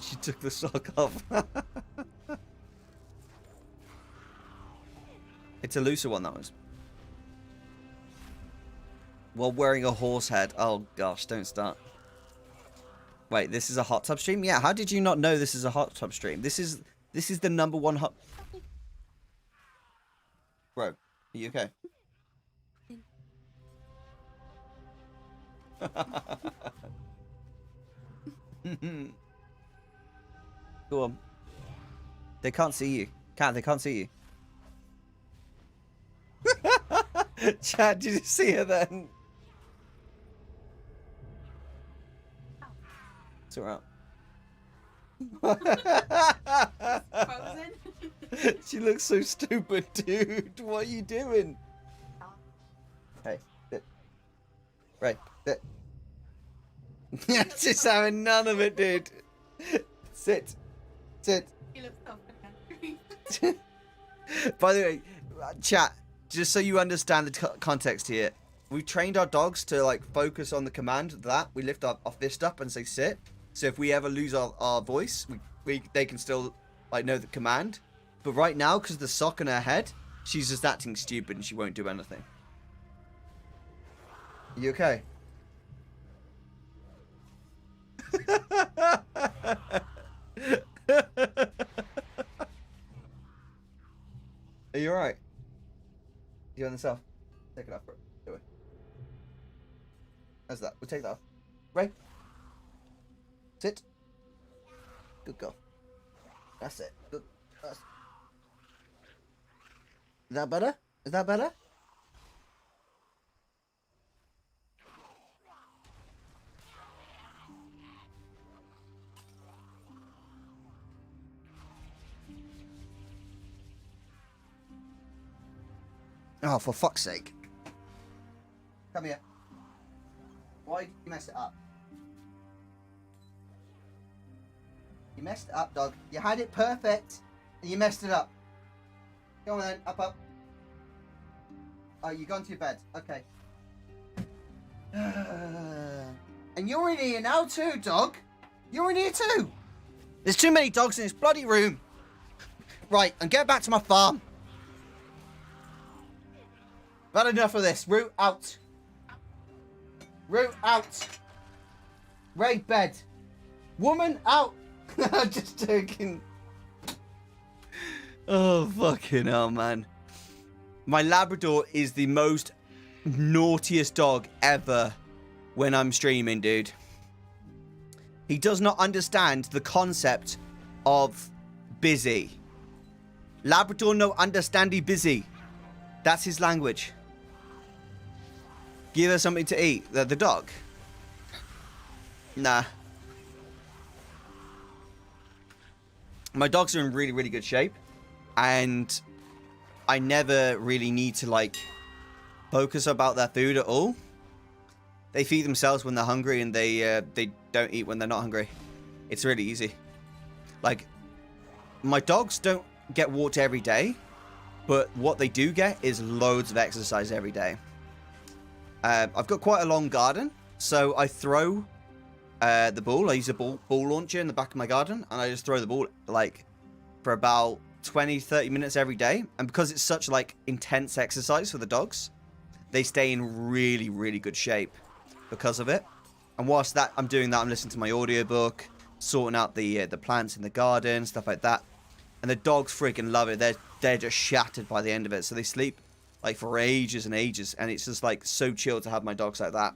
She took the sock off. It's a looser one, that was. While wearing a horse head. Oh gosh, don't start. Wait, this is a hot tub stream? Yeah, how did you not know this is a hot tub stream? This is the #1 hot... Bro, are you okay? Go on. They can't see you. They can't see you. Chad, did you see her then? It's alright. She looks so stupid, dude. What are you doing? Hey, sit. Right, sit. Just having none of it, dude. Sit. Sit. By the way, chat, just so you understand the context here, we've trained our dogs to like focus on the command that we lift our fist up and say sit. So if we ever lose our voice, they can still like know the command. But right now, because the sock in her head, she's just acting stupid and she won't do anything. Are you okay? Are you alright? You on the self? Take it off, bro. Do it. How's that? We'll take that off. Right. Sit. Good girl. That's it. Good. Is that better? Is that better? Oh, for fuck's sake. Come here. Why did you mess it up? You messed it up, dog. You had it perfect, and you messed it up. Go on then, up. Oh, you gone to your bed. Okay. And you're in here now too, dog. You're in here too. There's too many dogs in this bloody room. Right, and get back to my farm. I've had enough of this. Root out. Root out. Ray bed. Woman out. Just joking. Oh, fucking hell, man. My Labrador is the most naughtiest dog ever when I'm streaming, dude. He does not understand the concept of busy. Labrador no understandy busy. That's his language. Give her something to eat. The dog. Nah. My dogs are in really, really good shape. And I never really need to, like, focus about their food at all. They feed themselves when they're hungry, and they don't eat when they're not hungry. It's really easy. Like, my dogs don't get walked every day, but what they do get is loads of exercise every day. I've got quite a long garden, so I throw the ball. I use a ball launcher in the back of my garden, and I just throw the ball, like, for about 20-30 minutes every day. And because it's such, like, intense exercise for the dogs, they stay in really, really good shape because of it. And whilst that I'm doing that, I'm listening to my audiobook, sorting out the plants in the garden, stuff like that. And the dogs freaking love it. They're just shattered by the end of it. So they sleep like for ages and ages, and it's just like so chill to have my dogs like that.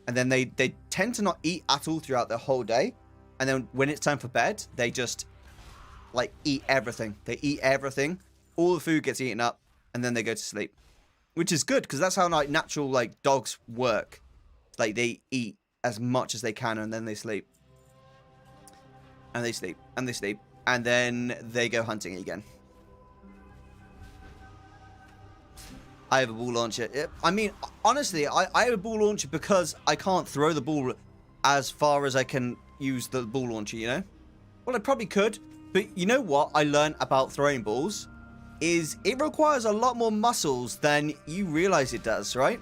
And then they tend to not eat at all throughout the whole day. And then when it's time for bed, they just like eat everything. They eat everything. All the food gets eaten up, and then they go to sleep, which is good because that's how like natural like dogs work. Like they eat as much as they can, and then they sleep, and they sleep, and they sleep, and then they go hunting again. I have a ball launcher. I mean, honestly, I have a ball launcher because I can't throw the ball as far as I can use the ball launcher, you know? Well, I probably could, but you know what I learned about throwing balls? Is it requires a lot more muscles than you realize it does, right?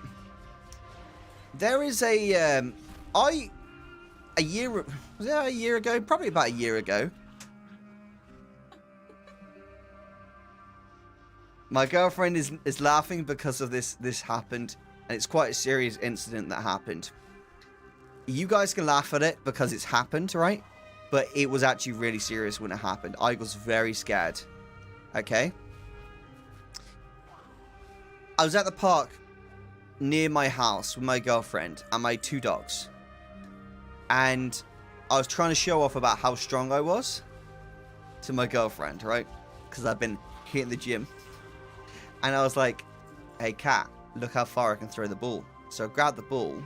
There is a, was that a year ago? Probably about a year ago. My girlfriend is laughing because of this happened, and it's quite a serious incident that happened. You guys can laugh at it because it's happened, right? But it was actually really serious when it happened. I was very scared. Okay? I was at the park near my house with my girlfriend and my 2 dogs. And I was trying to show off about how strong I was to my girlfriend, right? Because I've been hitting the gym. And I was like, hey, Kat, look how far I can throw the ball. So I grabbed the ball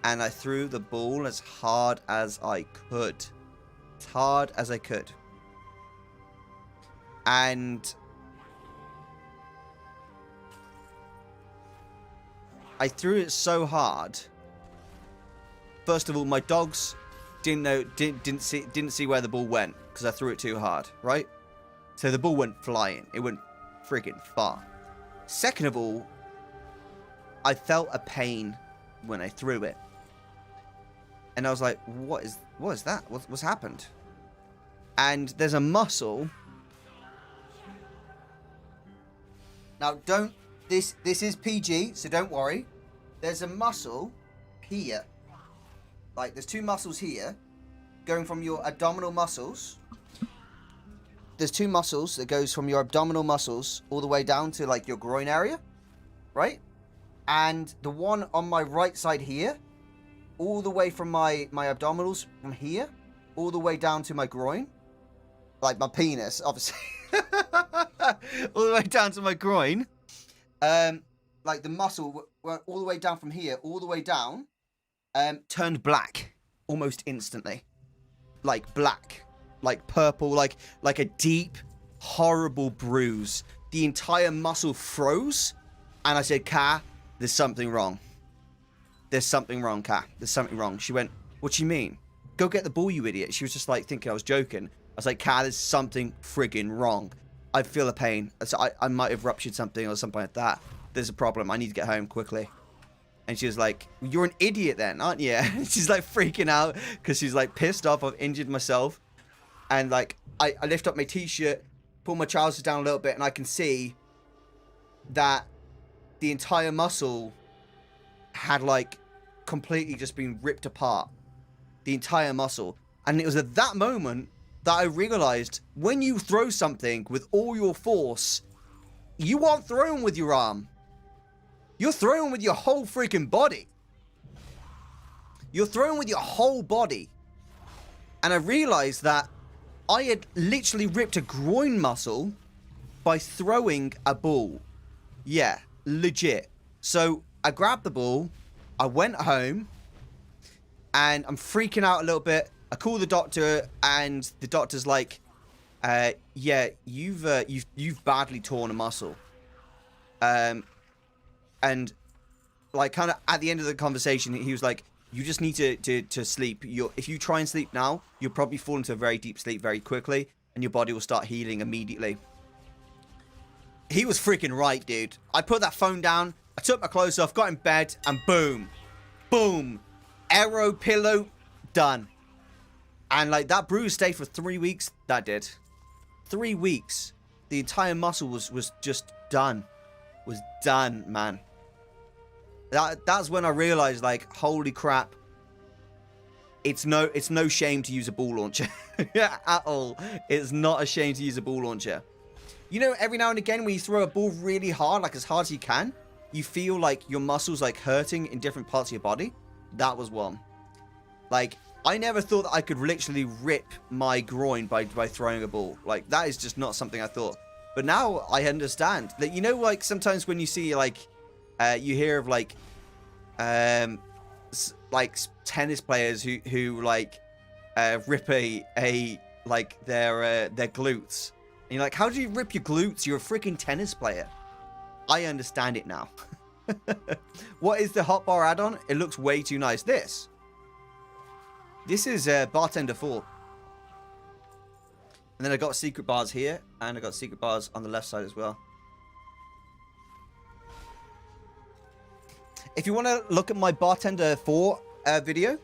and I threw the ball as hard as I could. As hard as I could. And I threw it so hard. First of all, my dogs didn't see where the ball went because I threw it too hard, right? So the ball went flying. It went friggin' far. Second of all, I felt a pain when I threw it. And I was like, what is that? What's happened? And there's a muscle. Now this is PG, so don't worry. There's a muscle here. Like there's 2 muscles here going from your abdominal muscles. There's 2 muscles that goes from your abdominal muscles all the way down to like your groin area, right? And the one on my right side here, all the way from my abdominals from here, all the way down to my groin, like my penis, obviously, all the way down to my groin. Like the muscle went all the way down from here, all the way down, turned black almost instantly, like black. Like purple, like a deep, horrible bruise. The entire muscle froze. And I said, Ka, there's something wrong. There's something wrong, Ka. There's something wrong. She went, what do you mean? Go get the ball, you idiot. She was just like thinking I was joking. I was like, Ka, there's something friggin' wrong. I feel a pain. So I might have ruptured something or something like that. There's a problem. I need to get home quickly. And she was like, you're an idiot then, aren't you? She's like freaking out because she's like pissed off. I've injured myself. And like, I lift up my t-shirt, pull my trousers down a little bit, and I can see that the entire muscle had like completely just been ripped apart. The entire muscle. And it was at that moment that I realized when you throw something with all your force, you aren't throwing with your arm. You're throwing with your whole freaking body. You're throwing with your whole body. And I realized that I had literally ripped a groin muscle by throwing a ball. Yeah, legit. So I grabbed the ball, I went home, and I'm freaking out a little bit. I call the doctor, and the doctor's like, yeah, you've badly torn a muscle. And like kind of at the end of the conversation, he was like, you just need to sleep. If you try and sleep now, you'll probably fall into a very deep sleep very quickly, and your body will start healing immediately. He was freaking right, dude. I put that phone down, I took my clothes off, got in bed, and boom. Boom. Aero pillow, done. And like that bruise stayed for 3 weeks. That did. 3 weeks. The entire muscle was just done. Was done, man. That's when I realized, like, holy crap. It's no shame to use a ball launcher. At all. It's not a shame to use a ball launcher. You know, every now and again when you throw a ball really hard, like as hard as you can, you feel like your muscles like hurting in different parts of your body. That was one. Like, I never thought that I could literally rip my groin by throwing a ball. Like, that is just not something I thought. But now I understand that, you know, like sometimes when you see like, you hear of like tennis players who like rip a like their glutes. And you're like, how do you rip your glutes? You're a freaking tennis player. I understand it now. What is the hotbar add-on? It looks way too nice. This is Bartender 4. And then I got secret bars here, and I got secret bars on the left side as well. If you want to look at my Bartender 4 video,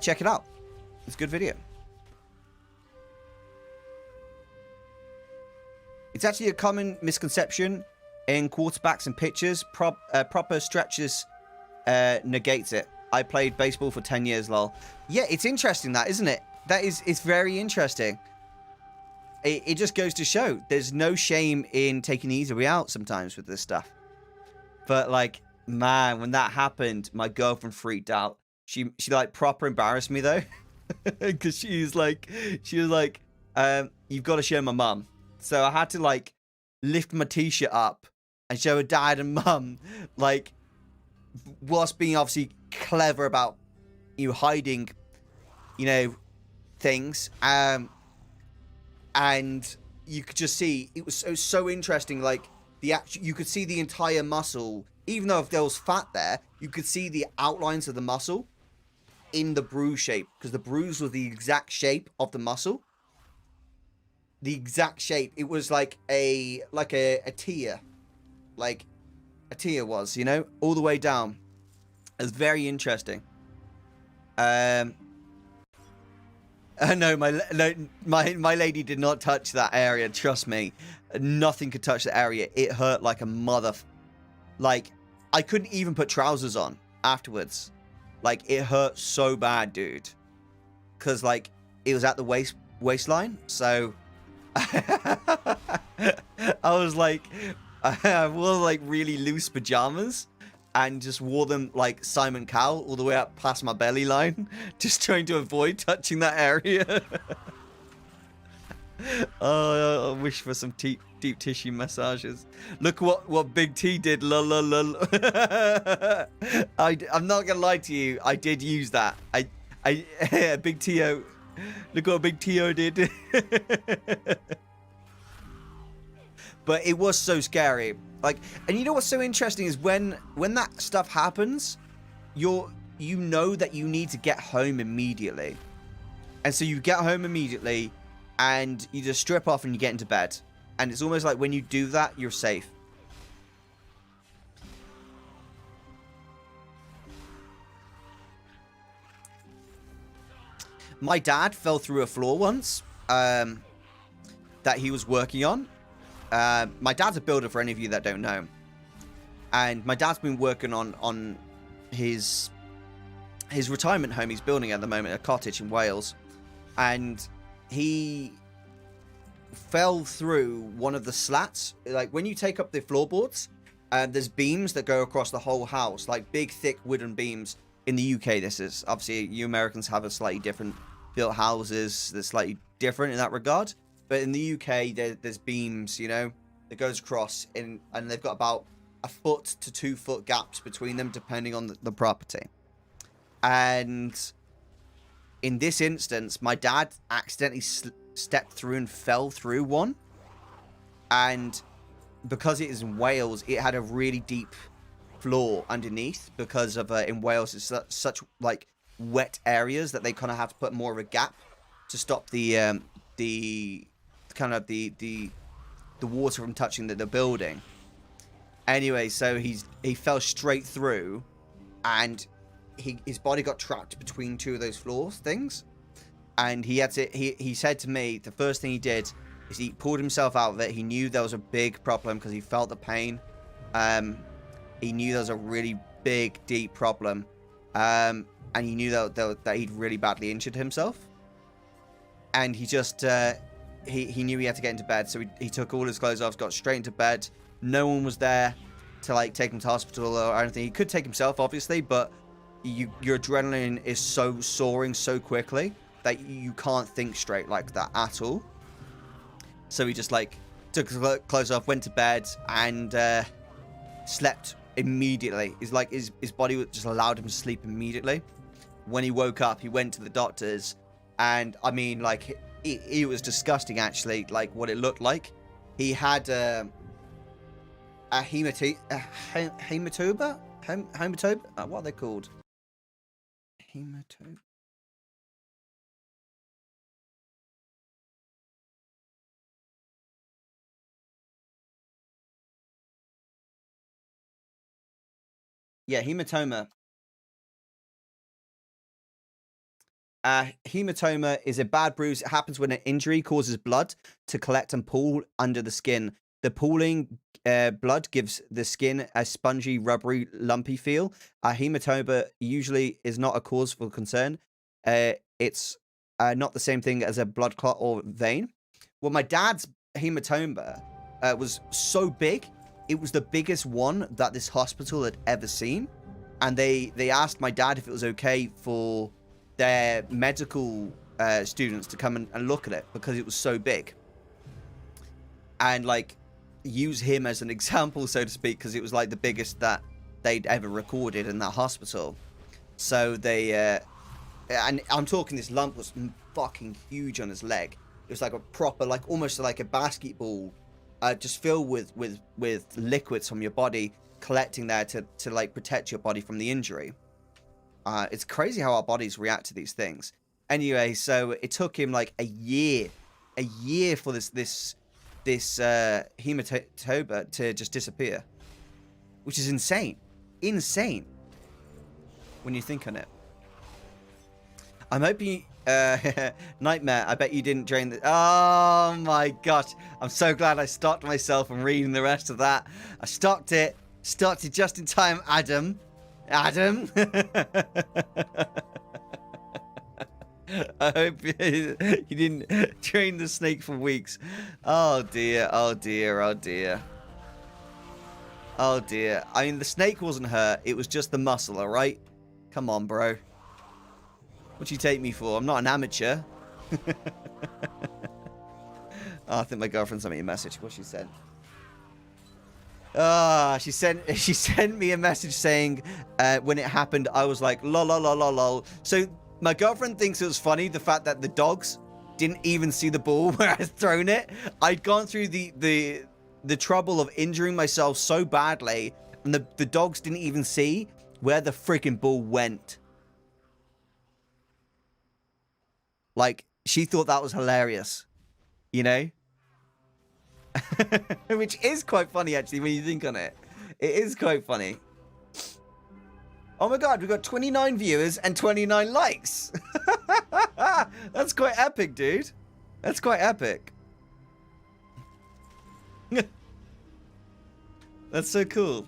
check it out. It's a good video. It's actually a common misconception in quarterbacks and pitchers. Proper stretches negates it. I played baseball for 10 years, lol. Yeah, it's interesting that, isn't it? It's very interesting. It just goes to show there's no shame in taking the easy way out sometimes with this stuff. But like, man, when that happened, my girlfriend freaked out. She like proper embarrassed me though. Because she was like, you've got to show my mum. So I had to like lift my t-shirt up and show her dad and mum, like, whilst being obviously clever about hiding, things. And you could just see it was so interesting. Like you could see the entire muscle, even though if there was fat there, you could see the outlines of the muscle in the bruise shape, because the bruise was the exact shape of the muscle. The exact shape. It was like a tear, like a tear was, all the way down. It was very interesting. No, my lady did not touch that area. Trust me, nothing could touch the area. It hurt like a mother. Like I couldn't even put trousers on afterwards. Like it hurt so bad, dude. Cause like it was at the waistline. So I was like, I wore like really loose pajamas. And just wore them like Simon Cowell all the way up past my belly line. Just trying to avoid touching that area. Oh, I wish for some deep tissue massages. Look what Big T did. La la la. I'm not gonna lie to you. I did use that. Big T-O. Look what Big T-O did. But it was so scary. Like, and you know what's so interesting is when that stuff happens, you know that you need to get home immediately. And so you get home immediately and you just strip off and you get into bed. And it's almost like when you do that, you're safe. My dad fell through a floor once that he was working on. My dad's a builder, for any of you that don't know, and my dad's been working on his retirement home he's building at the moment, a cottage in Wales, and he fell through one of the slats. Like when you take up the floorboards, there's beams that go across the whole house, like big thick wooden beams. In the UK, this is obviously, you Americans have a slightly different built houses that's slightly different in that regard. But in the UK, there's beams, that goes across, and they've got about 1 foot to 2 foot gaps between them, depending on the property. And in this instance, my dad accidentally stepped through and fell through one. And because it is in Wales, it had a really deep floor underneath, because of in Wales, it's such like wet areas that they kind of have to put more of a gap to stop the water from touching the building. Anyway, so he fell straight through, and his body got trapped between two of those floor things, and he said to me the first thing he did is he pulled himself out of it. He knew there was a big problem because he felt the pain. He knew there was a really big, deep problem, and he knew that he'd really badly injured himself, and he just he knew he had to get into bed, so he took all his clothes off, got straight into bed. No one was there to like take him to hospital or anything. He could take himself, obviously, but your adrenaline is so soaring so quickly that you can't think straight like that at all. So he just like took his clothes off, went to bed, and slept immediately. It's like his body just allowed him to sleep immediately. When he woke up, he went to the doctors, and I mean, like, It was disgusting, actually, like what it looked like. He had a hematoba? Hematoba? What are they called? Hematoba? Yeah, hematoma. Hematoma is a bad bruise. It happens when an injury causes blood to collect and pool under the skin. The pooling blood gives the skin a spongy, rubbery, lumpy feel. A hematoma usually is not a cause for concern. It's not the same thing as a blood clot or vein. Well, my dad's hematoma was so big. It was the biggest one that this hospital had ever seen. And they asked my dad if it was okay for their medical students to come and look at it because it was so big, and like use him as an example, so to speak, because it was like the biggest that they'd ever recorded in that hospital. So they and I'm talking, this lump was fucking huge on his leg. It was like a proper, like almost like a basketball, just filled with liquids from your body collecting there to like protect your body from the injury. It's crazy how our bodies react to these things. Anyway, so it took him like a year for this hematoma to just disappear, which is insane when you think on it. I'm hoping, Nightmare, I bet you didn't drain the... Oh my gosh, I'm so glad I stopped myself from reading the rest of that. I stopped it just in time, Adam. I hope you didn't train the snake for weeks. Oh dear. I mean, the snake wasn't hurt. It was just the muscle, all right? Come on, bro. What'd you take me for? I'm not an amateur. Oh, I think my girlfriend sent me a message. What she said? She sent me a message saying when it happened, I was like, lol, lol, lol, lol, lol. So my girlfriend thinks it was funny, the fact that the dogs didn't even see the ball where I had thrown it. I'd gone through the trouble of injuring myself so badly, and the dogs didn't even see where the freaking ball went. Like, she thought that was hilarious, you know? Which is quite funny, actually, when you think on it. It is quite funny. Oh my god, we've got 29 viewers and 29 likes. That's quite epic, dude. That's quite epic. That's so cool.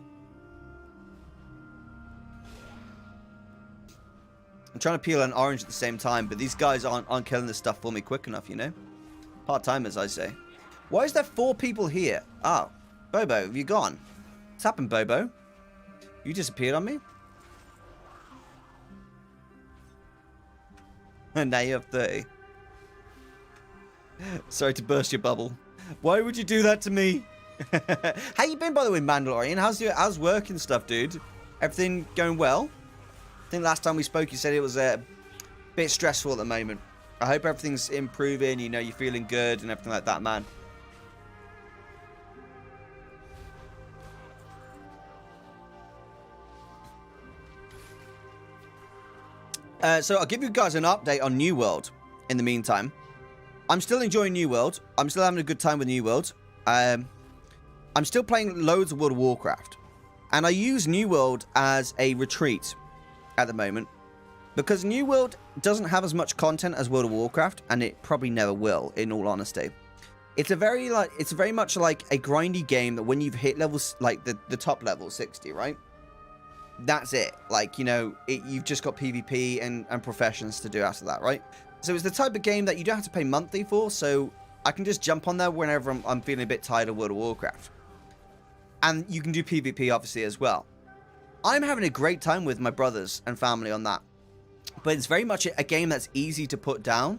I'm trying to peel an orange at the same time, but these guys aren't killing this stuff for me quick enough, you know? Part-timers, I say. Why is there 4 people here? Oh, Bobo, have you gone? What's happened, Bobo? You disappeared on me? And now you have 30. Sorry to burst your bubble. Why would you do that to me? How you been, by the way, Mandalorian? How's work and stuff, dude? Everything going well? I think last time we spoke, you said it was a bit stressful at the moment. I hope everything's improving. You know, you're feeling good and everything like that, man. So I'll give you guys an update on New World in the meantime. I'm still enjoying New World. I'm still having a good time with New World. I'm still playing loads of World of Warcraft. And I use New World as a retreat at the moment, because New World doesn't have as much content as World of Warcraft, and it probably never will, in all honesty. It's very much like a grindy game that when you've hit levels, like the top level, 60, right? That's it. Like, you know, you've just got PvP and professions to do after that, right? So it's the type of game that you don't have to pay monthly for, so I can just jump on there whenever I'm feeling a bit tired of World of Warcraft. And you can do PvP, obviously, as well. I'm having a great time with my brothers and family on that. But it's very much a game that's easy to put down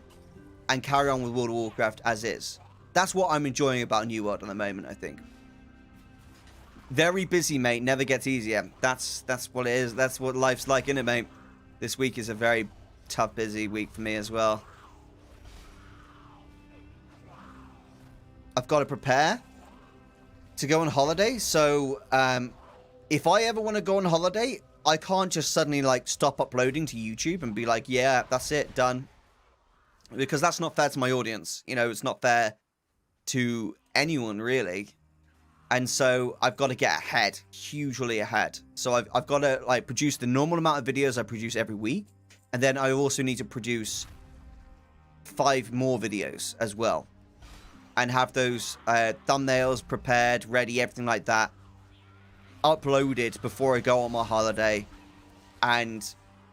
and carry on with World of Warcraft as is. That's what I'm enjoying about New World at the moment, I think. Very busy, mate. Never gets easier. That's what it is. That's what life's like, innit, mate? This week is a very tough, busy week for me as well. I've got to prepare to go on holiday. So if I ever want to go on holiday, I can't just suddenly like stop uploading to YouTube and be like, yeah, that's it, done. Because that's not fair to my audience. You know, it's not fair to anyone really. And so I've got to get ahead, hugely ahead. So I've got to like produce the normal amount of videos I produce every week. And then I also need to produce 5 more videos as well. And have those thumbnails prepared, ready, everything like that. Uploaded before I go on my holiday. And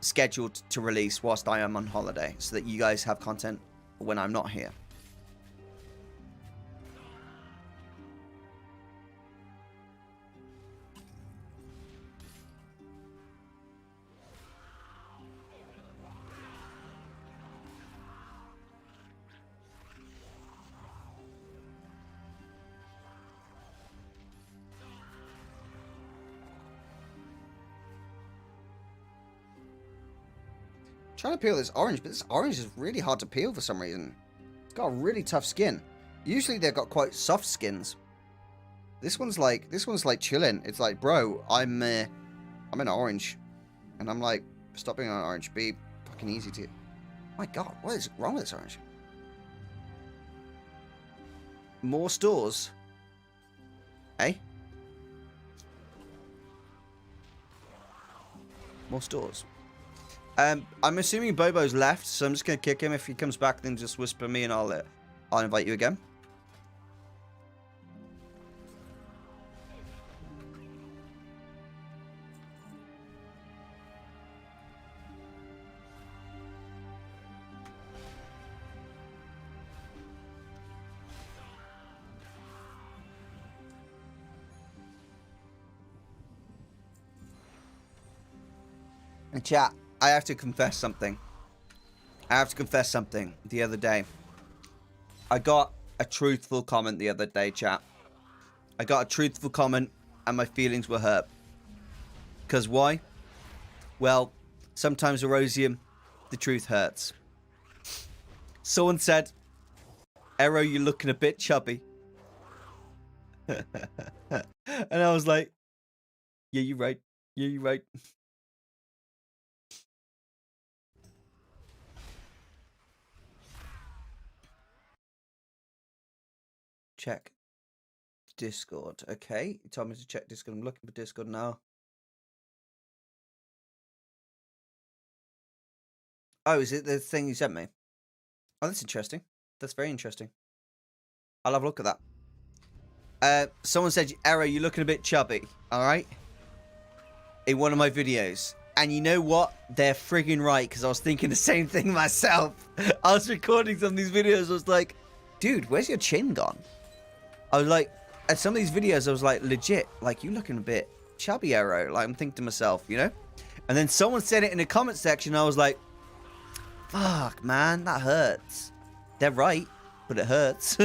scheduled to release whilst I am on holiday. So that you guys have content when I'm not here. Trying to peel this orange, but this orange is really hard to peel for some reason. It's got a really tough skin. Usually they've got quite soft skins. This one's like chilling. It's like, bro, I'm an orange, and I'm like, stop being an orange. Be fucking easy to. My God, what is wrong with this orange? More stores. Hey. More stores. I'm assuming Bobo's left, so I'm just gonna kick him. If he comes back, then just whisper me, and I'll invite you again. And chat, I have to confess something. The other day. I got a truthful comment the other day, chat. I got a truthful comment and my feelings were hurt. Because why? Well, sometimes Erosium, the truth hurts. Someone said, Ero, you're looking a bit chubby. And I was like, yeah, you're right. Yeah, you're right. Check Discord. Okay, you told me to check Discord. I'm looking for Discord now. Oh, is it the thing you sent me? Oh, that's interesting. That's very interesting. I'll have a look at that. Someone said, Arrow, you're looking a bit chubby. Alright? In one of my videos. And you know what? They're friggin' right, because I was thinking the same thing myself. I was recording some of these videos. I was like, dude, where's your chin gone? I was like, at some of these videos, I was like, legit, like, you looking a bit chubby, Arrow. Like, I'm thinking to myself, you know? And then someone said it in the comment section. I was like, fuck, man, that hurts. They're right, but it hurts.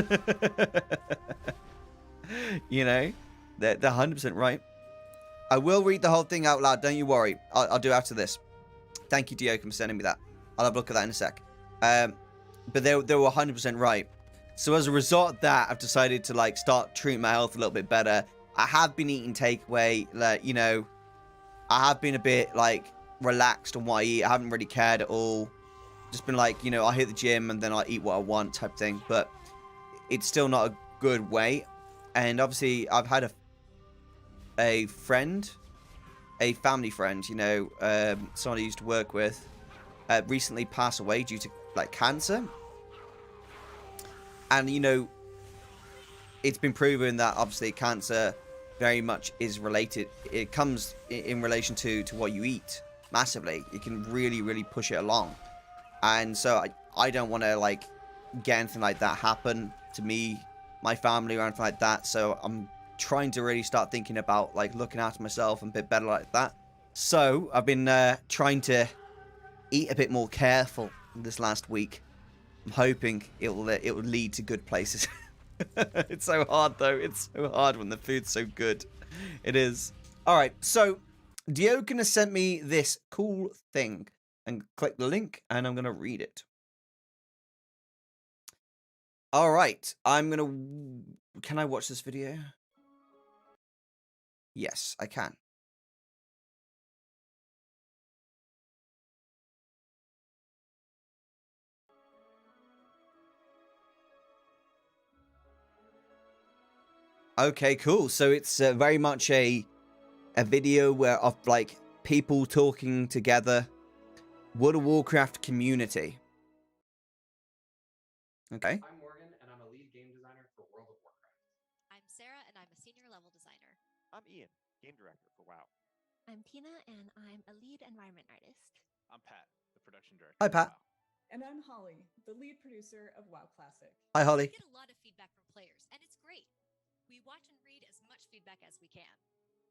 You know? They're 100% right. I will read the whole thing out loud. Don't you worry. I'll do after this. Thank you, Diokim, for sending me that. I'll have a look at that in a sec. But they were 100% right. So as a result of that, I've decided to like start treating my health a little bit better. I have been eating takeaway, like, you know, I have been a bit like relaxed on what I eat. I haven't really cared at all. Just been like, you know, I hit the gym and then I eat what I want type thing. But it's still not a good way. And obviously, I've had a friend, a family friend, you know, someone I used to work with, recently passed away due to like cancer. And, you know, it's been proven that obviously cancer very much is related. It comes in relation to what you eat massively. It can really, really push it along. And so I don't want to like get anything like that happen to me, my family, or anything like that. So I'm trying to really start thinking about like looking after myself and a bit better like that. So I've been trying to eat a bit more careful this last week. I'm hoping it will lead to good places. It's so hard though. It's so hard when the food's so good. It is. All right. So Diokin has sent me this cool thing, and click the link, and I'm gonna read it. All right. Can I watch this video? Yes, I can. Okay, cool. So it's very much a video where of like people talking together. World of Warcraft community. Okay. I'm Morgan, and I'm a lead game designer for World of Warcraft. I'm Sarah, and I'm a senior level designer. I'm Ian, game director for WoW. I'm Tina, and I'm a lead environment artist. I'm Pat, the production director. Hi, Pat. For WoW. And I'm Holly, the lead producer of WoW Classic. Hi, Holly. We get a lot of feedback from players, and it's great. We watch and read as much feedback as we can.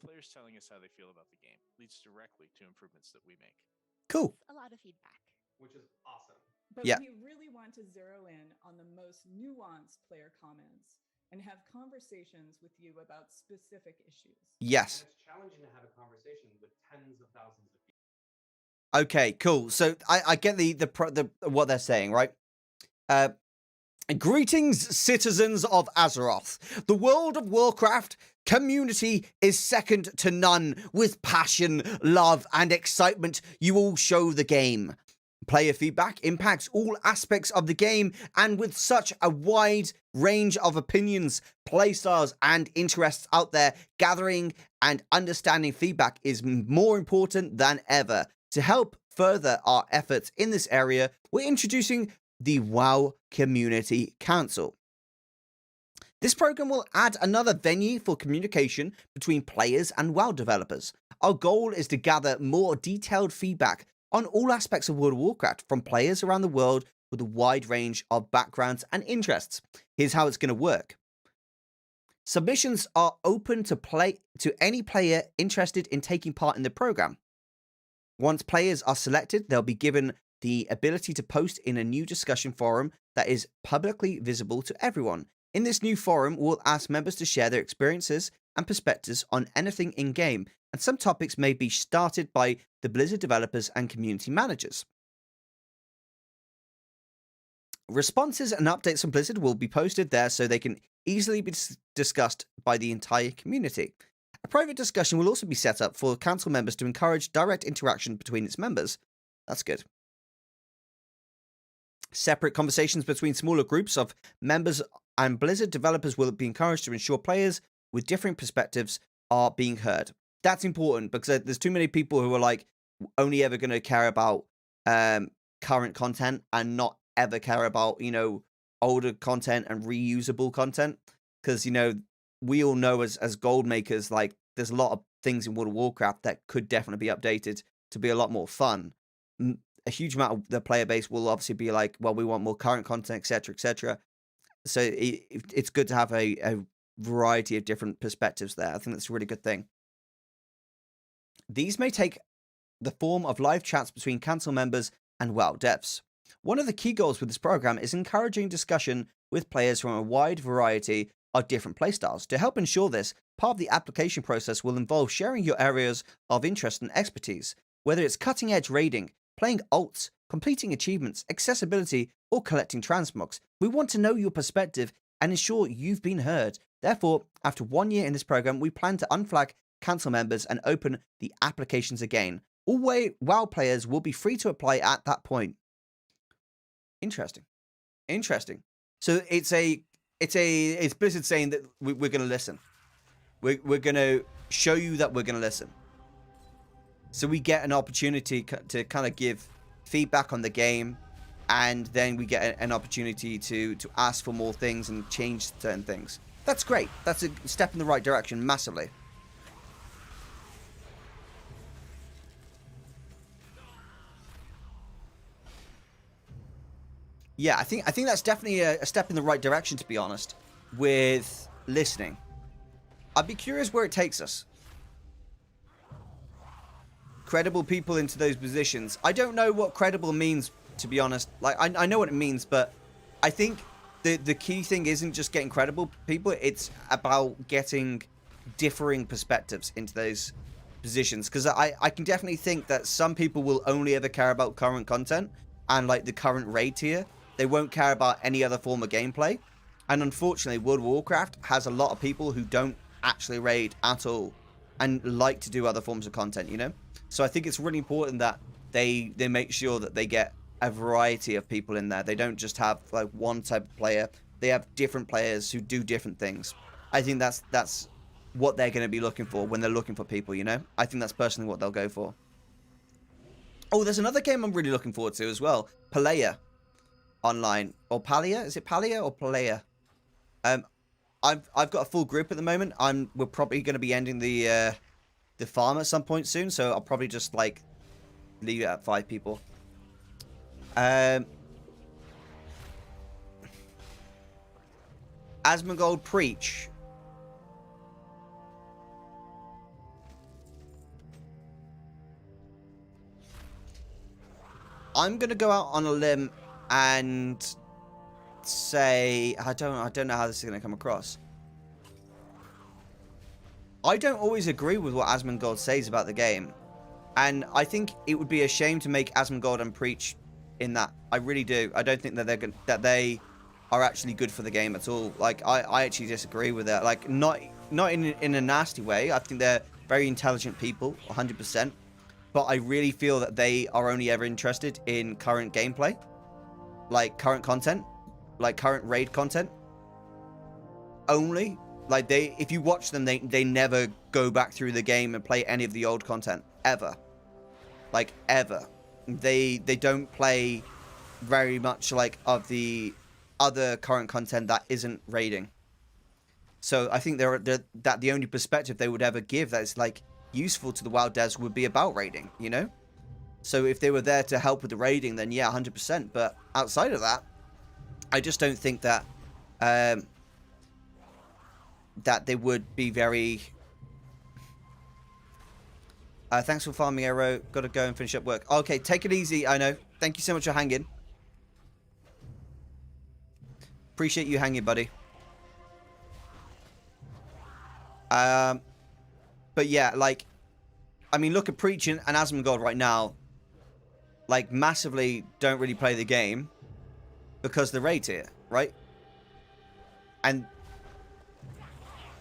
Players telling us how they feel about the game leads directly to improvements that we make. Cool. A lot of feedback. Which is awesome. But Yeah. we really want to zero in on the most nuanced player comments and have conversations with you about specific issues. Yes. And it's challenging to have a conversation with tens of thousands of people. Okay, cool. So I get the what they're saying, right? Greetings, citizens of Azeroth. The World of Warcraft community is second to none. With passion, love, and excitement, you all show the game. Player feedback impacts all aspects of the game, and with such a wide range of opinions, playstyles, and interests out there, gathering and understanding feedback is more important than ever. To help further our efforts in this area, we're introducing the WoW Community Council. This program will add another venue for communication between players and WoW developers. Our goal is to gather more detailed feedback on all aspects of World of Warcraft from players around the world with a wide range of backgrounds and interests. Here's how it's going to work. Submissions are open to any player interested in taking part in the program. Once players are selected, they'll be given the ability to post in a new discussion forum that is publicly visible to everyone. In this new forum, we'll ask members to share their experiences and perspectives on anything in-game, and some topics may be started by the Blizzard developers and community managers. Responses and updates from Blizzard will be posted there so they can easily be discussed by the entire community. A private discussion will also be set up for council members to encourage direct interaction between its members. That's good. Separate conversations between smaller groups of members and Blizzard developers will be encouraged to ensure players with different perspectives are being heard. That's important because there's too many people who are like only ever going to care about current content and not ever care about, older content and reusable content. Because, we all know as gold makers, like there's a lot of things in World of Warcraft that could definitely be updated to be a lot more fun. A huge amount of the player base will obviously be like, well, we want more current content, etc., etc. So it's good to have a variety of different perspectives there. I think that's a really good thing. These may take the form of live chats between council members and WoW devs. One of the key goals with this program is encouraging discussion with players from a wide variety of different playstyles. To help ensure this, part of the application process will involve sharing your areas of interest and expertise, whether it's cutting-edge raiding, playing alts, completing achievements, accessibility, or collecting transmogs. We want to know your perspective and ensure you've been heard. Therefore, after 1 year in this program, we plan to unflag council members and open the applications again. All WoW players will be free to apply at that point. Interesting. So it's Blizzard saying that we're going to listen. We're going to show you that we're going to listen. So we get an opportunity to kind of give feedback on the game, and then we get an opportunity to ask for more things and change certain things. That's great. That's a step in the right direction, massively. Yeah, I think that's definitely a step in the right direction, to be honest, with listening. I'd be curious where it takes us. Credible people into those positions. I don't know what credible means, to be honest. Like, I know what it means, but I think the key thing isn't just getting credible people. It's about getting differing perspectives into those positions. Because I can definitely think that some people will only ever care about current content and, like, the current raid tier. They won't care about any other form of gameplay. And unfortunately, World of Warcraft has a lot of people who don't actually raid at all and like to do other forms of content, you know? So I think it's really important that they make sure that they get a variety of people in there. They don't just have like one type of player. They have different players who do different things. I think that's what they're going to be looking for when they're looking for people, you know? I think that's personally what they'll go for. Oh, there's another game I'm really looking forward to as well. Palea online. Or Palia? Is it Palia or Palea? I've got a full group at the moment. We're probably going to be ending the farm at some point soon, so I'll probably just like leave it at 5 people. Asmongold Preach. I'm gonna go out on a limb and say I don't know how this is gonna come across. I don't always agree with what Asmongold says about the game, and I think it would be a shame to make Asmongold and Preach in that. I really do. I don't think that they are actually good for the game at all. Like I actually disagree with that. Like not in a nasty way. I think they're very intelligent people, 100%. But I really feel that they are only ever interested in current gameplay, like current content, like current raid content. Only. Like if you watch them, they never go back through the game and play any of the old content ever. Like ever. They don't play very much like of the other current content that isn't raiding. So I think that the only perspective they would ever give that is like useful to the WoW devs would be about raiding, you know? So if they were there to help with the raiding, then yeah, 100%. But outside of that, I just don't think that that they would be very... thanks for farming, Arrow. Gotta go and finish up work. Okay, take it easy, I know. Thank you so much for hanging. Appreciate you hanging, buddy. But yeah, like, I mean, look at Preach and Asmongold right now. Like, massively don't really play the game because the raid's here, right? And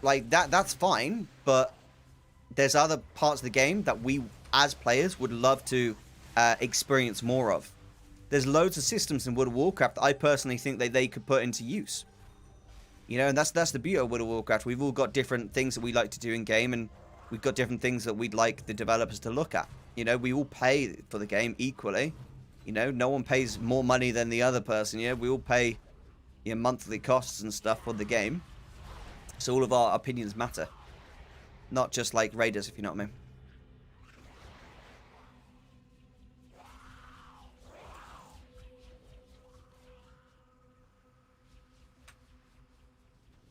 like that's fine, but there's other parts of the game that we as players would love to experience more of. There's loads of systems in World of Warcraft that I personally think that they could put into use. You know, and that's the beauty of World of Warcraft. We've all got different things that we like to do in game, and we've got different things that we'd like the developers to look at. You know, we all pay for the game equally. You know, no one pays more money than the other person. You know, we all pay monthly costs and stuff for the game. So all of our opinions matter. Not just like raiders, if you know what I mean.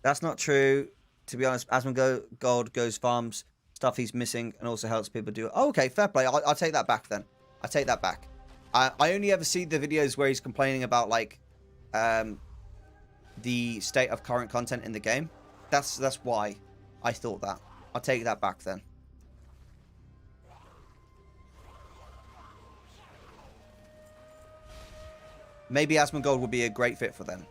That's not true. To be honest, Asmongold goes farms stuff he's missing and also helps people do it. Oh, okay, fair play. I'll take that back then. I take that back. I only ever see the videos where he's complaining about like the state of current content in the game. That's why I thought that. I'll take that back then. Maybe Asmongold would be a great fit for them.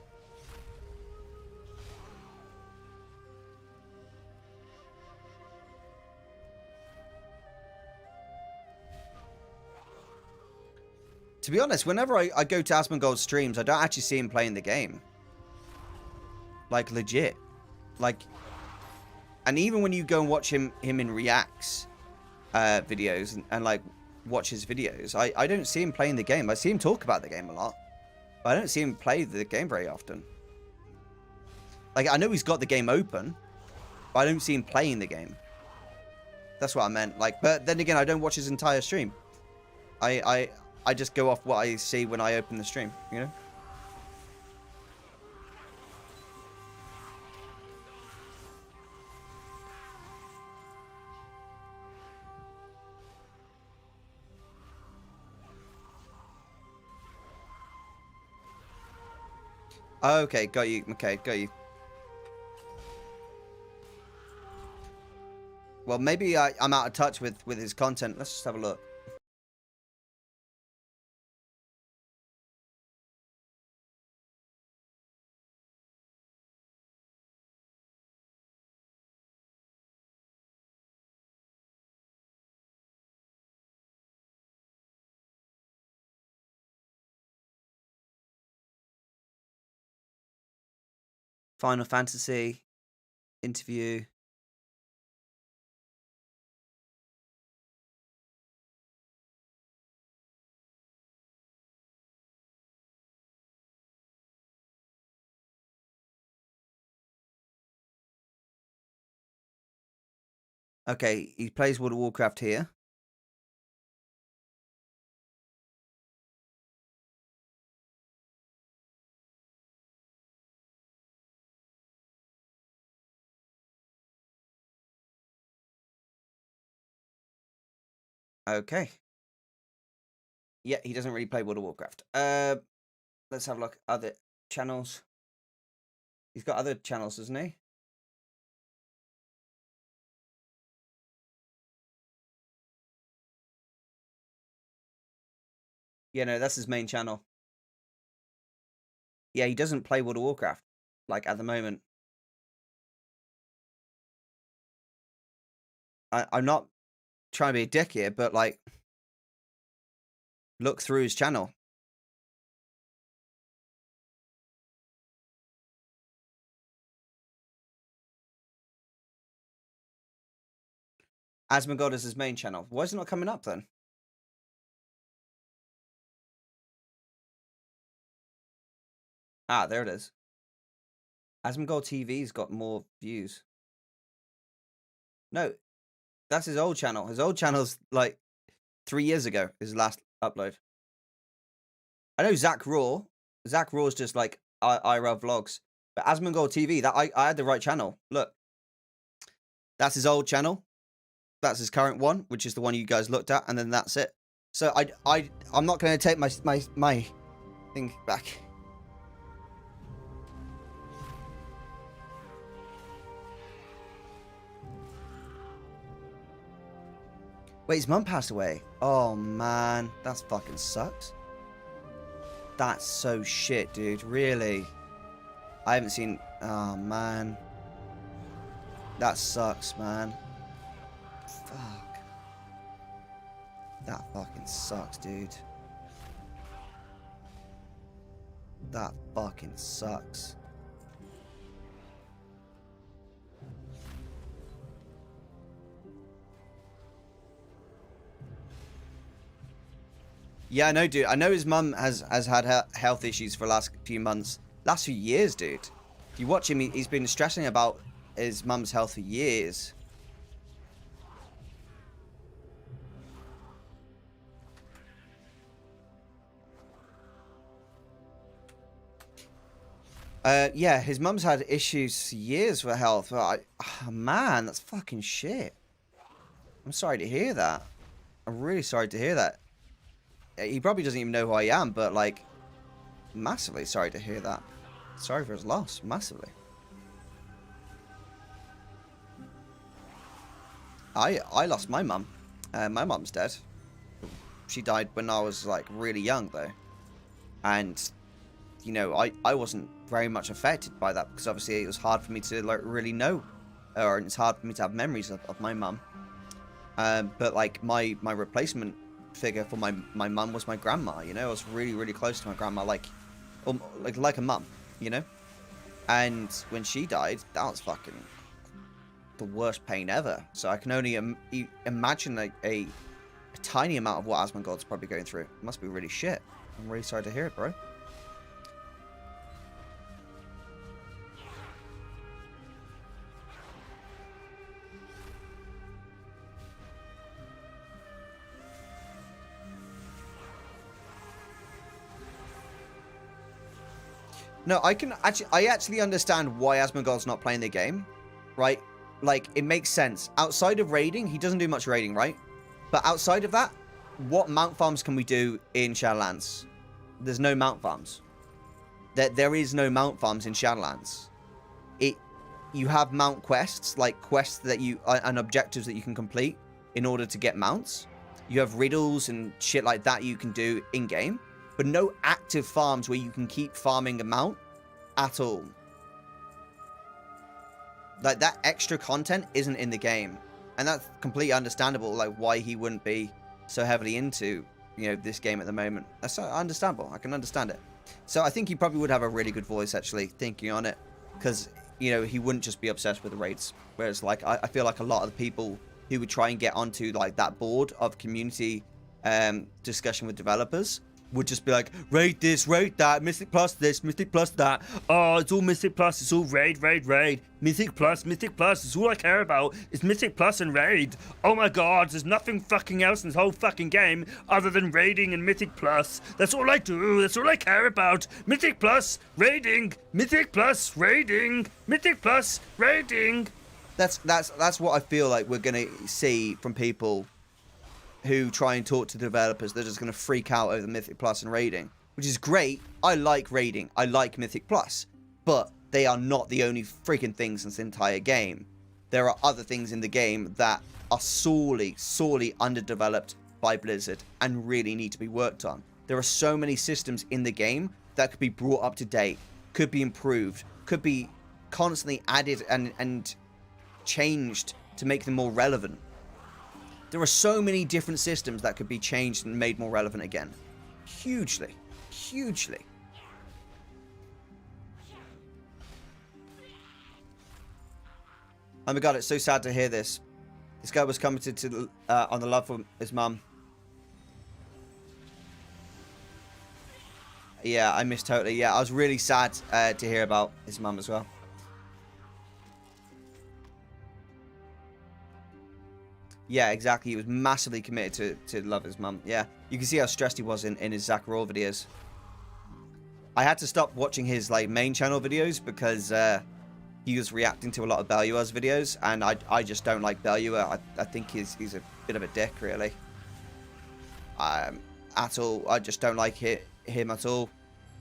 To be honest, whenever I go to Asmongold's streams, I don't actually see him playing the game. Like, legit. Like, and even when you go and watch him in Reacts videos and like, watch his videos, I don't see him playing the game. I see him talk about the game a lot. But I don't see him play the game very often. Like, I know he's got the game open, but I don't see him playing the game. That's what I meant. Like, but then again, I don't watch his entire stream. I just go off what I see when I open the stream, you know? Okay, got you. Okay, got you. Well, maybe I'm out of touch with his content. Let's just have a look. Final Fantasy interview. Okay, he plays World of Warcraft here. Okay. Yeah, he doesn't really play World of Warcraft. Let's have a look. Other channels. He's got other channels, doesn't he? Yeah, no, that's his main channel. Yeah, he doesn't play World of Warcraft, like, at the moment. I'm not trying to be a dick here, but, like, look through his channel. Asmongold is his main channel. Why is it not coming up, then? Ah, there it is. Asmongold TV's got more views. No, that's his old channel. His old channel's, like, 3 years ago, his last upload. I know Zach Raw. Zach Raw's just, like, IRL vlogs. But Asmongold TV, that I had the right channel. Look. That's his old channel. That's his current one, which is the one you guys looked at, and then that's it. So I'm not going to take my thing back. Wait, his mum passed away. Oh man, that's fucking sucks. That's so shit, dude. Really? I haven't seen. Oh man, that sucks, man. Fuck. That fucking sucks, dude. That fucking sucks. Yeah, I know, dude. I know his mum has had health issues for the last few months. Last few years, dude. If you watch him, he's been stressing about his mum's health for years. Yeah, his mum's had issues for years with health. Oh, man, that's fucking shit. I'm sorry to hear that. I'm really sorry to hear that. He probably doesn't even know who I am, but, like, massively sorry to hear that. Sorry for his loss, massively. I lost my mum. My mum's dead. She died when I was, like, really young, though. And, you know, I wasn't very much affected by that, because obviously it was hard for me to, like, really know. Or it's hard for me to have memories of my mum. But, like, my replacement figure for my mum was my grandma, you know. I was really, really close to my grandma, like a mum, you know. And when she died, that was fucking the worst pain ever. So I can only imagine a tiny amount of what Asmongold's probably going through. It must be really shit. I'm really sorry to hear it, bro. No, I actually understand why Asmongold's not playing the game, right? Like, it makes sense. Outside of raiding, he doesn't do much raiding, right? But outside of that, what mount farms can we do in Shadowlands? There's no mount farms. There is no mount farms in Shadowlands. You have mount quests, like quests that and objectives that you can complete in order to get mounts. You have riddles and shit like that you can do in-game. But no active farms where you can keep farming a mount at all. Like, that extra content isn't in the game. And that's completely understandable, like, why he wouldn't be so heavily into, you know, this game at the moment. That's understandable. I can understand it. So I think he probably would have a really good voice, actually, thinking on it. because, you know, he wouldn't just be obsessed with the raids. Whereas, like, I feel like a lot of the people who would try and get onto, like, that board of community discussion with developers would just be like, raid this, raid that, Mythic Plus this, Mythic Plus that. Oh, it's all Mythic Plus, it's all raid, raid, raid. Mythic Plus, it's all I care about. It's Mythic Plus and raid. Oh my god, there's nothing fucking else in this whole fucking game other than raiding and Mythic Plus. That's all I do, that's all I care about. Mythic Plus, raiding, Mythic Plus, raiding, Mythic Plus, raiding. That's what I feel like we're gonna see from people who try and talk to developers. They're just going to freak out over Mythic Plus and raiding, which is great. I like raiding. I like Mythic Plus, but they are not the only freaking things in this entire game. There are other things in the game that are sorely underdeveloped by Blizzard and really need to be worked on. There are so many systems in the game that could be brought up to date, could be improved, could be constantly added and changed to make them more relevant. There are so many different systems that could be changed and made more relevant again. Hugely. Hugely. Oh my god, it's so sad to hear this. This guy was committed to on the love for his mum. Yeah, I missed totally. Yeah, I was really sad to hear about his mum as well. Yeah, exactly. He was massively committed to love his mum. Yeah, you can see how stressed he was in his Zakharov videos. I had to stop watching his like main channel videos because he was reacting to a lot of Belua's videos, and I just don't like Belua. I think he's a bit of a dick, really. At all. I just don't like him at all.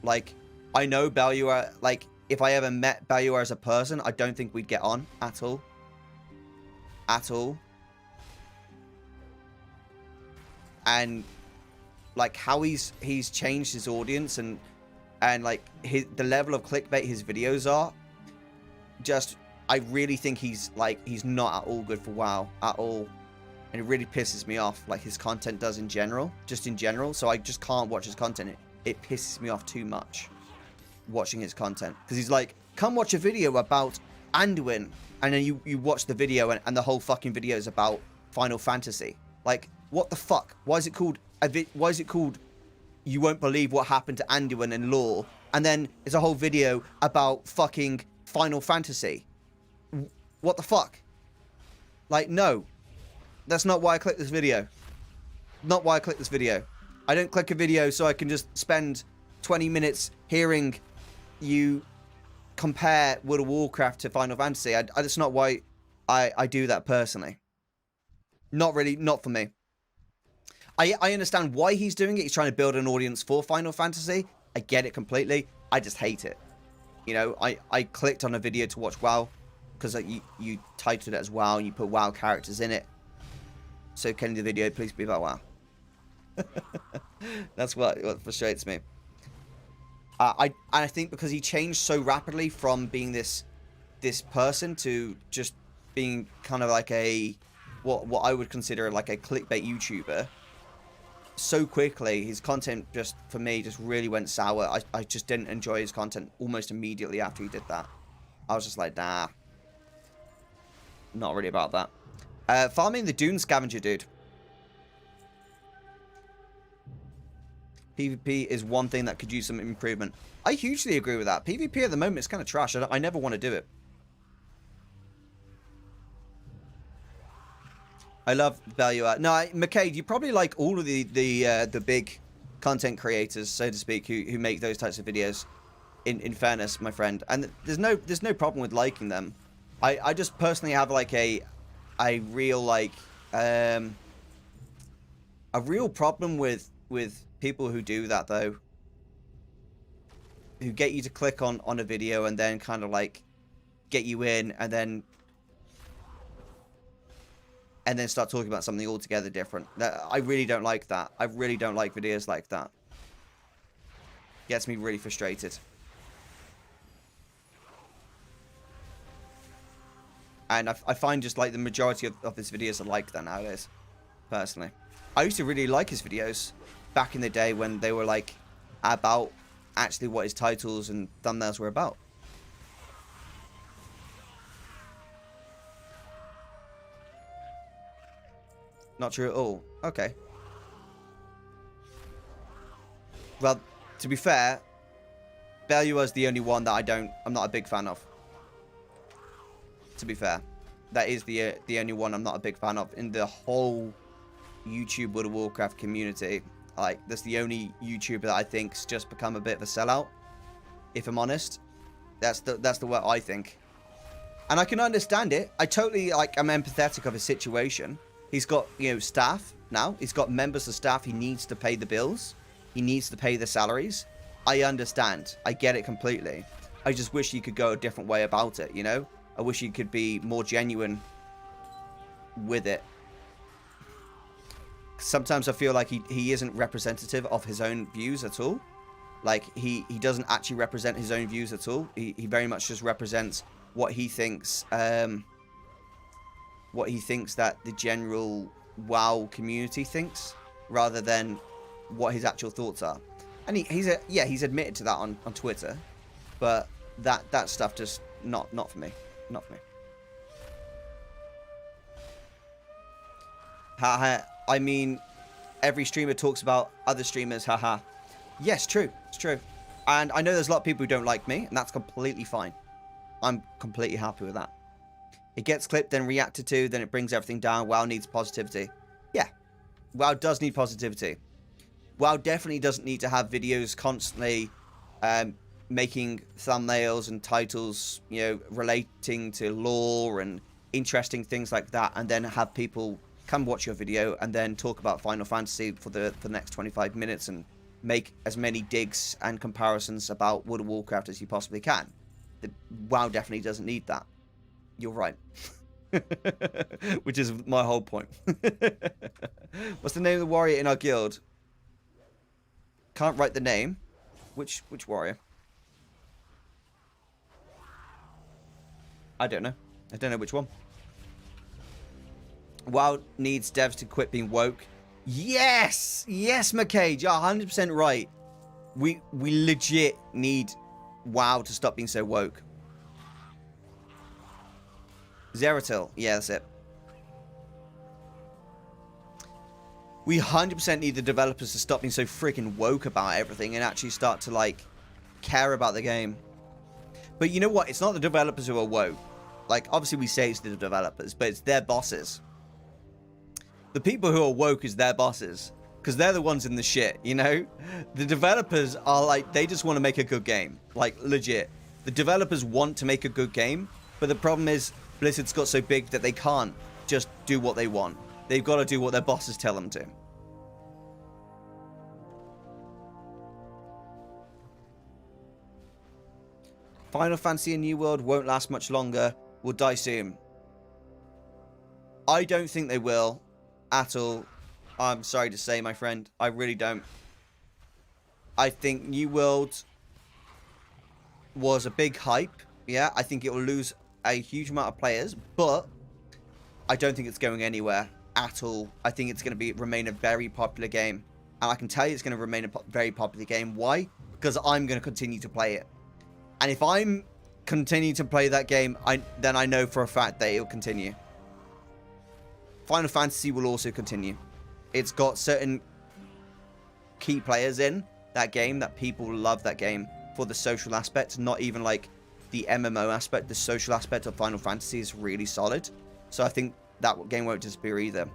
Like, I know Belua. Like, if I ever met Belua as a person, I don't think we'd get on at all. At all. And like how he's changed his audience and like the level of clickbait his videos are, just I really think he's not at all good for WoW at all, and it really pisses me off, like his content does in general, so I just can't watch his content. It pisses me off too much watching his content, because he's like, come watch a video about Anduin, and then you watch the video and the whole fucking video is about Final Fantasy. Like, what the fuck? Why is it called You Won't Believe What Happened to Anduin and Lore, and then it's a whole video about fucking Final Fantasy? What the fuck? Like, no. That's not why I clicked this video. Not why I clicked this video. I don't click a video so I can just spend 20 minutes hearing you compare World of Warcraft to Final Fantasy. That's not why I do that personally. Not really, not for me. I understand why he's doing it. He's trying to build an audience for Final Fantasy. I get it completely. I just hate it. You know, I clicked on a video to watch WoW because you titled it as WoW and you put WoW characters in it. So can the video please be about WoW? That's what frustrates me. I think because he changed so rapidly from being this person to just being kind of like what I would consider like a clickbait YouTuber. So quickly, his content just, for me, just really went sour. I just didn't enjoy his content almost immediately after he did that. I was just like, nah. Not really about that. Farming the Dune Scavenger, dude. PvP is one thing that could use some improvement. I hugely agree with that. PvP at the moment is kind of trash. I never want to do it. I love Belua. No, McCade, you probably like all of the big content creators, so to speak, who make those types of videos. In fairness, my friend, and there's no problem with liking them. I just personally have like a real like a real problem with people who do that, though, who get you to click on a video and then kind of like get you in and then start talking about something altogether different. I really don't like that. I really don't like videos like that. Gets me really frustrated. And I find just like the majority of his videos are like that nowadays, personally. I used to really like his videos back in the day when they were like about actually what his titles and thumbnails were about. Not true at all. Okay. Well, to be fair, Belua is the only one that I'm not a big fan of. To be fair, that is the only one I'm not a big fan of in the whole YouTube World of Warcraft community. Like, that's the only YouTuber that I think's just become a bit of a sellout. If I'm honest, that's the way I think, and I can understand it. I totally I'm empathetic of his situation. He's got staff now. He's got members of staff. He needs to pay the bills. He needs to pay the salaries. I understand. I get it completely. I just wish he could go a different way about it. I wish he could be more genuine with it. Sometimes I feel like he isn't representative of his own views at all. Like, he doesn't actually represent his own views at all. He very much just represents what he thinks that the general WoW community thinks, rather than what his actual thoughts are. And he's admitted to that on Twitter, but that stuff just not for me. Not for me. Haha. I mean, every streamer talks about other streamers. Haha. Yes, true. It's true. And I know there's a lot of people who don't like me, and that's completely fine. I'm completely happy with that. It gets clipped, then reacted to, then it brings everything down. WoW needs positivity. Yeah. WoW does need positivity. WoW definitely doesn't need to have videos constantly making thumbnails and titles, relating to lore and interesting things like that, and then have people come watch your video and then talk about Final Fantasy for the next 25 minutes and make as many digs and comparisons about World of Warcraft as you possibly can. WoW definitely doesn't need that. You're right. Which is my whole point. What's the name of the warrior in our guild? Can't write the name. Which warrior? I don't know. I don't know which one. WoW needs devs to quit being woke. Yes! Yes, McCage. You're 100% right. We legit need WoW to stop being so woke. Zeratil. Yeah, that's it. We 100% need the developers to stop being so freaking woke about everything and actually start to, care about the game. But you know what? It's not the developers who are woke. Obviously we say it's the developers, but it's their bosses. The people who are woke is their bosses, because they're the ones in the shit, The developers are they just want to make a good game. Legit. The developers want to make a good game, but the problem is Blizzard's got so big that they can't just do what they want. They've got to do what their bosses tell them to. Final Fantasy and New World won't last much longer. Will die soon. I don't think they will at all. I'm sorry to say, my friend. I really don't. I think New World was a big hype. Yeah, I think it will lose a huge amount of players, but I don't think it's going anywhere at all. I think it's going to remain a very popular game. And I can tell you it's going to remain a very popular game. Why? Because I'm going to continue to play it. And if I'm continuing to play that game, then I know for a fact that it'll continue. Final Fantasy will also continue. It's got certain key players in that game that people love that game for the social aspect, not even the MMO aspect. The social aspect of Final Fantasy is really solid. So I think that game won't disappear either.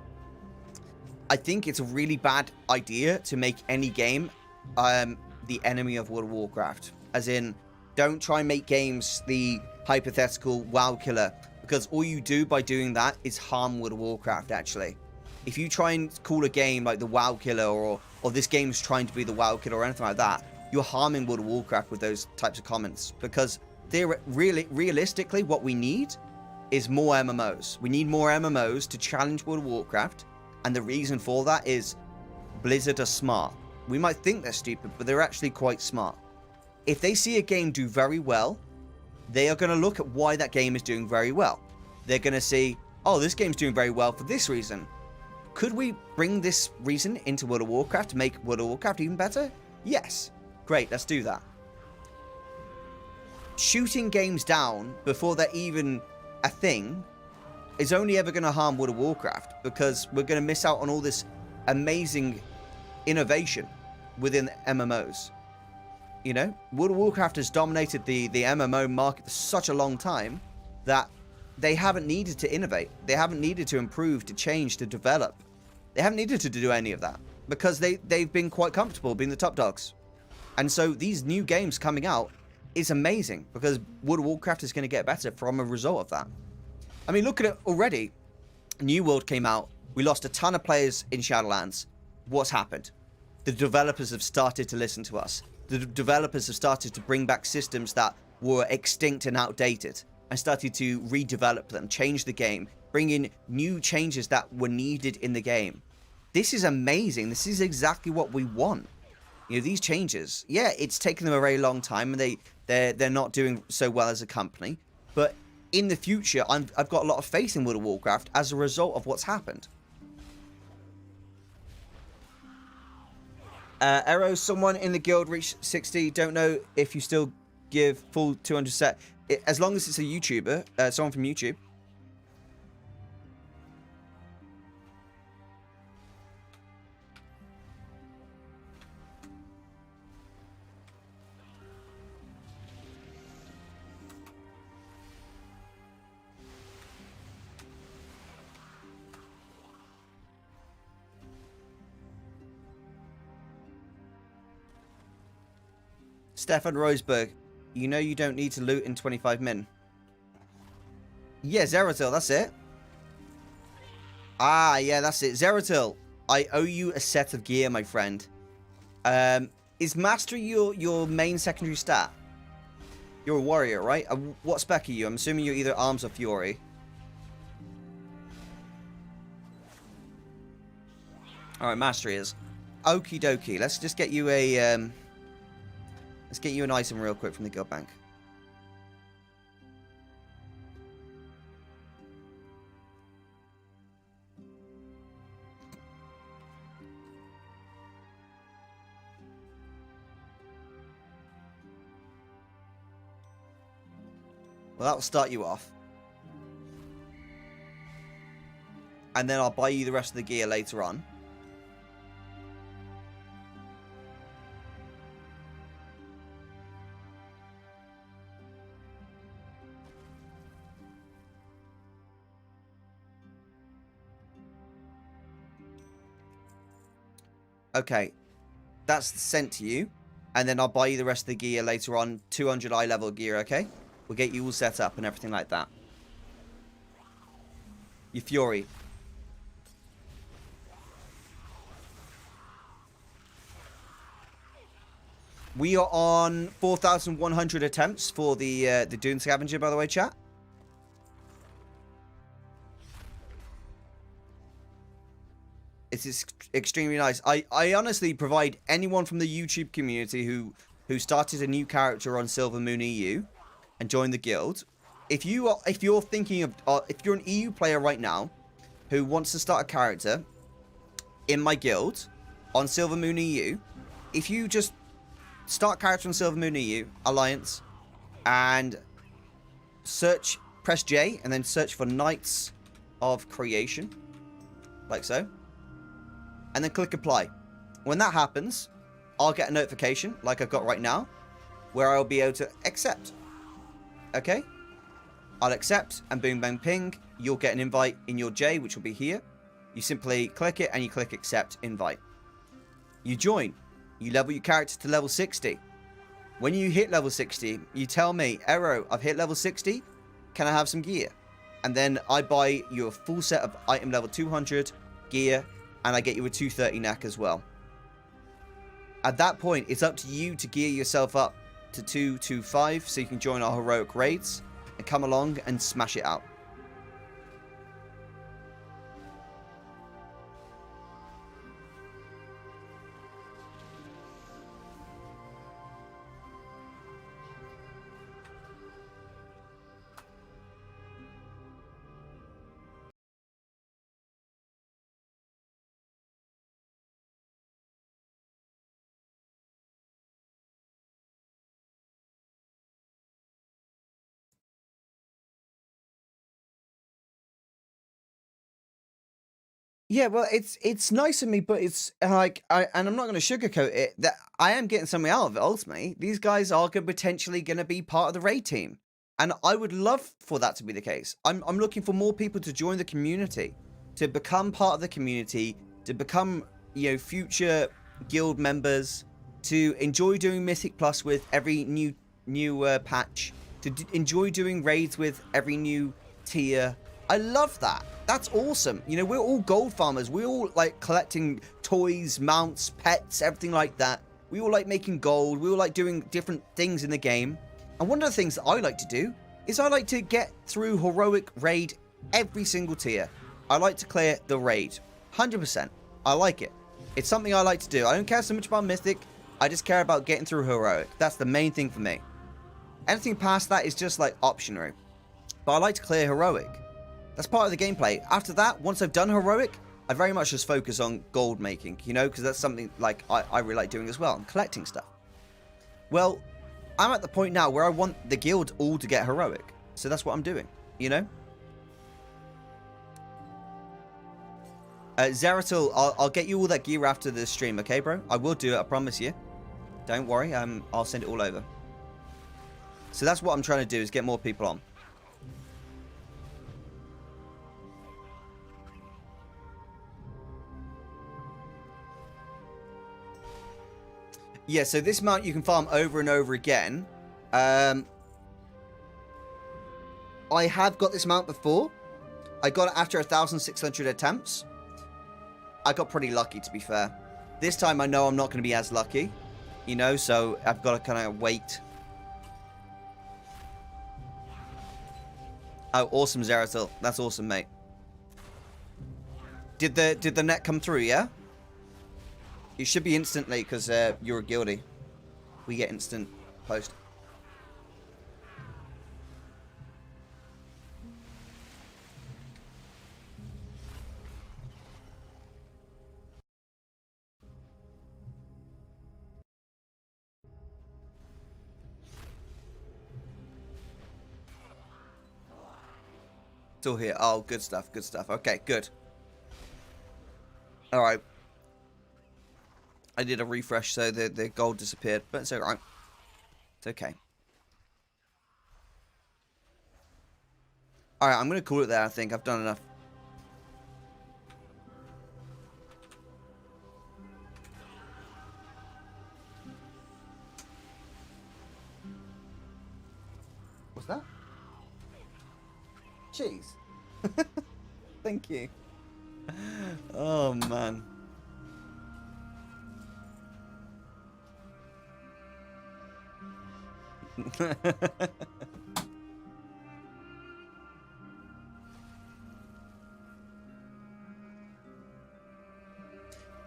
I think it's a really bad idea to make any game the enemy of World of Warcraft. As in, don't try and make games the hypothetical WoW killer, because all you do by doing that is harm World of Warcraft, actually. If you try and call a game like the WoW killer, or this game's trying to be the WoW killer or anything like that, you're harming World of Warcraft with those types of comments. Because realistically, what we need is more MMOs. We need more MMOs to challenge World of Warcraft. And the reason for that is Blizzard are smart. We might think they're stupid, but they're actually quite smart. If they see a game do very well, they are going to look at why that game is doing very well. They're going to see, oh, this game's doing very well for this reason. Could we bring this reason into World of Warcraft to make World of Warcraft even better? Yes. Great, let's do that. Shooting games down before they're even a thing is only ever going to harm World of Warcraft, because we're going to miss out on all this amazing innovation within MMOs. You know, World of Warcraft has dominated the MMO market for such a long time that they haven't needed to innovate. They haven't needed to improve, to change, to develop. They haven't needed to do any of that because they've been quite comfortable being the top dogs. And so these new games coming out is amazing because World of Warcraft is going to get better from a result of that. I mean, look at it already. New World came out. We lost a ton of players in Shadowlands. What's happened? The developers have started to listen to us. The developers have started to bring back systems that were extinct and outdated and started to redevelop them, change the game, bring in new changes that were needed in the game. This is amazing. This is exactly what we want. You know, these changes, yeah, it's taken them a very long time, and they're not doing so well as a company. But in the future, I've got a lot of faith in World of Warcraft as a result of what's happened. Arrow, someone in the guild reached 60. Don't know if you still give full 200 set. As long as it's a YouTuber, someone from YouTube. Stefan Roseberg, you know you don't need to loot in 25 min. Yeah, Zeratil, that's it. Ah, yeah, that's it. Zeratil, I owe you a set of gear, my friend. Is Mastery your main secondary stat? You're a warrior, right? What spec are you? I'm assuming you're either Arms or Fury. Alright, Mastery is. Okie dokie. Let's just get you a... Let's get you an item real quick from the guild bank. Well, that will start you off. And then I'll buy you the rest of the gear later on. Okay, that's sent to you, and then I'll buy you the rest of the gear later on, 200 eye level gear, okay? We'll get you all set up and everything like that. Your Fury. We are on 4,100 attempts for the Dune Scavenger, by the way, chat. It's extremely nice. I honestly provide anyone from the YouTube community who started a new character on Silver Moon EU and joined the guild. If you're thinking of if you're an EU player right now who wants to start a character in my guild on Silver Moon EU, if you just start character on Silver Moon EU Alliance and press J and then search for Knights of Creation, like so. And then click apply. When that happens, I'll get a notification, like I've got right now, where I'll be able to accept. Okay? I'll accept, and boom, bang, ping. You'll get an invite in your J, which will be here. You simply click it, and you click accept invite. You join. You level your character to level 60. When you hit level 60, you tell me, Arrow, I've hit level 60. Can I have some gear? And then I buy you a full set of item level 200 gear, and I get you a 230 neck as well. At that point, it's up to you to gear yourself up to 225 so you can join our heroic raids and come along and smash it out. Yeah, well, it's nice of me, but it's like and I'm not going to sugarcoat it. That I am getting something out of it. Ultimately, these guys are potentially going to be part of the raid team, and I would love for that to be the case. I'm looking for more people to join the community, to become part of the community, to become future guild members, to enjoy doing Mythic Plus with every new patch, to enjoy doing raids with every new tier. I love that. That's awesome. We're all gold farmers. We all like collecting toys, mounts, pets, everything like that. We all like making gold. We all like doing different things in the game. And one of the things that I like to do is I like to get through heroic raid every single tier. I like to clear the raid. 100%. I like it. It's something I like to do. I don't care so much about Mythic. I just care about getting through heroic. That's the main thing for me. Anything past that is just like optional. But I like to clear heroic. That's part of the gameplay. After that, once I've done heroic, I very much just focus on gold making, because that's something like I really like doing as well, and collecting stuff. Well, I'm at the point now where I want the guild all to get heroic. So that's what I'm doing, Zeratul, I'll get you all that gear after the stream, okay, bro? I will do it, I promise you. Don't worry, I'll send it all over. So that's what I'm trying to do, is get more people on. Yeah, so this mount you can farm over and over again. I have got this mount before. I got it after 1,600 attempts. I got pretty lucky, to be fair. This time I know I'm not going to be as lucky, so I've got to kind of wait. Oh, awesome, Zeratul. That's awesome, mate. Did the net come through, yeah? It should be instantly, because you're a guildie. We get instant post. Still here. Oh, good stuff, good stuff. Okay, good. Alright. I did a refresh, so the gold disappeared, but it's alright. It's okay. Alright, I'm going to call it there, I think. I've done enough. What's that? Cheese. Thank you. Oh, man.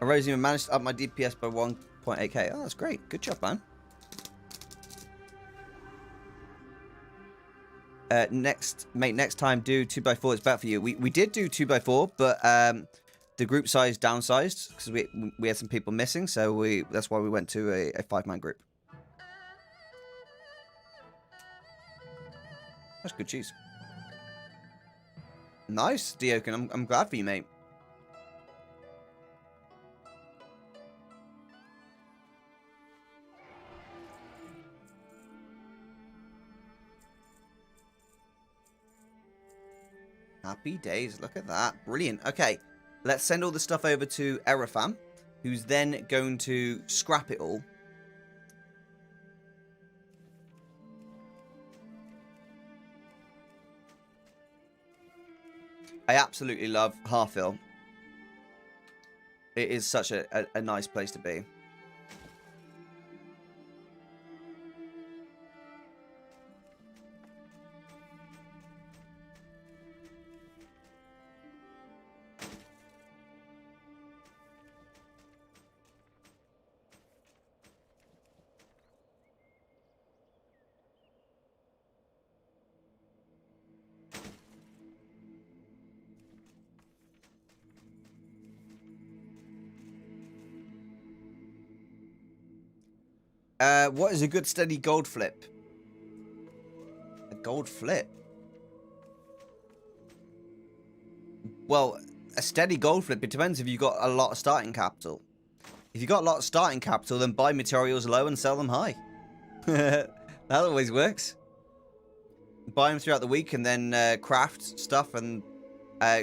Erosium managed to up my DPS by 1.8k. Oh, that's great. Good job, man. Next time do 2x4. It's better for you. We did do 2x4, but the group size downsized because we had some people missing, so that's why we went to a 5-man group. That's good cheese. Nice, Diokin. I'm glad for you, mate. Happy days. Look at that. Brilliant. Okay, let's send all the stuff over to Erofam, who's then going to scrap it all. I absolutely love Harfill. It is such a nice place to be. What is a good steady gold flip? A gold flip? Well, a steady gold flip. It depends if you've got a lot of starting capital. If you've got a lot of starting capital, then buy materials low and sell them high. That always works. Buy them throughout the week and then craft stuff and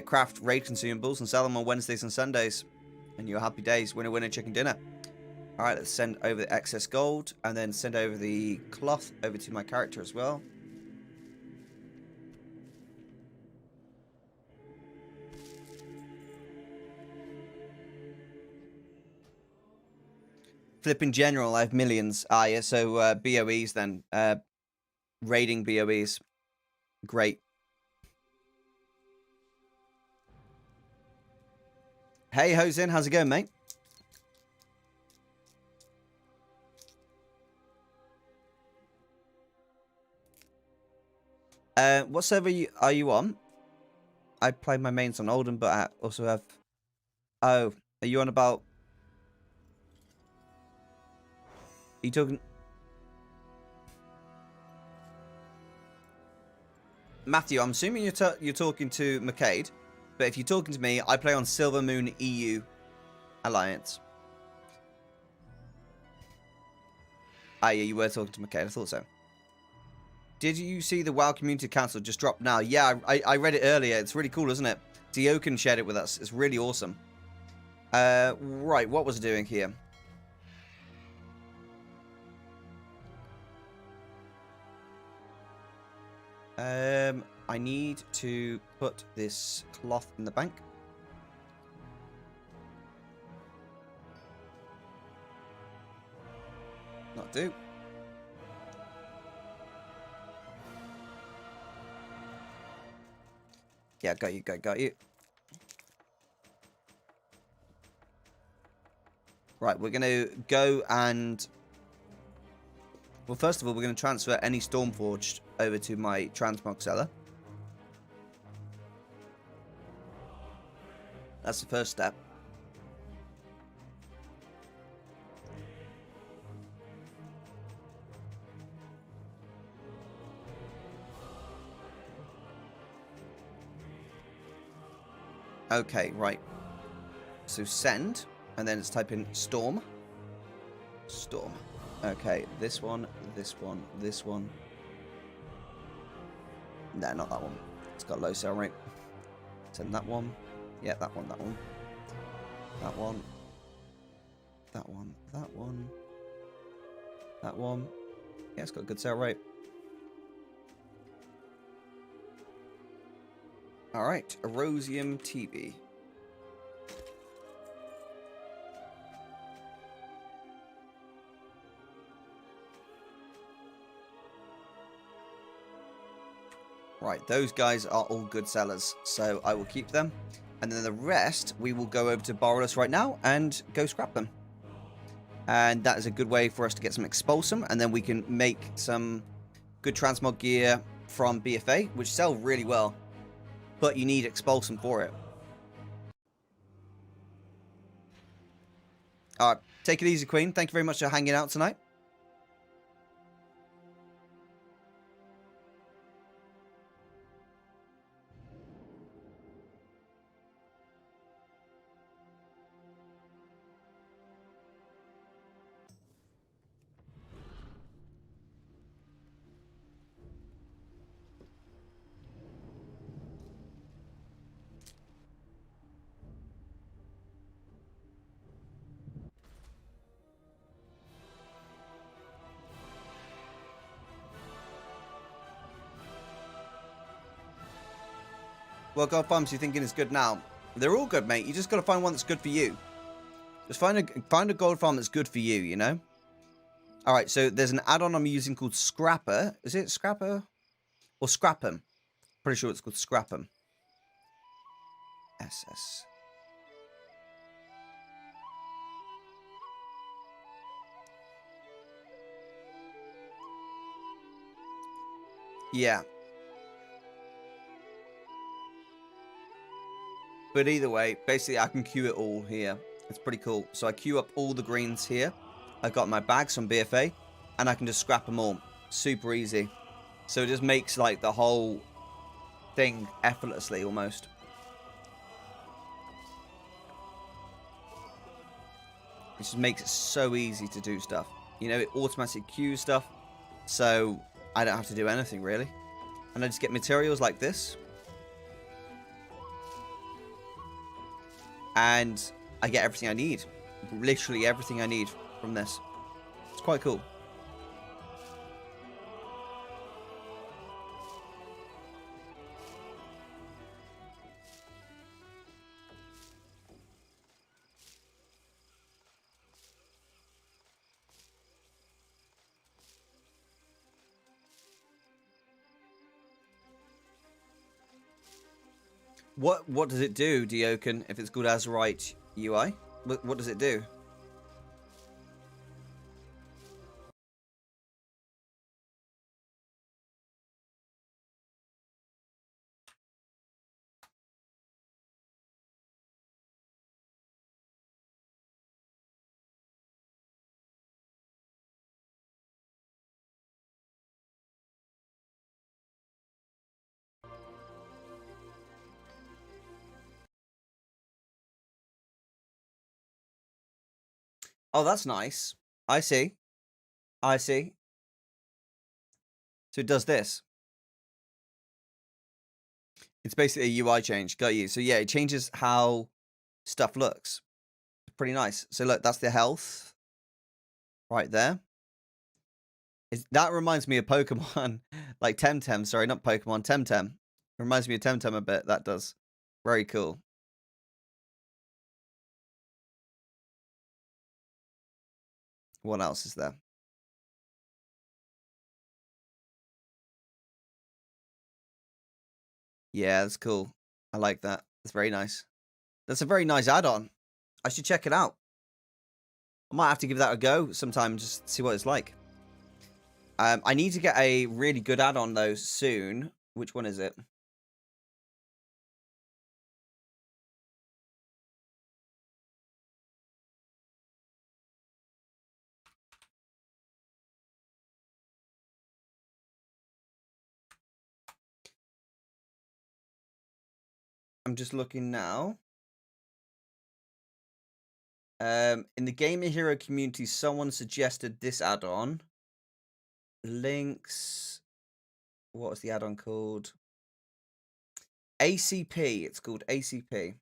craft raid consumables and sell them on Wednesdays and Sundays. And your happy days. Winner, winner, chicken dinner. Alright, let's send over the excess gold and then send over the cloth over to my character as well. Flip in general, I have millions. Ah, yeah, so BOEs then. Raiding BOEs. Great. Hey, Hosin, how's it going, mate? What server are you on? I play my mains on Oldham, but I also have... Oh, are you on about... Are you talking... Matthew, I'm assuming you're talking to McCade, but if you're talking to me, I play on Silver Moon EU Alliance. Ah, yeah, you were talking to McCade. I thought so. Did you see the WoW Community Council just dropped now? Yeah, I read it earlier. It's really cool, isn't it? Dioken shared it with us. It's really awesome. Right, what was I doing here? I need to put this cloth in the bank. Not do. Yeah, got you, got you. Right, we're going to go and... Well, first of all, we're going to transfer any Stormforged over to my transmog seller. That's the first step. Okay, right. So send, and then let's type in Storm. Storm. Okay, this one, this one, this one. No, not that one. It's got low sell rate. Send that one. Yeah, that one, that one. That one. That one, that one. That one. Yeah, it's got a good sell rate. Alright, Erosium TV. Right, those guys are all good sellers, so I will keep them. And then the rest, we will go over to Borrelus right now and go scrap them. And that is a good way for us to get some Expulsum, and then we can make some good transmog gear from BFA, which sell really well. But you need Expulsum for it. Alright, take it easy, Queen. Thank you very much for hanging out tonight. What gold farms you thinking is good now? They're all good, mate. You just got to find one that's good for you. Just find a gold farm that's good for you, you know? Alright, so there's an add-on I'm using called Scrapper. Is it Scrapper? Or Scrap'em? Pretty sure it's called Scrap'em. SS. Yeah. But either way, basically I can queue it all here. It's pretty cool. So I queue up all the greens here. I've got my bags from BFA. And I can just scrap them all. Super easy. So it just makes like the whole thing effortlessly almost. just makes it so easy to do stuff. You know, it automatically queues stuff, so I don't have to do anything really. And I just get materials like this. And I get everything I need. Literally everything I need from this. It's quite cool. What does it do, Dioken, if it's called Azurite UI? What does it do? Oh, that's nice. I see. I see. So it does this. It's basically a UI change. Got you. So yeah, it changes how stuff looks. Pretty nice. So look, that's the health right there. That reminds me of Pokemon, like Temtem. Sorry, not Pokemon, Temtem. It reminds me of Temtem a bit. That does. Very cool. What else is there? Yeah, that's cool. I like that. That's very nice. That's a very nice add-on. I should check it out. I might have to give that a go sometime, just see what it's like. I need to get a really good add-on, though, soon. Which one is it? I'm just looking now. In the Gamer Hero community, someone suggested this add-on. Links. What was the add-on called? ACP. It's called ACP.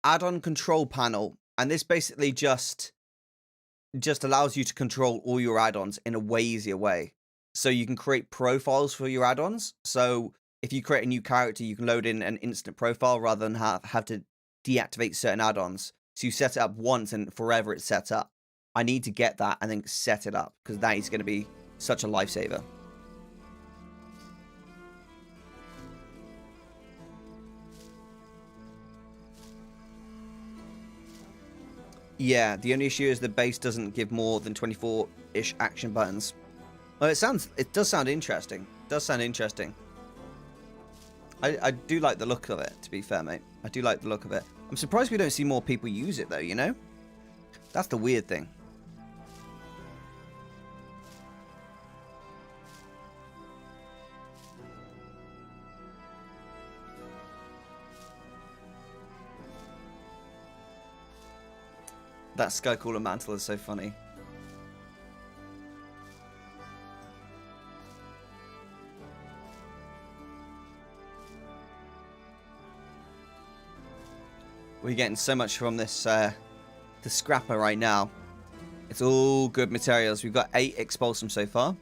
Add-on control panel. And this basically just allows you to control all your add-ons in a way easier way. So you can create profiles for your add-ons. So if you create a new character, you can load in an instant profile rather than have to deactivate certain add-ons. So you set it up once and forever it's set up. I need to get that and then set it up because that is going to be such a lifesaver. Yeah, the only issue is the base doesn't give more than 24-ish action buttons. Well, it does sound interesting. It does sound interesting. I do like the look of it, to be fair, mate. I do like the look of it. I'm surprised we don't see more people use it, though, you know? That's the weird thing. That Skycaller mantle is so funny. We're getting so much from this the scrapper right now. It's all good materials. We've got 8 Expulsum so far.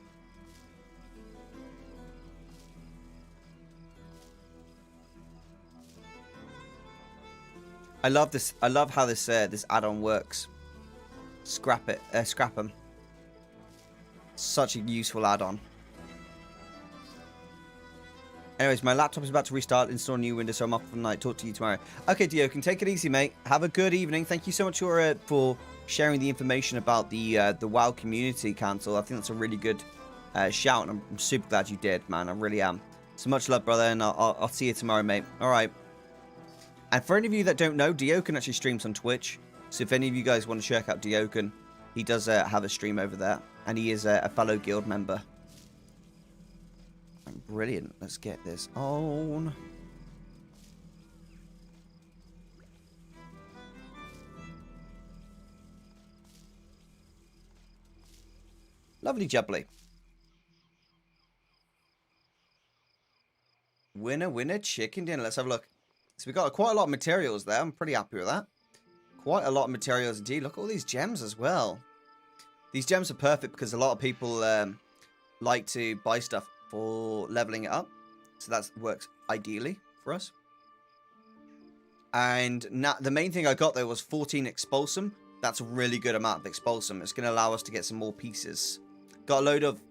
I love this. I love how this add-on works. Scrap 'em. Such a useful add-on. Anyways, my laptop is about to restart, install a new Windows, so I'm off for the night. Talk to you tomorrow. Okay, Dio, can take it easy, mate. Have a good evening. Thank you so much for sharing the information about the WoW Community Council. I think that's a really good shout, and I'm super glad you did, man. I really am. So much love, brother, and I'll see you tomorrow, mate. All right. And for any of you that don't know, Dioken actually streams on Twitch. So if any of you guys want to check out Dioken, he does have a stream over there, and he is a fellow guild member. Brilliant. Let's get this on. Lovely jubbly. Winner, winner, chicken dinner. Let's have a look. So we got quite a lot of materials there. I'm pretty happy with that. Quite a lot of materials indeed. Look at all these gems as well. These gems are perfect because a lot of people like to buy stuff for leveling it up. So that works ideally for us. And now, the main thing I got though was 14 expulsum. That's a really good amount of expulsum. It's going to allow us to get some more pieces. Got a load of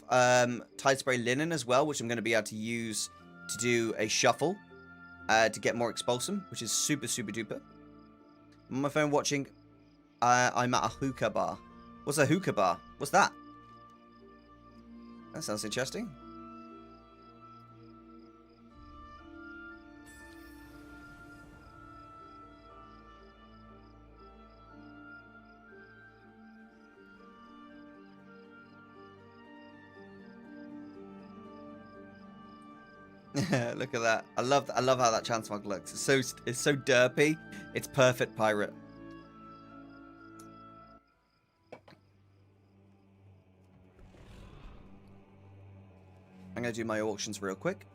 Tide Spray linen as well, which I'm going to be able to use to do a shuffle to get more expulsum, which is super, super duper. I'm on my phone watching. I'm at a hookah bar. What's a hookah bar? What's that? That sounds interesting. Look at that. I love how that transmog looks. It's so derpy. It's perfect pirate. I'm going to do my auctions real quick.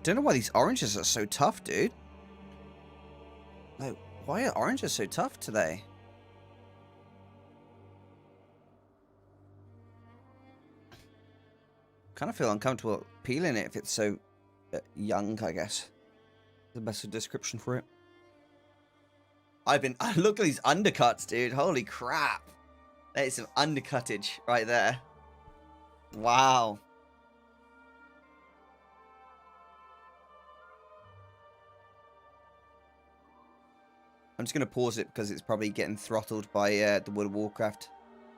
Don't know why these oranges are so tough, dude. Like, why are oranges so tough today? Kind of feel uncomfortable peeling it if it's so young, I guess. The best description for it. Look at these undercuts, dude. Holy crap. That is some undercuttage right there. Wow. I'm just going to pause it because it's probably getting throttled by the World of Warcraft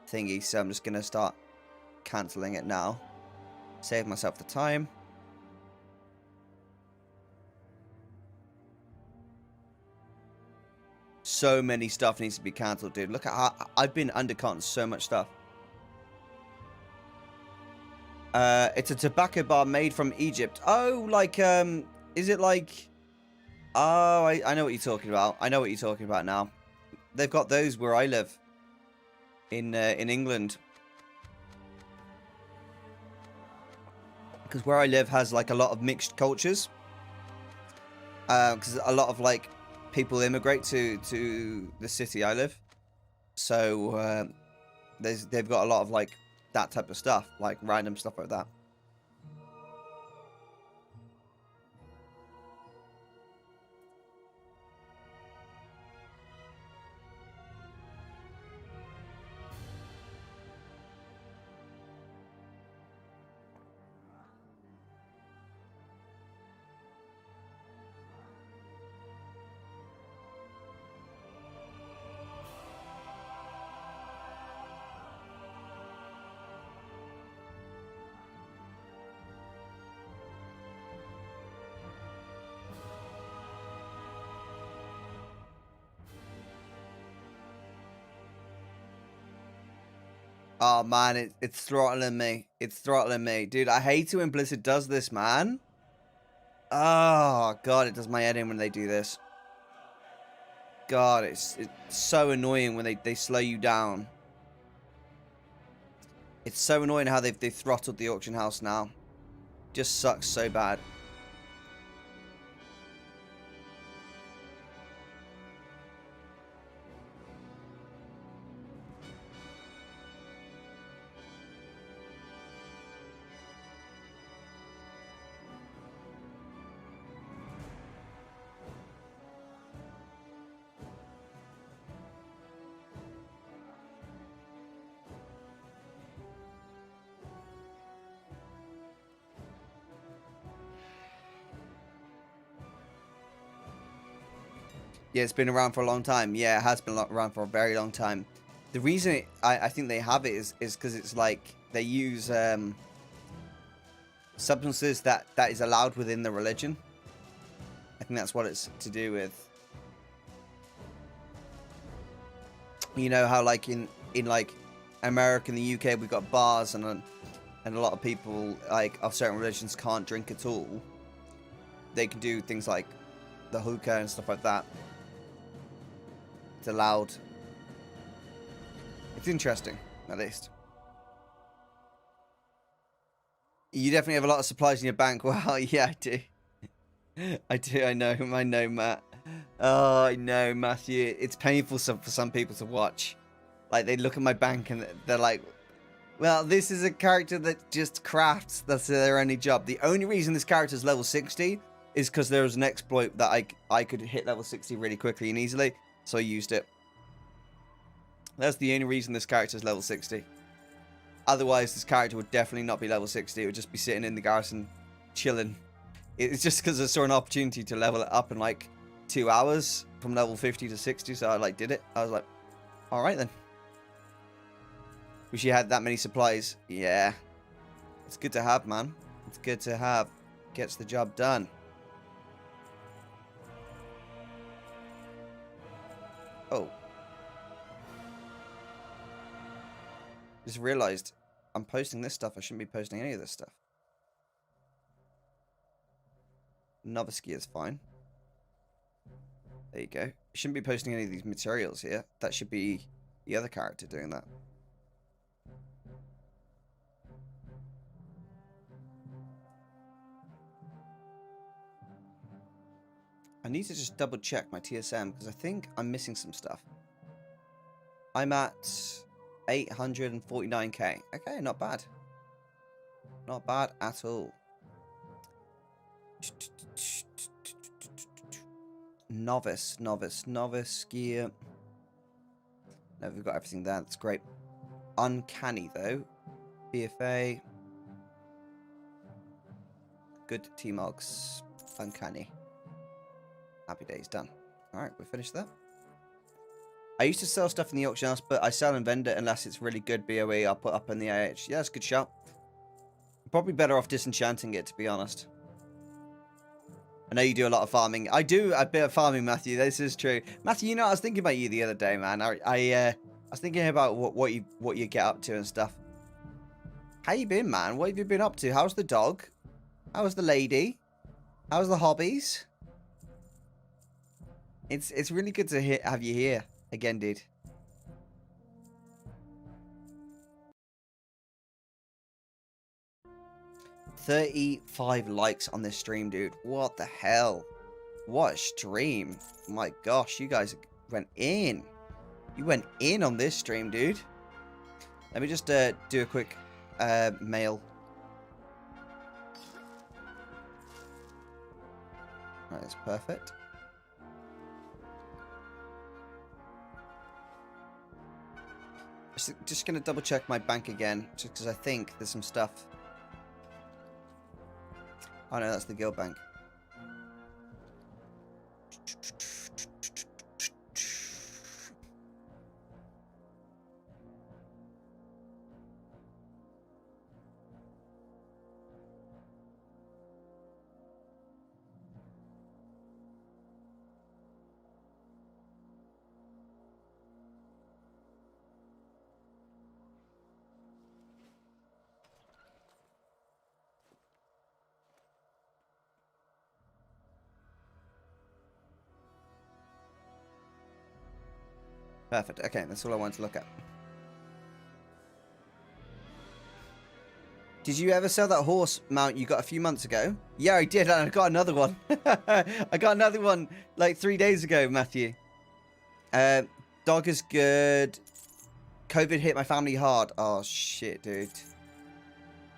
thingy. So I'm just going to start cancelling it now. Save myself the time. So many stuff needs to be cancelled, dude. Look at how I've been undercutting so much stuff. It's a tobacco bar made from Egypt. Oh, like, is it like... Oh, I know what you're talking about. I know what you're talking about now. They've got those where I live. In England. Because where I live has, like, a lot of mixed cultures. Because a lot of, like, people immigrate to the city I live. So, they've got a lot of, like, that type of stuff. Like, random stuff like that. Oh, man, it's throttling me. It's throttling me. Dude, I hate it when Blizzard does this, man. Oh, God, it does my head in when they do this. God, it's so annoying when they slow you down. It's so annoying how they've throttled the auction house now. Just sucks so bad. Yeah, it's been around for a long time. Yeah, it has been around for a very long time. The reason I think they have it is because it's like they use substances that is allowed within the religion. I think that's what it's to do with. You know how like in like America and the UK we've got bars and and a lot of people like of certain religions can't drink at all, they can do things like the hookah and stuff like that. It's allowed. It's interesting, at least. You definitely have a lot of supplies in your bank. Well, yeah, I do. I know, Matt. Oh, I know, Matthew. It's painful for some people to watch. Like, they look at my bank and they're like, well, this is a character that just crafts. That's their only job. The only reason this character is level 60 is because there was an exploit that I could hit level 60 really quickly and easily, so I used it. That's the only reason this character is level 60. Otherwise, this character would definitely not be level 60. It would just be sitting in the garrison, chilling. It's just because I saw an opportunity to level it up in like 2 hours from level 50 to 60, so I like did it. I was like, all right then. Wish you had that many supplies. Yeah. It's good to have, man. It's good to have. Gets the job done. Oh. Just realized I'm posting this stuff. I shouldn't be posting any of this stuff. Novice gear is fine. There you go. I shouldn't be posting any of these materials here. That should be the other character doing that. I need to just double check my TSM because I think I'm missing some stuff. I'm at 849k. Okay, not bad. Not bad at all. Novice gear. No, we've got everything there. That's great. Uncanny though. BFA. Good T-Mogs. Uncanny. Happy days, done. Alright, we're finished there. I used to sell stuff in the auction house, but I sell and vend it unless it's really good BOE. I'll put up in the IH. Yeah, that's a good shot. Probably better off disenchanting it, to be honest. I know you do a lot of farming. I do a bit of farming, Matthew. This is true. Matthew, you know, I was thinking about you the other day, man. I was thinking about what you get up to and stuff. How you been, man? What have you been up to? How's the dog? How's the lady? How's the hobbies? It's really good to have you here again, dude. $35 likes on this stream, dude. What the hell? What a stream. My gosh, you guys went in. You went in on this stream, dude. Let me just do a quick mail. Alright, that's perfect. Just gonna double check my bank again, just because I think there's some stuff. Oh no, that's the guild bank. Perfect. Okay, that's all I wanted to look at. Did you ever sell that horse mount you got a few months ago? Yeah, I did, and I got another one. I got another one like 3 days ago, Matthew. Dog is good. COVID hit my family hard. Oh, shit, dude.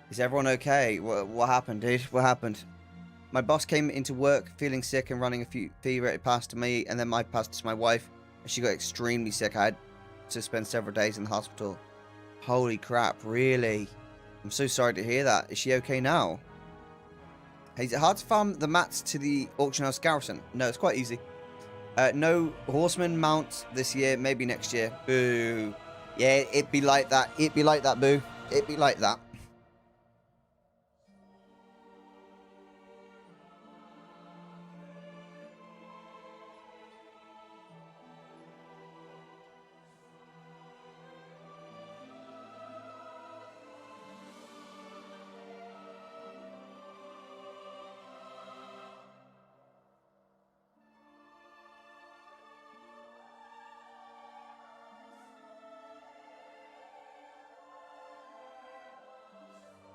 Is everyone okay? What happened, dude? What happened? My boss came into work feeling sick and running a fever. It passed to me, and then I passed to my wife. She got extremely sick. I had to spend several days in the hospital. Holy crap, really? I'm so sorry to hear that. Is she okay now? Hey, is it hard to farm the mats to the auction house garrison? No, it's quite easy. No horseman mounts this year, maybe next year. Boo. Yeah, it'd be like that. It'd be like that, boo. It'd be like that.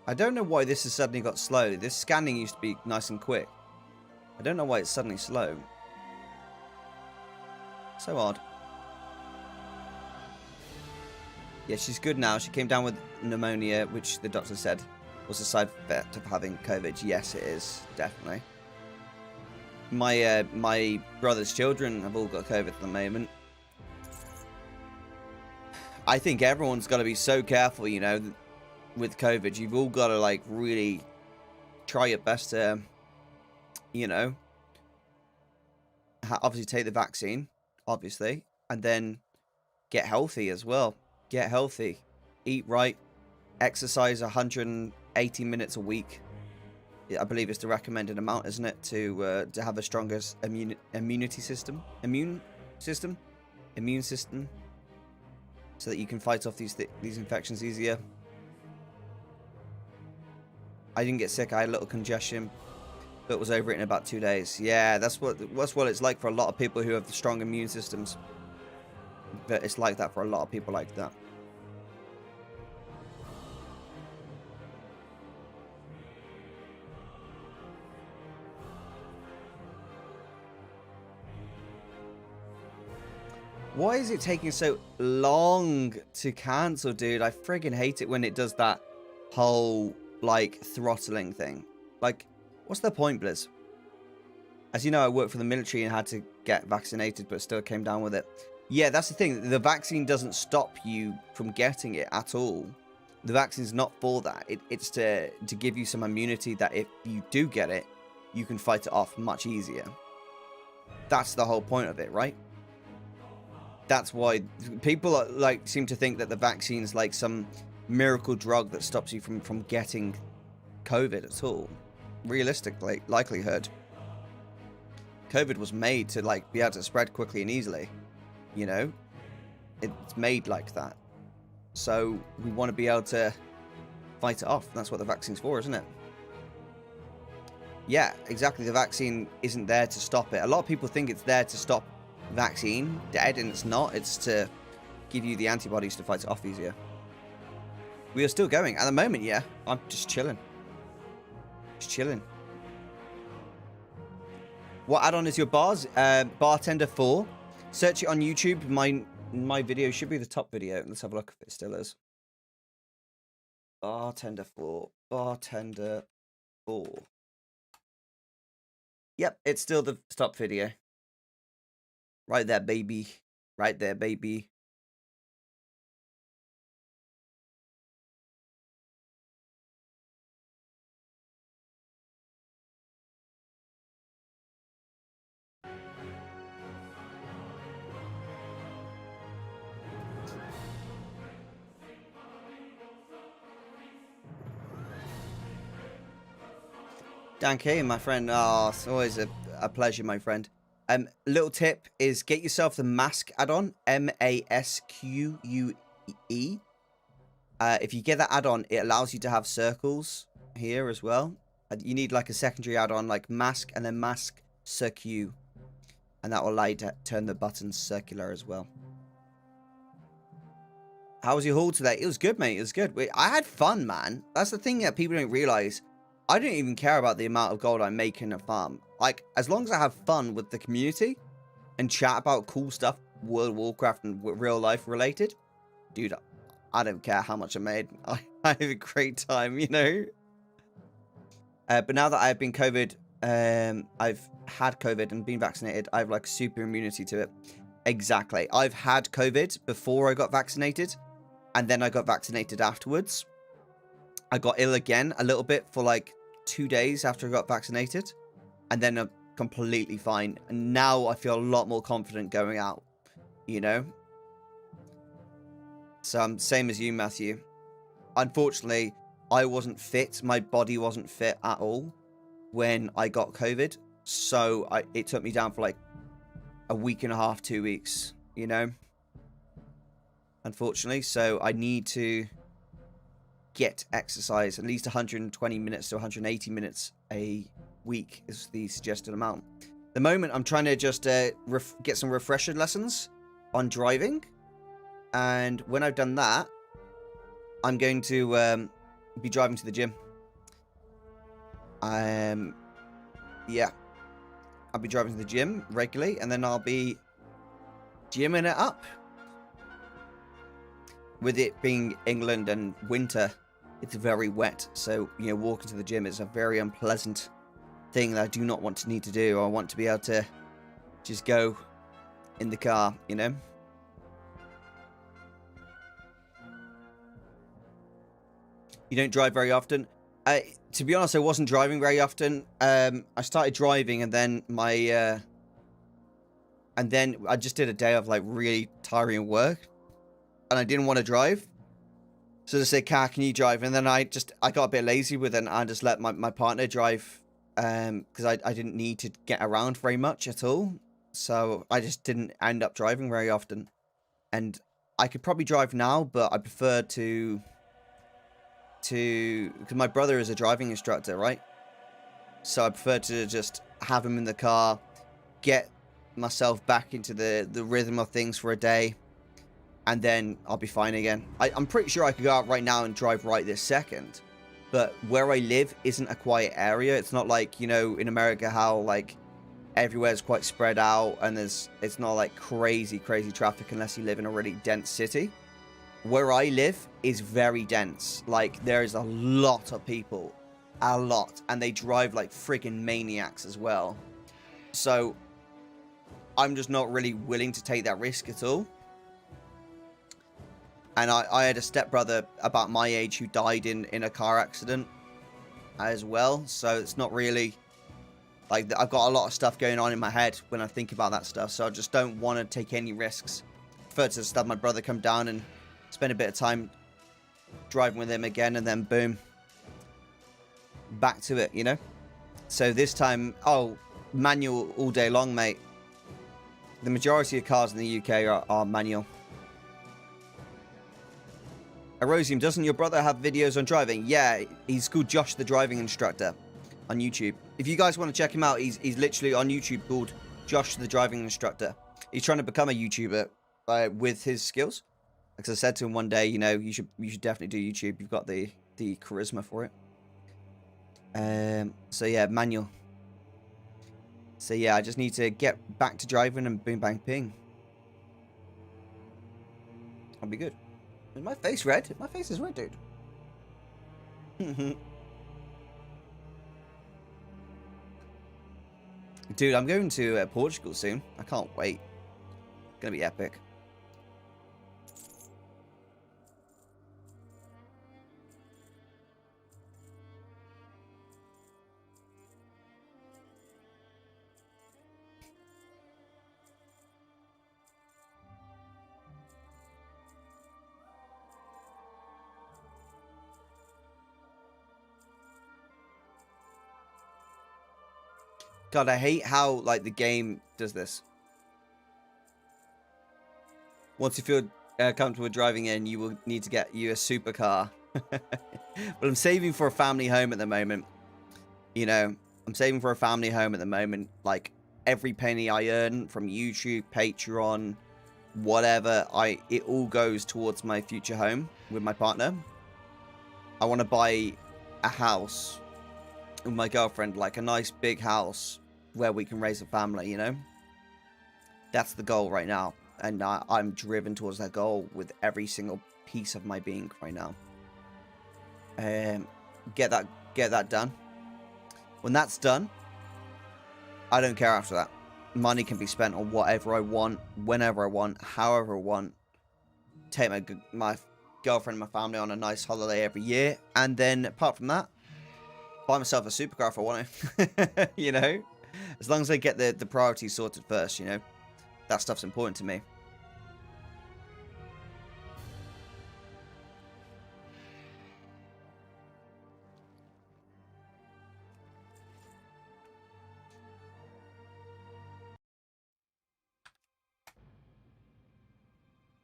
I don't know why this has suddenly got slow. This scanning used to be nice and quick. I don't know why it's suddenly slow. So odd. Yeah, she's good now. She came down with pneumonia, which the doctor said was a side effect of having COVID. Yes, it is. Definitely. My brother's children have all got COVID at the moment. I think everyone's got to be so careful, you know, with COVID. You've all got to, like, really try your best to, you know, obviously take the vaccine, obviously, and then get healthy as well. Get healthy. Eat right. Exercise 180 minutes a week. I believe it's the recommended amount, isn't it, to have a stronger immune system, so that you can fight off these infections easier. I didn't get sick. I had a little congestion, but was over it in about 2 days. Yeah, that's what it's like for a lot of people who have strong immune systems. But it's like that for a lot of people like that. Why is it taking so long to cancel, dude? I friggin' hate it when it does that whole, like, throttling thing. Like, what's the point, Blizz? As you know, I worked for the military and had to get vaccinated, but still came down with it. Yeah, that's the thing. The vaccine doesn't stop you from getting it at all. The vaccine's not for that. It's to give you some immunity that if you do get it, you can fight it off much easier. That's the whole point of it, right? That's why people like seem to think that the vaccine's like some miracle drug that stops you from getting COVID at all. Realistically, likelihood. COVID was made to like be able to spread quickly and easily. You know? It's made like that. So we want to be able to fight it off. That's what the vaccine's for, isn't it? Yeah, exactly. The vaccine isn't there to stop it. A lot of people think it's there to stop vaccine dead, and it's not. It's to give you the antibodies to fight it off easier. We are still going at the moment. Yeah, I'm just chilling. Just chilling. What add-on is your bars? Bartender 4. Search it on YouTube. My video should be the top video. Let's have a look if it still is. Bartender 4. Bartender 4. Yep, it's still the top video. Right there, baby. Right there, baby. Dan K, my friend. Oh, it's always a pleasure, my friend. Little tip is get yourself the mask add-on, MASQUE. If you get that add-on, it allows you to have circles here as well. You need like a secondary add-on like mask and then mask cirque, and that will allow you to turn the buttons circular as well. How was your haul today? It was good, mate. It was good. I had fun, man. That's the thing that people don't realize. I don't even care about the amount of gold I make in a farm. Like, as long as I have fun with the community and chat about cool stuff, World of Warcraft and real life related, dude, I don't care how much I made. I have a great time, you know? But now that I've been I've had COVID and been vaccinated, I have like super immunity to it. Exactly. I've had COVID before I got vaccinated, and then I got vaccinated afterwards. I got ill again a little bit for like 2 days after I got vaccinated, and then I'm completely fine. And now I feel a lot more confident going out, you know? So I'm same as you, Matthew. Unfortunately, I wasn't fit. My body wasn't fit at all when I got COVID. So it took me down for like a week and a half, 2 weeks, you know? Unfortunately, so I need to get exercise at least 120 minutes to 180 minutes a week is the suggested amount. The moment I'm trying to just get some refresher lessons on driving, and when I've done that, I'm going to be driving to the gym. Yeah. I'll be driving to the gym regularly, and then I'll be gymming it up. With it being England and winter, it's very wet. So, you know, walking to the gym is a very unpleasant thing that I do not want to need to do. I want to be able to just go in the car, you know? You don't drive very often? To be honest, I wasn't driving very often. I started driving, and then I just did a day of like really tiring work, and I didn't want to drive. So they said, "Car, can you drive?" And then I got a bit lazy with it, and I just let my partner drive, because I didn't need to get around very much at all. So I just didn't end up driving very often. And I could probably drive now, but I prefer to because my brother is a driving instructor, right? So I prefer to just have him in the car, get myself back into the rhythm of things for a day, and then I'll be fine again. I'm pretty sure I could go out right now and drive right this second, but where I live isn't a quiet area. It's not like, you know, in America how like everywhere's quite spread out, and it's not like crazy traffic unless you live in a really dense city. Where I live is very dense. Like, there is a lot of people. A lot. And they drive like freaking maniacs as well. So, I'm just not really willing to take that risk at all. And I had a stepbrother about my age who died in a car accident as well. So, it's not really... Like, I've got a lot of stuff going on in my head when I think about that stuff. So, I just don't want to take any risks. I prefer to just have my brother come down and spend a bit of time driving with him again, and then boom, back to it, you know? So this time, manual all day long, mate. The majority of cars in the UK are manual. Erosium, doesn't your brother have videos on driving? Yeah, he's called Josh the Driving Instructor on YouTube. If you guys want to check him out, he's literally on YouTube called Josh the Driving Instructor. He's trying to become a YouTuber with his skills. Because I said to him one day, you know, you should definitely do YouTube. You've got the charisma for it. So yeah, manual. So yeah, I just need to get back to driving and boom, bang, ping. I'll be good. Is my face red? My face is red, dude. Dude, I'm going to Portugal soon. I can't wait. It's gonna be epic. God, I hate how, like, the game does this. Once you feel comfortable driving in, you will need to get you a supercar. But I'm saving for a family home at the moment. You know, I'm saving for a family home at the moment. Like, every penny I earn from YouTube, Patreon, whatever, it all goes towards my future home with my partner. I want to buy a house with my girlfriend, like a nice big house where we can raise a family, you know? That's the goal right now. And I'm driven towards that goal with every single piece of my being right now. Get that done. When that's done, I don't care after that. Money can be spent on whatever I want, whenever I want, however I want. Take my girlfriend and my family on a nice holiday every year. And then, apart from that, buy myself a supercar if I want to. You know? As long as I get the priorities sorted first, you know? That stuff's important to me.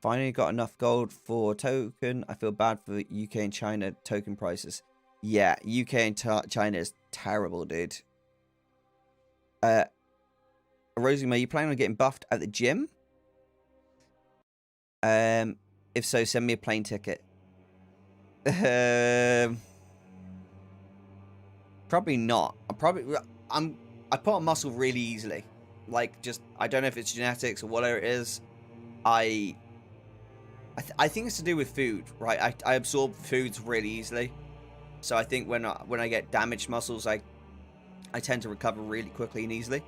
Finally got enough gold for token. I feel bad for UK and China token prices. Yeah, UK and China is terrible, dude. Erosium, are you planning on getting buffed at the gym? If so, send me a plane ticket. Probably not. I put on muscle really easily. Like, just, I don't know if it's genetics or whatever it is. I think it's to do with food, right? I absorb foods really easily. So I think when I get damaged muscles, I tend to recover really quickly and easily.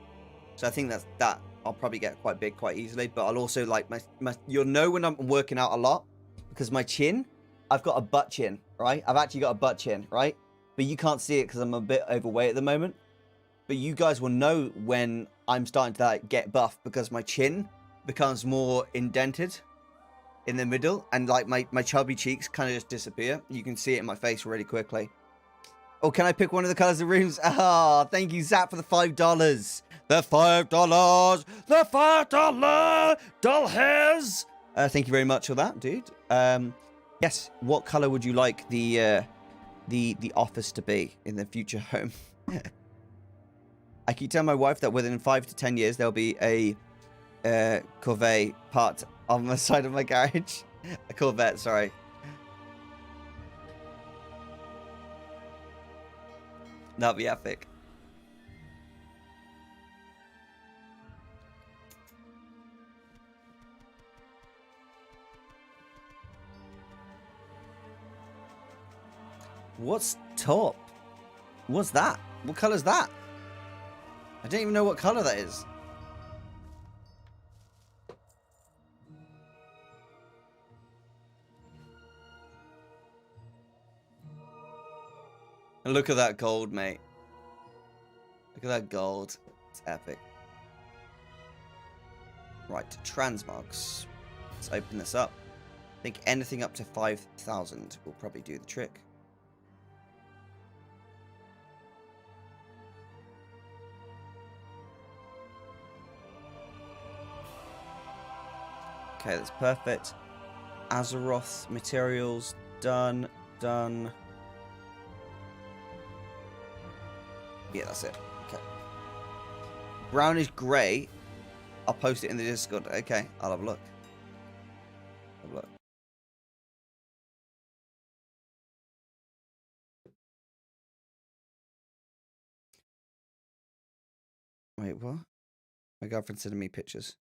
So I think that I'll probably get quite big quite easily. But I'll also, like, my you'll know when I'm working out a lot, because my chin, I've got a butt chin, right? I've actually got a butt chin, right? But you can't see it because I'm a bit overweight at the moment. But you guys will know when I'm starting to, like, get buff, because my chin becomes more indented in the middle, and like my chubby cheeks kind of just disappear. You can see it in my face really quickly. Oh, can I pick one of the colors of rooms? Ah, thank you, Zap, for the $5. The $5. The $5 doll hairs. Thank you very much for that, dude. Yes. What color would you like the office to be in the future home? I keep telling my wife that within 5 to 10 years there'll be a Corvette parked on the side of my garage. A Corvette, sorry. That'd be epic. What's top? What's that? What color's that? I don't even know what color that is. And look at that gold, mate. Look at that gold. It's epic. Right, transmogs. Let's open this up. I think anything up to 5,000 will probably do the trick. Okay, that's perfect. Azeroth materials, done, done. Yeah, that's it. Okay. Brownish grey. I'll post it in the Discord. Okay, I'll have a look. Have a look. Wait, what? My girlfriend sending me pictures.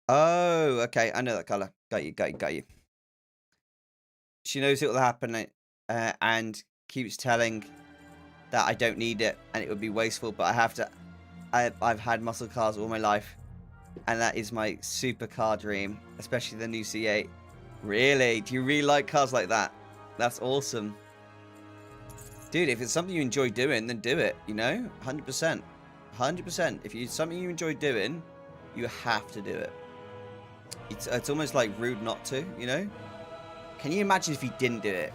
Oh, okay. I know that color. Got you, got you, got you. She knows it will happen and keeps telling that I don't need it and it would be wasteful, but I have to. I've had muscle cars all my life, and that is my super car dream, especially the new C8. Really? Do you really like cars like that? That's awesome. Dude, if it's something you enjoy doing, then do it, you know? 100%. 100%. If it's something you enjoy doing, you have to do it. It's almost like rude not to, you know? Can you imagine if you didn't do it?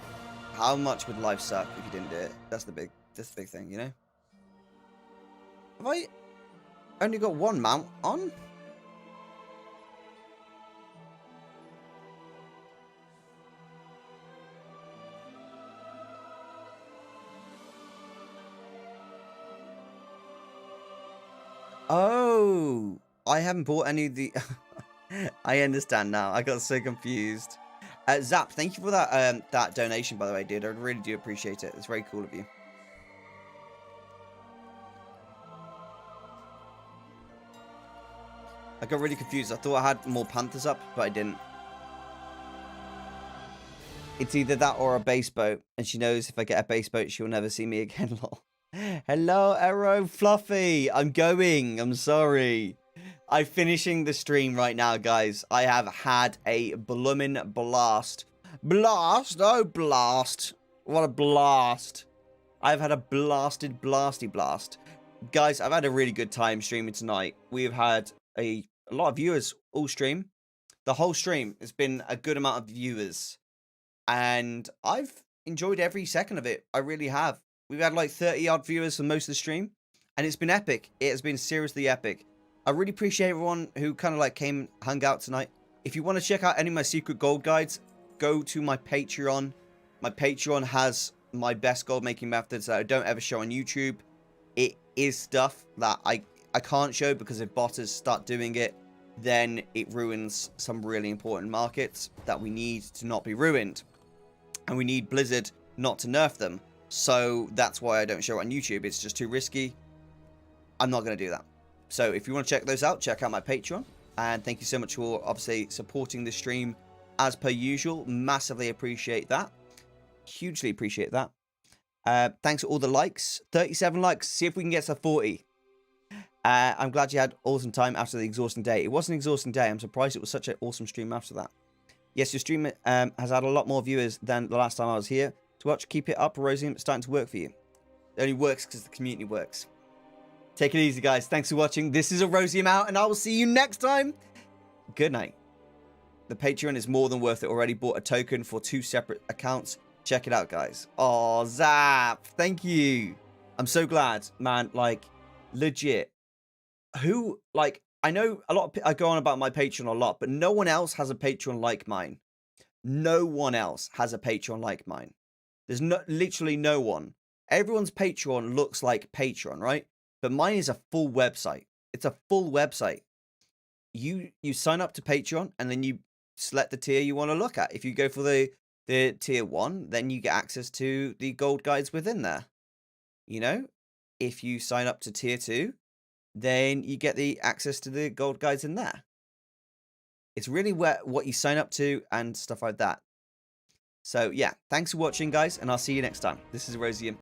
How much would life suck if you didn't do it? That's the big thing, you know? Have I only got one mount on? Oh, I haven't bought any of the... I understand now. I got so confused. Zap, thank you for that that donation, by the way, dude. I really do appreciate it. It's very cool of you. I got really confused. I thought I had more Panthers up, but I didn't. It's either that or a base boat, and she knows if I get a base boat, she'll never see me again. Lol. Hello, Arrow Fluffy. I'm going. I'm sorry. I'm finishing the stream right now, guys. I have had a bloomin' blast. Blast? Oh, blast. What a blast. I've had a blasty blast. Guys, I've had a really good time streaming tonight. We've had a lot of viewers all stream. The whole stream has been a good amount of viewers. And I've enjoyed every second of it. I really have. We've had like 30-odd viewers for most of the stream. And it's been epic. It has been seriously epic. I really appreciate everyone who kind of like came, hung out tonight. If you want to check out any of my secret gold guides, go to my Patreon. My Patreon has my best gold making methods that I don't ever show on YouTube. It is stuff that I can't show because if botters start doing it, then it ruins some really important markets that we need to not be ruined. And we need Blizzard not to nerf them. So that's why I don't show it on YouTube. It's just too risky. I'm not going to do that. So if you want to check those out, check out my Patreon. And thank you so much for obviously supporting the stream as per usual. Massively appreciate that. Hugely appreciate that. Thanks for all the likes. 37 likes. See if we can get to 40. I'm glad you had awesome time after the exhausting day. It was an exhausting day. I'm surprised it was such an awesome stream after that. Yes, your stream has had a lot more viewers than the last time I was here to watch. Keep it up, Erosium. It's starting to work for you. It only works because the community works. Take it easy, guys. Thanks for watching. This is Erosium out, and I will see you next time. Good night. The Patreon is more than worth it. Already bought a token for 2 separate accounts. Check it out, guys. Oh, Zap. Thank you. I'm so glad, man. Like, legit. Who, like, I know a lot of I go on about my Patreon a lot, but no one else has a Patreon like mine. No one else has a Patreon like mine. There's literally no one. Everyone's Patreon looks like Patreon, right? But mine is a full website. It's a full website. You sign up to Patreon and then you select the tier you want to look at. If you go for the tier 1, then you get access to the gold guides within there. You know, if you sign up to tier 2, then you get the access to the gold guides in there. It's really what you sign up to and stuff like that. So yeah, thanks for watching, guys, and I'll see you next time. This is Erosium.